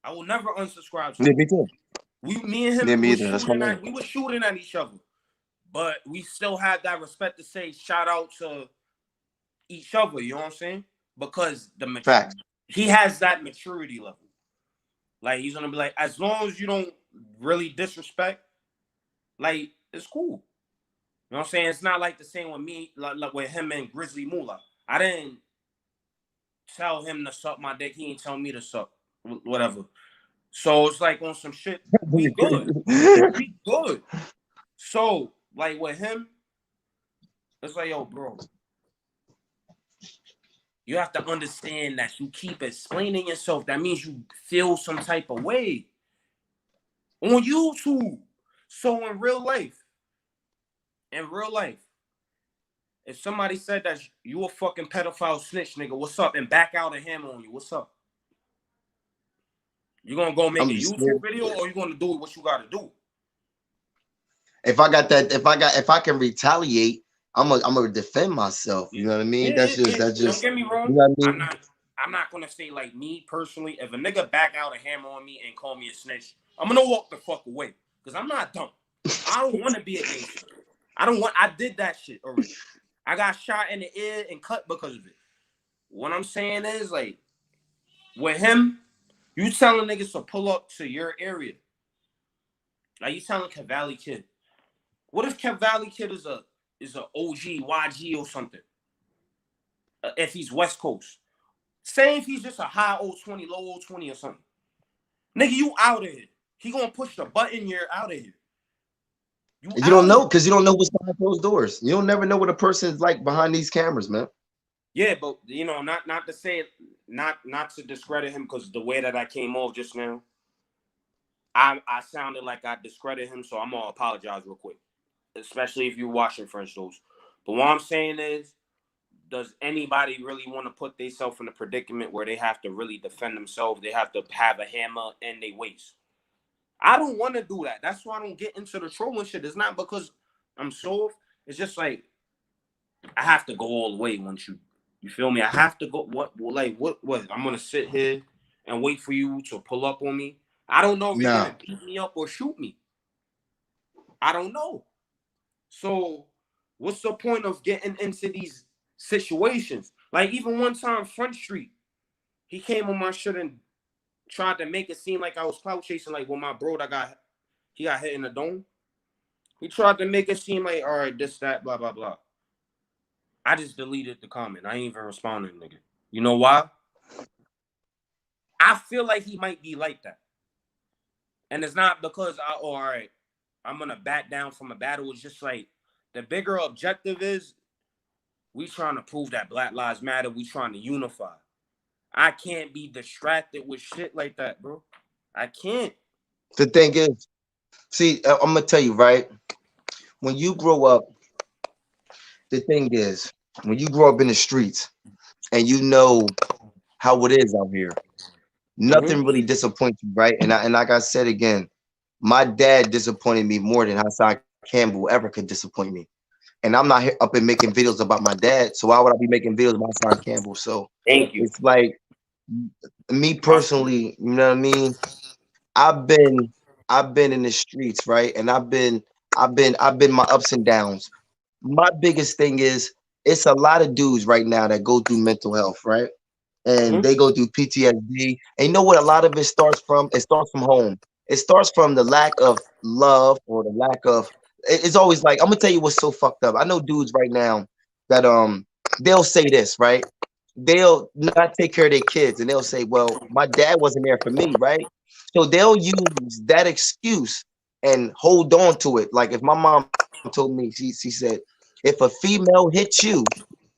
I will never unsubscribe to him. Me too. Me and him, we were shooting at each other. But we still had that respect to say shout out to each other, you know what I'm saying? Because he has that maturity level. Like, he's gonna be like, as long as you don't really disrespect, like, it's cool. You know what I'm saying? It's not like the same with me, like with him and Grizzly Moolah. I didn't tell him to suck my dick. He ain't tell me to suck, whatever. So it's like on some shit, we good. We good. So, like with him, it's like, yo, bro, you have to understand that you keep explaining yourself. That means you feel some type of way on YouTube. So in real life, if somebody said that you a fucking pedophile snitch, nigga, what's up? And back out a hammer on you, what's up? You gonna go make a YouTube video, or you gonna do what you gotta do? If I can retaliate, I'm gonna defend myself. You know what I mean? That's just. Don't get me wrong. You know what I mean? I'm not gonna say, like, me personally. If a nigga back out a hammer on me and call me a snitch, I'm gonna walk the fuck away because I'm not dumb. I don't want to be a gangster. I did that shit already. I got shot in the ear and cut because of it. What I'm saying is, like, with him, you telling niggas to pull up to your area. Like, you telling Kavalli Kid. What if Kavalli Kid is a OG, YG or something? If he's West Coast. Say if he's just a high old 20, low old 20 or something. Nigga, you out of here. He gonna push the button, you're out of here. You don't know, because you don't know what's behind closed doors. You don't never know what a person is like behind these cameras, man. Yeah, but you know, not to say, not to discredit him, because the way that I came off just now, I sounded like I discredited him, so I'm gonna apologize real quick, especially if you're watching French Toast. But what I'm saying is, does anybody really want to put themselves in a predicament where they have to really defend themselves? They have to have a hammer in their waist. I don't want to do that. That's why I don't get into the trolling shit. It's not because I'm soft. It's just like I have to go all the way once you feel me? I have to go. What? I'm gonna sit here and wait for you to pull up on me. I don't know if you're gonna beat me up or shoot me. I don't know. So what's the point of getting into these situations? Like, even one time, Front Street, he came on my shit and tried to make it seem like I was clout chasing, like when my bro he got hit in the dome. He tried to make it seem like, all right, this, that, blah, blah, blah. I just deleted the comment. I ain't even responding, nigga. You know why? I feel like he might be like that. And it's not because all right, I'm gonna back down from a battle. It's just like the bigger objective is we trying to prove that Black Lives Matter. We trying to unify. I can't be distracted with shit like that, bro. I can't. The thing is, see, I'm gonna tell you, right? When you grow up, the thing is, when you grow up in the streets and you know how it is out here, nothing really disappoints you, right? And like I said again, my dad disappointed me more than Hassan Campbell ever could disappoint me. And I'm not up and making videos about my dad, so why would I be making videos about Hassan Campbell? So thank you. It's like, me personally, you know what I mean? I've been in the streets, right? And I've been my ups and downs. My biggest thing is, it's a lot of dudes right now that go through mental health, right? And they go through PTSD. And you know what a lot of it starts from? It starts from home. It starts from the lack of love, or the lack of, it's always like, I'm gonna tell you what's so fucked up. I know dudes right now that they'll say this, right? They'll not take care of their kids, and they'll say, well, my dad wasn't there for me, right? So they'll use that excuse and hold on to it. Like, if my mom told me, she said, if a female hits you,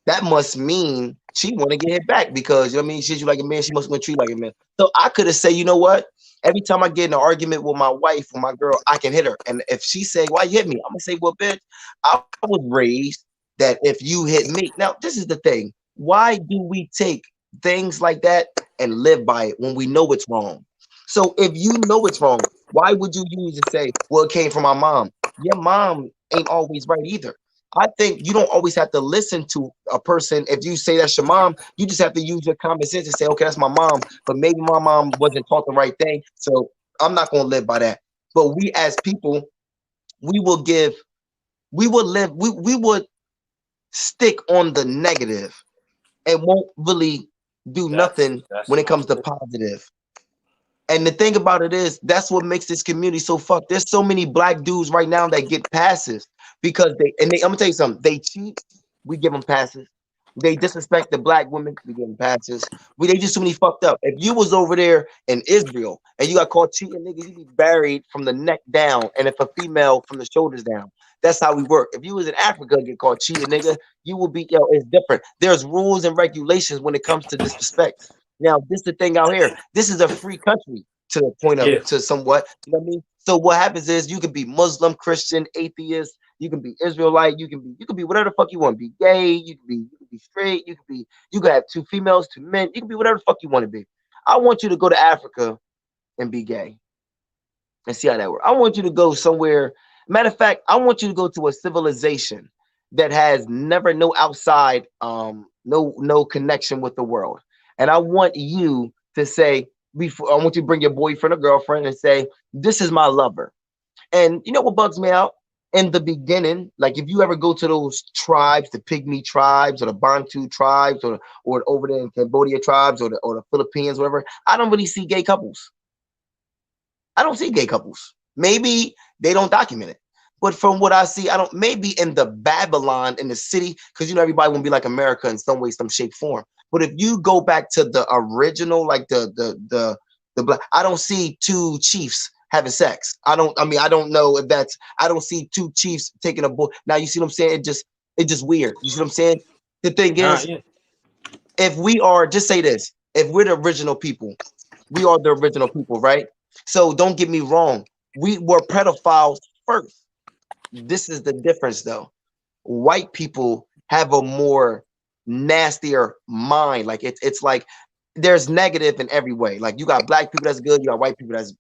that must mean she want to get hit back, because, you know what I mean, she's you like a man, she must want to treat you like a man. So I could have said, you know what? Every time I get in an argument with my wife or my girl, I can hit her. And if she say, why you hit me? I'm gonna say, well, bitch, I was raised that if you hit me. Now, this is the thing. Why do we take things like that and live by it when we know it's wrong? So if you know it's wrong, why would you use and say, well, it came from my mom? Your mom ain't always right either. I think you don't always have to listen to a person. If you say that's your mom, you just have to use your common sense and say, okay, that's my mom, but maybe my mom wasn't taught the right thing, so I'm not going to live by that. But we as people, we would stick on the negative and won't really do nothing when it comes to positive. And the thing about it is, that's what makes this community so fucked. There's so many black dudes right now that get passes because I'm gonna tell you something. They cheat, we give them passes. They disrespect the black women. We getting passes. They just too many fucked up. If you was over there in Israel and you got caught cheating, nigga, you be buried from the neck down, and if a female from the shoulders down. That's how we work. If you was in Africa and get caught cheating, nigga, you will be, it's different. There's rules and regulations when it comes to disrespect. Now, this is the thing out here. This is a free country to the point of to somewhat. You know what I mean? So what happens is you can be Muslim, Christian, atheist, you can be Israelite, you can be whatever the fuck you want to be. Gay, you can be straight, you can have 2 females, 2 men, you can be whatever the fuck you want to be. I want you to go to Africa and be gay and see how that works. I want you to go somewhere. Matter of fact, I want you to go to a civilization that has never no outside, no connection with the world. And I want you to say, I want you to bring your boyfriend or girlfriend and say, this is my lover. And you know what bugs me out? In the beginning, like if you ever go to those tribes, the Pygmy tribes or the Bantu tribes or over there in Cambodia tribes or the Philippines, whatever, I don't really see gay couples. I don't see gay couples. Maybe they don't document it. But from what I see, I don't, maybe in the Babylon, in the city, because you know everybody won't be like America in some way, some shape, form. But if you go back to the original, like the black, I don't see 2 chiefs having sex. I don't know if that's, I don't see 2 chiefs taking a bull. Now you see what I'm saying? It just weird. You see what I'm saying? The thing is, if we are, just say this, if we're the original people, we are the original people, right? So don't get me wrong. We were pedophiles first. This is the difference though. White people have a more nastier mind. Like it's like there's negative in every way. Like you got black people that's good, you got white people that's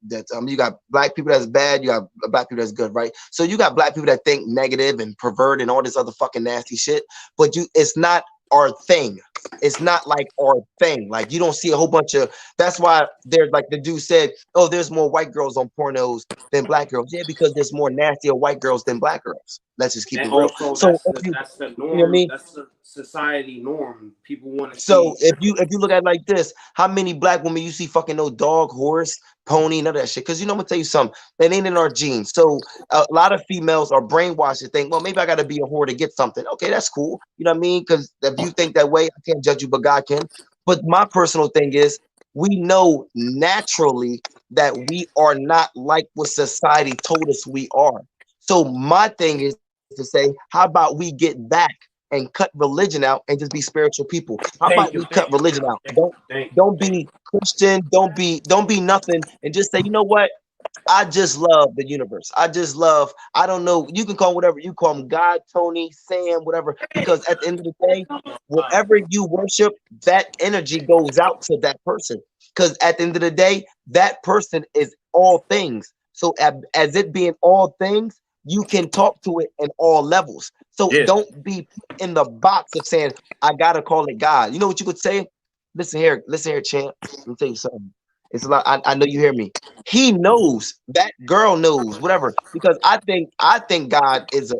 you got black people that's bad, you got black people that's good, right? So you got black people that think negative and pervert and all this other fucking nasty shit, but it's not our thing. It's not like our thing. Like you don't see a whole bunch of, that's why there's like the dude said, oh, there's more white girls on pornos than black girls. Yeah, because there's more nastier white girls than black girls. Let's just keep it real. So that's the norm. You know what I mean? That's the society norm. People want to so if you look at it like this, how many black women you see fucking no dog, horse, pony, none of that shit? Because you know, I'm gonna tell you something, that ain't in our genes. So a lot of females are brainwashed to think, well, maybe I gotta be a whore to get something. Okay, that's cool. You know what I mean? Because if you think that way, I can't judge you, but God can. But my personal thing is, we know naturally that we are not like what society told us we are. So my thing is to say, how about we get back and cut religion out and just be spiritual people? How about we cut religion out? Don't be Christian, don't be nothing, and just say, you know what? I just love the universe. I don't know, you can call them whatever you call them, God, Tony, Sam, whatever, because at the end of the day, whatever you worship, that energy goes out to that person. Because at the end of the day, that person is all things. So as it being all things, you can talk to it in all levels. So don't be in the box of saying, I gotta call it God. You know what you could say? Listen here, champ. Let me tell you something. It's a lot. I know you hear me. He knows, that girl knows, whatever. Because I think God is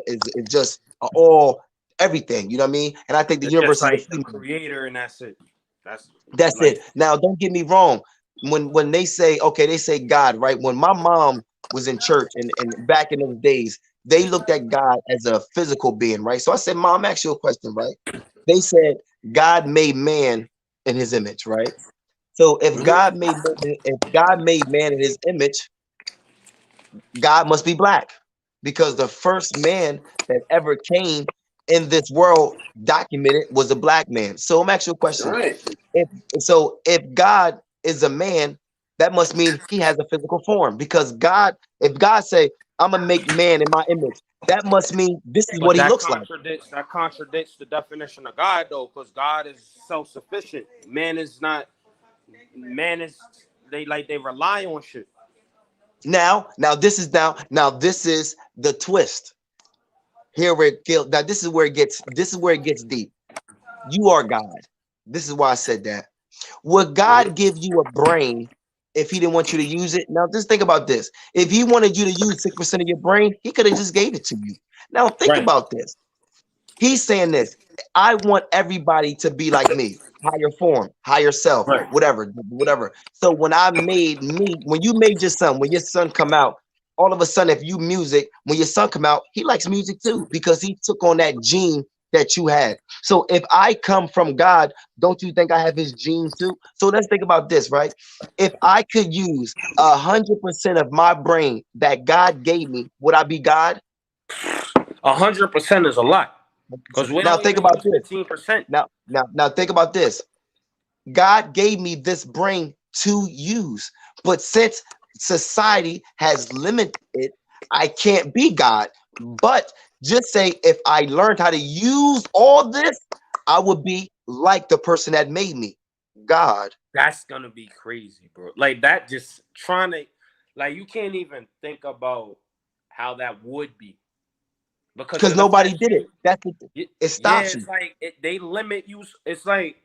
just all everything. You know what I mean? And I think the universe like is the creator, and that's it. That's it. Now, don't get me wrong. When they say, okay, they say God, right? When my mom was in church and back in those days, they looked at God as a physical being, right? So I said, Mom, ask you a question, right? They said God made man in his image, right? So if God made man in his image, God must be black, because the first man that ever came in this world documented was a black man. So I'm asking you a question. Right. If God is a man, that must mean he has a physical form, because if God say, I'm gonna make man in my image, that must mean this is what he looks like. That contradicts the definition of God, though, because God is self-sufficient. Man is not. Man is, they rely on shit. Now this is the twist. Now this is where it gets deep. You are God. This is why I said that. Would God give you a brain if he didn't want you to use it? Now just think about this. If he wanted you to use 6% of your brain, he could have just gave it to you. Now think about this. He's saying this. I want everybody to be like me, higher form, higher self, whatever. So when you made your son, when your son come out, all of a sudden, if you music, when your son come out, he likes music too, because he took on that gene that you had. So if I come from God, don't you think I have his genes too? So let's think about this, right? If I could use 100% of my brain that God gave me, would I be God? 100% is a lot. Because we now don't think even about use this. 15%. Now think about this. God gave me this brain to use, but since society has limited it, I can't be God. But just say if I learned how to use all this, I would be like the person that made me, God. That's gonna be crazy, bro. Like that, just trying to, like, you can't even think about how that would be because Because it nobody affects did it. you. That's it Yeah, stops you. it's like they limit you. It's like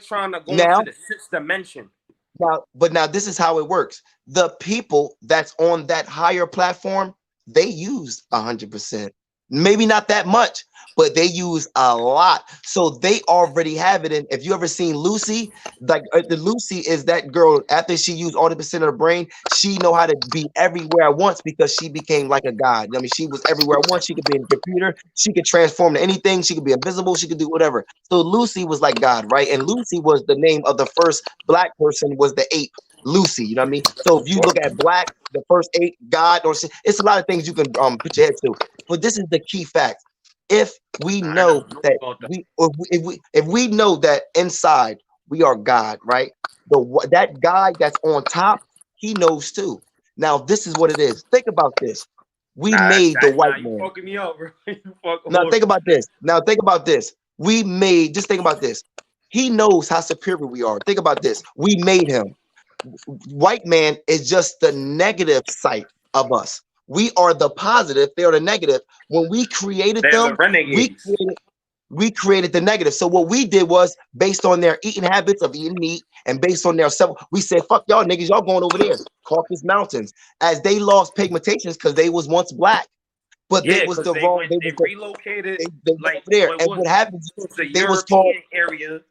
trying to go Now, into the sixth dimension. but now this is how it works. The people that's on that higher platform, they use 100%. Maybe not that much, but they use a lot. So they already have it. And if you ever seen Lucy, like the Lucy is that girl, after she used all the percent of her brain, she know how to be everywhere at once because she became like a god. I mean, she was everywhere at once. She could be in the computer, she could transform to anything, she could be invisible, she could do whatever. So Lucy was like God, right? And Lucy was the name of the first black person, was the ape. Lucy, you know what I mean? So if you look at black, the first ape, God, or it's a lot of things you can put your head to. But this is the key fact. If we know that if we know that inside we are God, right? That guy that's on top, he knows too. Now, this is what it is. Think about this. We made the white You man. fucking me up, bro. You fucking Now think about this. Now think about this. Just think about this. He knows how superior we are. Think about this. We made him. White man is just the negative side of us. We are the positive, they are the negative. When we created They're the them, renegades. we created the negative. So what we did was, based on their eating habits of eating meat and based on their self, we said, fuck y'all niggas, y'all going over there, Caucasus Mountains, as they lost pigmentations because they was once black, but they Yeah, was because the wrong, they relocated, they went like, over there. what And was what happens it is was the they was called, European area,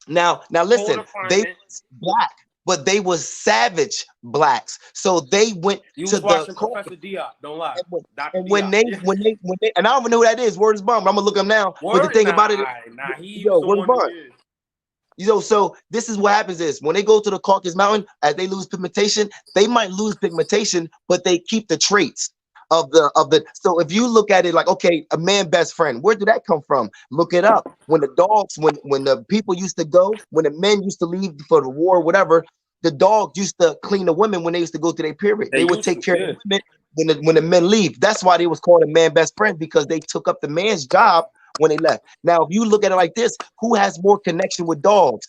now cold listen, they climate. was black, but they was savage blacks. So they went You to was the watching Caucasus. Professor Diop, don't lie. And Dr. when Diop. they, Yeah. and I don't even know who that is. Word is bond. But I'm gonna look him now. But the Word? thing about it, Nah, he was yo, the word is one who bond. is. So this is what happens is when they go to the Caucasus Mountain, as they lose pigmentation, they might lose pigmentation, but they keep the traits of the. So if you look at it like, okay, a man best friend, where did that come from? Look it up. When the dogs, when the people used to go, when the men used to leave for the war, whatever, the dogs used to clean the women when they used to go to their period. They would take care of the women when the men leave. That's why they was called a man best friend, because they took up the man's job when they left. Now, if you look at it like this, who has more connection with dogs?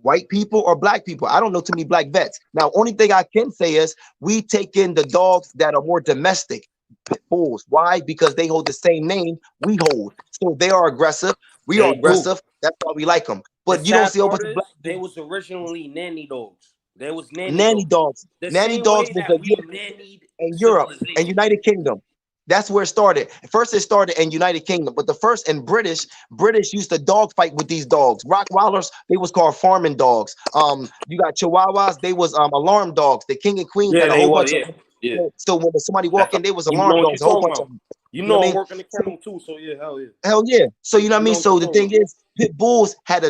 White people or black people? I don't know too many black vets. Now, only thing I can say is we take in the dogs that are more domestic, pit bulls. Why? Because they hold the same name we hold. So they are aggressive. We are They do. aggressive. That's why we like them. The But you don't sad see a part bunch of black is they was originally nanny dogs. There was nanny nanny dogs. dogs. The Nanny same dogs way was that the we nannied and Europe and civilization. United Kingdom. That's where it started. First, it started in United Kingdom, but the first in British used to dog fight with these dogs. Rottweilers, they was called farming dogs. You got Chihuahuas, they was alarm dogs. The king and queens Yeah, had a they whole was. bunch Yeah, of. yeah. So when somebody walk in, they was You alarm know what dogs, you're a whole talking bunch of about. them. You You know know what I I mean? work in the kennel too, so yeah, hell yeah. Hell yeah. So you know what I You mean? know what So you're the talking thing about. is, pit bulls had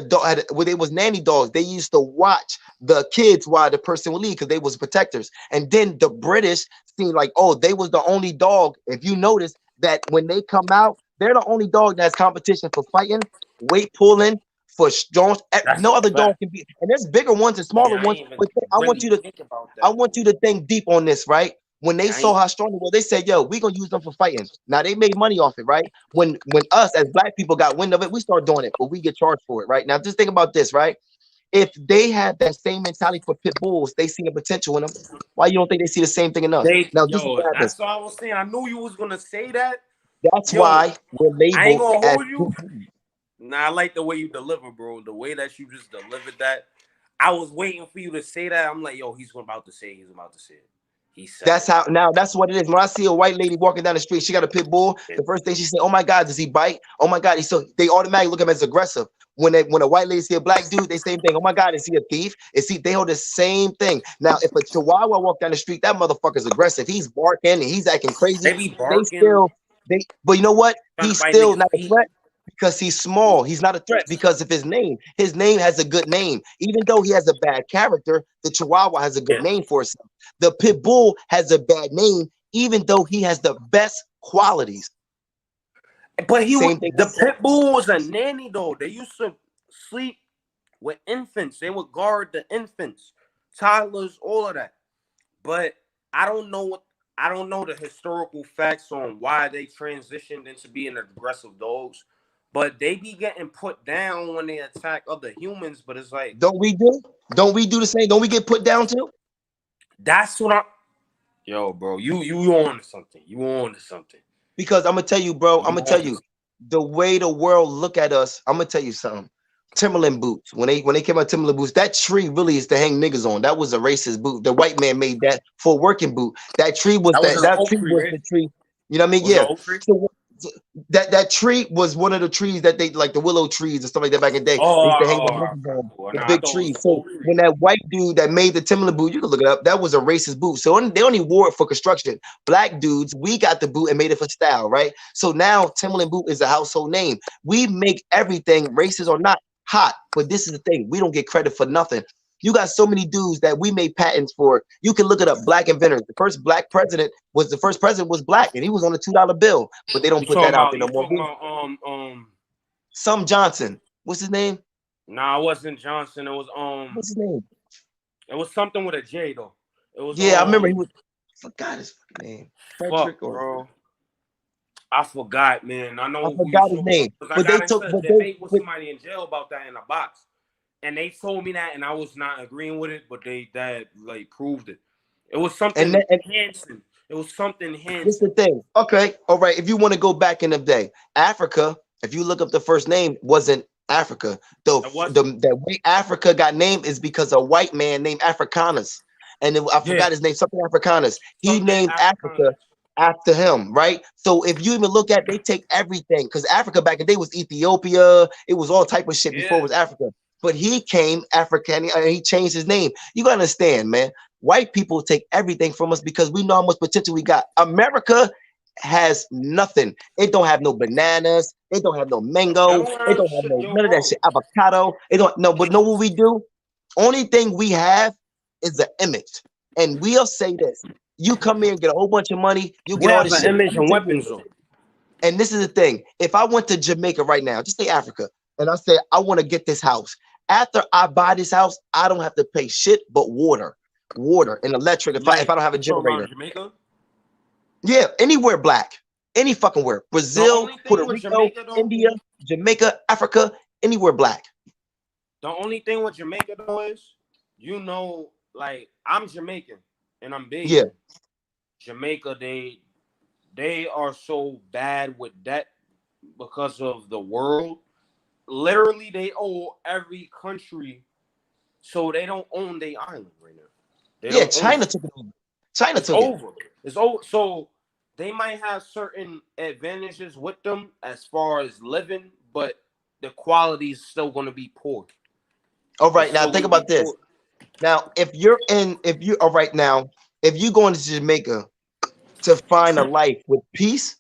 well, they was nanny dogs. They used to watch the kids while the person would leave because they was protectors. And then the British seemed like, oh, they was the only dog. If you notice that when they come out, they're the only dog that's competition for fighting, weight pulling, for strong. That's No a other dog fact. can be. And there's bigger ones and smaller Yeah, I ones. ain't even But I want really you to think about I that want though. you to think deep on this, right? When they Yeah, I saw ain't. how strong they were, they said, "Yo, we gonna use them for fighting." Now they made money off it, right? When us as black people got wind of it, we start doing it, but we get charged for it, right? Now just think about this, right? If they had that same mentality for pit bulls, they see the potential in them. Why you don't think they see the same thing in us? Now this is what happens. That's all I was saying. I knew you was gonna say that. That's Yo, why we're I ain't labeled gonna as hold you. Nah, I like the way you deliver, bro. The way that you just delivered that. I was waiting for you to say that. I'm like, yo, he's about to say it. He's about to say it. He said That's it. how now that's what it is. When I see a white lady walking down the street, she got a pit bull. Yeah. The first thing she said, "Oh my God, does he bite? Oh my God, he's so." They automatically look at him as aggressive. When a white lady see a black dude, they same thing. Oh my God, is he a thief? Is he? They hold the same thing. Now, if a Chihuahua walk down the street, that motherfucker's aggressive. He's barking and he's acting crazy. They be They barking, still but you know what? trying to He's bite still niggas' not a feet. threat because he's small. He's not a threat because of his name. His name has a good name. Even though he has a bad character, the Chihuahua has a good name for himself. The Pit Bull has a bad name, even though he has the best qualities. But the Pit Bull was a nanny though. They used to sleep with infants. They would guard the infants, toddlers, all of that. But I don't know the historical facts on why they transitioned into being aggressive dogs. But they be getting put down when they attack other humans. But it's like, don't we do the same? Don't we get put down too? That's what I'm. Yo, bro, you on to something. You on to something. Because I'm gonna tell you, bro. I'm gonna tell you the way the world look at us. I'm gonna tell you something. Timberland boots. When they came out Timberland boots, that tree really is to hang niggas on. That was a racist boot. The white man made that for a working boot. That tree was that tree was the tree. You know what I mean? Yeah. So, that tree was one of the trees that they like, the willow trees and stuff like that back in the day. They used to hang the big trees. So when that white dude that made the Timberland boot, you can look it up, that was a racist boot. So they only wore it for construction. Black dudes, we got the boot and made it for style, right? So now Timberland boot is a household name. We make everything, racist or not, hot. But this is the thing, we don't get credit for nothing. You got so many dudes that we made patents for. You can look it up. Black inventors. The first black president was black, and he was on a $2 bill. But they don't put that out there no more. Some Johnson. What's his name? Nah, it wasn't Johnson. It was What's his name? It was something with a J though. It was. Yeah, I remember he was. I forgot his fucking name. Frederick bro. I forgot, man. I know. I forgot his name. But they took the debate with somebody in jail about that in a box. And they told me that, and I was not agreeing with it, but that like proved it. It was something Hanson. It was something Hanson. This is the thing. Okay, all right. If you want to go back in the day, Africa. If you look up the first name, wasn't Africa. The way Africa got named is because a white man named Africanus, and I forgot his name. Something Africanus. He named Africa after him, right? So if you even look at, they take everything because Africa back in the day was Ethiopia. It was all type of shit before it was Africa. But he came African and he changed his name. You gotta understand, man. White people take everything from us because we know how much potential we got. America has nothing. It don't have no bananas. It don't have no mango. It don't have none of that shit. Avocado. It don't. No, but know what we do? Only thing we have is the image. And we'll say this: you come here and get a whole bunch of money. You get all this shit. Image and weapons. And this is the thing: if I went to Jamaica right now, just say Africa, and I said I want to get this house. After I buy this house, I don't have to pay shit but water and electric if I don't have a generator. Jamaica? Yeah, anywhere black, any fucking where. Brazil, Puerto Rico, Jamaica, India, Jamaica, Africa, anywhere black. The only thing with Jamaica though is, like I'm Jamaican and I'm big. Yeah. Jamaica, they are so bad with debt because of the world. Literally, they owe every country, so they don't own their island right now. China took it over. China took it. It's over. So they might have certain advantages with them as far as living, but the quality is still going to be poor. All right, now think about this. Now, if you go into Jamaica to find a life with peace,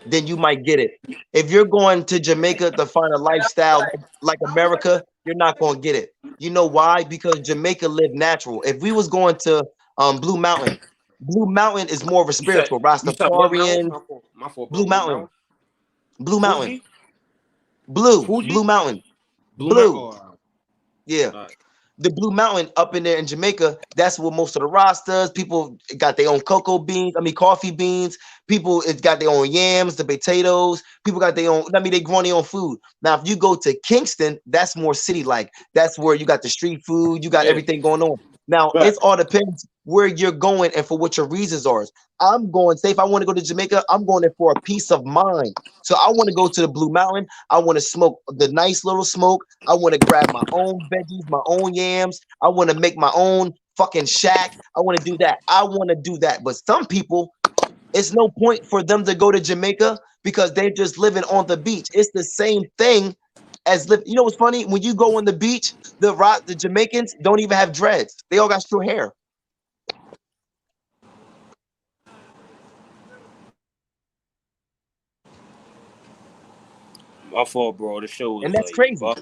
then you might get it. If you're going to Jamaica to find a lifestyle like America, you're not going to get it. You know why? Because Jamaica lived natural. If we was going to Blue Mountain is more of a spiritual. Rastafarian. Blue Mountain. Yeah. The Blue Mountain up in there in Jamaica, that's where most of the Rastas, people got their own coffee beans. People, it's got their own yams, the potatoes. People got their own, they grow their own food. Now, if you go to Kingston, that's more city-like. That's where you got the street food, you got everything going on. Now, it all depends where you're going and for what your reasons are. I'm going, say if I want to go to Jamaica, I'm going there for a peace of mind. So I want to go to the Blue Mountain. I want to smoke the nice little smoke. I want to grab my own veggies, my own yams. I want to make my own fucking shack. I want to do that. I want to do that. But some people, it's no point for them to go to Jamaica because they're just living on the beach. It's the same thing as live. You know what's funny? When you go on the beach, the Jamaicans don't even have dreads. They all got short hair. My fault, bro. The show was And that's like crazy. fuck.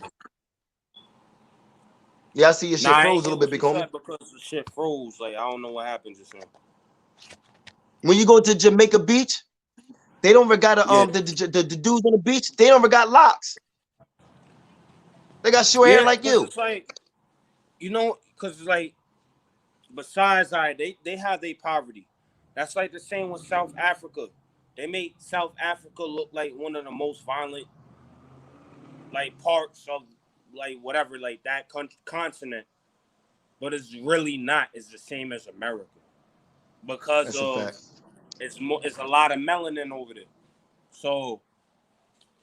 Yeah, I see your shit froze a little bit, big homie. Because the shit froze. Like, I don't know what happened just now. When you go to Jamaica Beach, they don't regard the dudes on the beach. They don't regard locks. They got short hair like you. It's like, you know, because it's like, besides they have their poverty. That's like the same with South Africa. They made South Africa look like one of the most violent, like, parts of, like, whatever, like, that continent. But it's really not. It's the same as America. Because it's a lot of melanin over there. So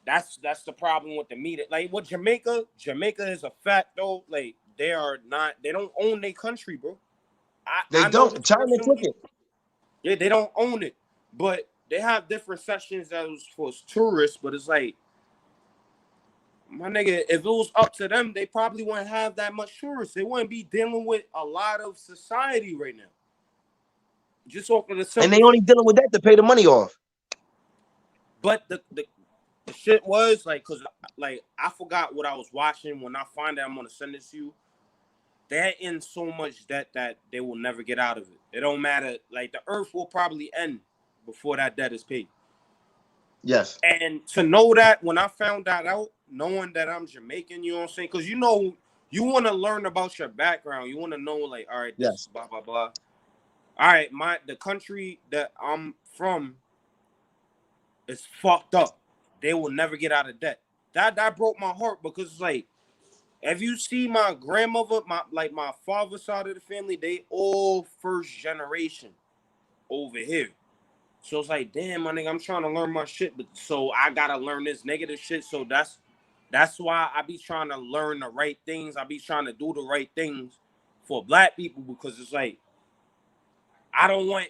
that's the problem with the media. Like, with Jamaica is a fact though. Like, they don't own their country, bro. They don't. China took it. Yeah, they don't own it. But they have different sections that was for tourists, but it's like, my nigga, if it was up to them, they probably wouldn't have that much tourists. They wouldn't be dealing with a lot of society right now. Just off of the simple. And they only dealing with that to pay the money off. But the shit was like, cause like I forgot what I was watching. When I find out, I'm gonna send this to you. They're in so much debt that they will never get out of it. It don't matter. Like, the earth will probably end before that debt is paid. Yes. And to know that, when I found that out, knowing that I'm Jamaican, you know what I'm saying? Because, you know, you want to learn about your background. You want to know, like, all right, this is blah, blah, blah. All right, the country that I'm from is fucked up. They will never get out of debt. That broke my heart, because it's like, if you see my grandmother, my father's side of the family, they all first generation over here. So it's like, damn, my nigga, I'm trying to learn my shit, but so I gotta learn this negative shit. So that's why I be trying to learn the right things. I be trying to do the right things for black people, because it's like, I don't want,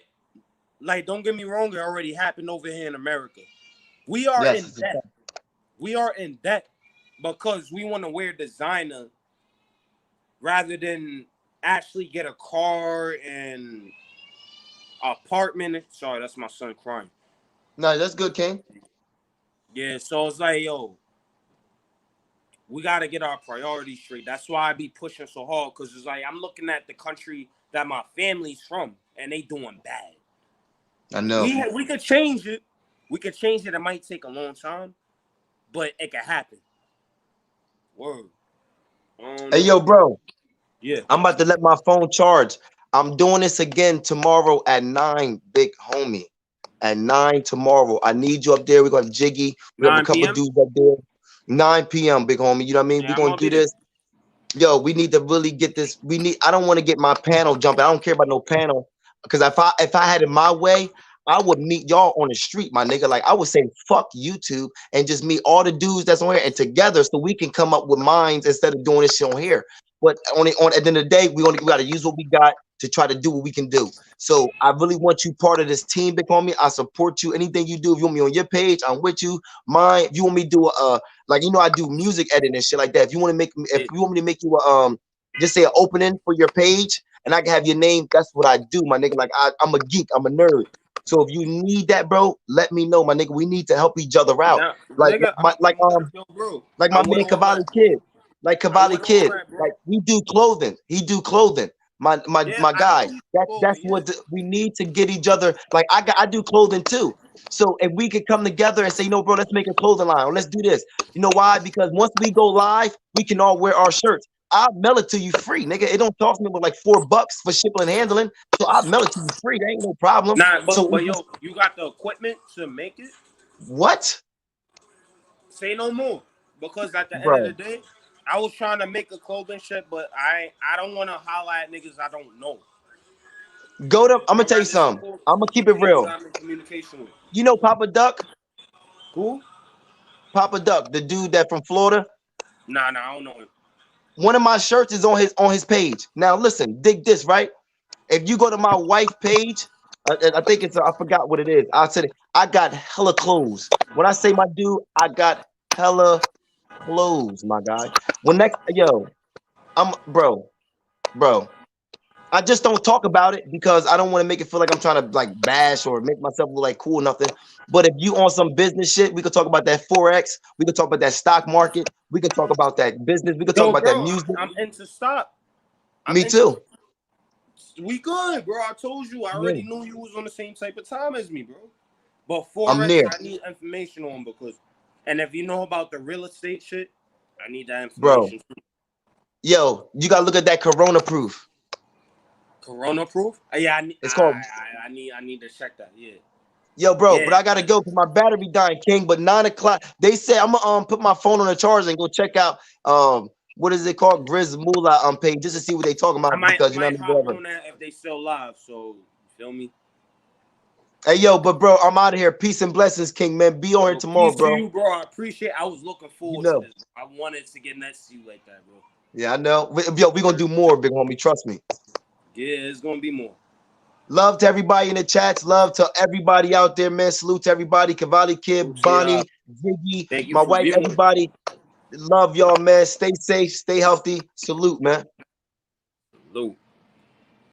like, don't get me wrong, it already happened over here in America. We are in debt. We are in debt because we want to wear designer rather than actually get a car and apartment. Sorry, that's my son crying. No, that's good, King. Yeah, so it's like, yo, we got to get our priorities straight. That's why I be pushing so hard, because it's like, I'm looking at the country that my family's from, and they doing bad. I know. We could change it. We could change it. It might take a long time, but it can happen. Word. Hey, yo, bro. Yeah. I'm about to let my phone charge. I'm doing this again tomorrow at 9, big homie. At 9 tomorrow. I need you up there. We're going to jiggy. We have a couple of dudes up there. 9 p.m., big homie. You know what I mean? Yeah, we're going to do this. Yo, we need to really get this. I don't want to get my panel jumping. I don't care about no panel. Because if I had it my way, I would meet y'all on the street, my nigga. Like, I would say, fuck YouTube, and just meet all the dudes that's on here and together, so we can come up with minds instead of doing this shit on here. But at the end of the day, we got to use what we got to try to do what we can do. So I really want you part of this team, big homie. I support you. Anything you do, if you want me on your page, I'm with you. Mine, if you want me to do like, you know, I do music editing and shit like that. If you want me to make you just say an opening for your page, and I can have your name, that's what I do, my nigga. Like, I'm a geek, I'm a nerd. So if you need that, bro, let me know, my nigga. We need to help each other out. Now, like nigga, my man Kavalli Kid. Like Kavalli Kid. Like, we do clothing. He do clothing. My guy. That's what we need to get each other. Like, I do clothing too. So if we could come together and say, you know, bro, let's make a clothing line, or let's do this. You know why? Because once we go live, we can all wear our shirts. I'll mail it to you free, nigga. It don't cost me but like $4 for shipping and handling. So I'll mail it to you free. There ain't no problem. Nah, but yo, you got the equipment to make it? What? Say no more. Because at the end of the day, I was trying to make a clothing shit, but I don't want to holler at niggas I don't know. I'm gonna tell you something. I'm gonna keep it real. You know Papa Duck? Who? Papa Duck, the dude that from Florida. Nah, I don't know him. One of my shirts is on his page. Now listen, dig this, right? If you go to my wife page, I think it's I forgot what it is. I said I got hella clothes. When I say my dude, I got hella clothes, my guy. I'm bro. I just don't talk about it because I don't want to make it feel like I'm trying to like bash or make myself look like cool or nothing. But if you on some business shit, we could talk about that Forex. We could talk about that stock market. We could talk about that business. We could talk about that music. I'm into stock. Me too. We good, bro. I told you. I already knew you was on the same type of time as me, bro. But I'm near. I need information on because, and if you know about the real estate shit, I need that Bro. information. Yo, you gotta look at that Corona proof. Corona proof? Yeah, it's called. I need to check that. Yeah. Yo, bro, but I gotta go because my battery dying, King. But 9 o'clock, they said I'm gonna put my phone on the charger and go check out what is it called, Grizz Moolah page just to see what they talking about because you know hop on that if they still live. So feel me. Hey yo, but bro, I'm out of here. Peace and blessings, King, man. Be on here tomorrow, bro. To you, bro. I appreciate. I was looking forward to this. I wanted to get next to you like that, bro. Yeah, I know. Yo, we gonna do more, big homie. Trust me. Yeah, it's gonna be more. Love to everybody in the chats. Love to everybody out there, man. Salute to everybody. Cavalli Kid, Bonnie, Ziggy, my wife, everybody. Love y'all, man. Stay safe, stay healthy. Salute, man. Salute.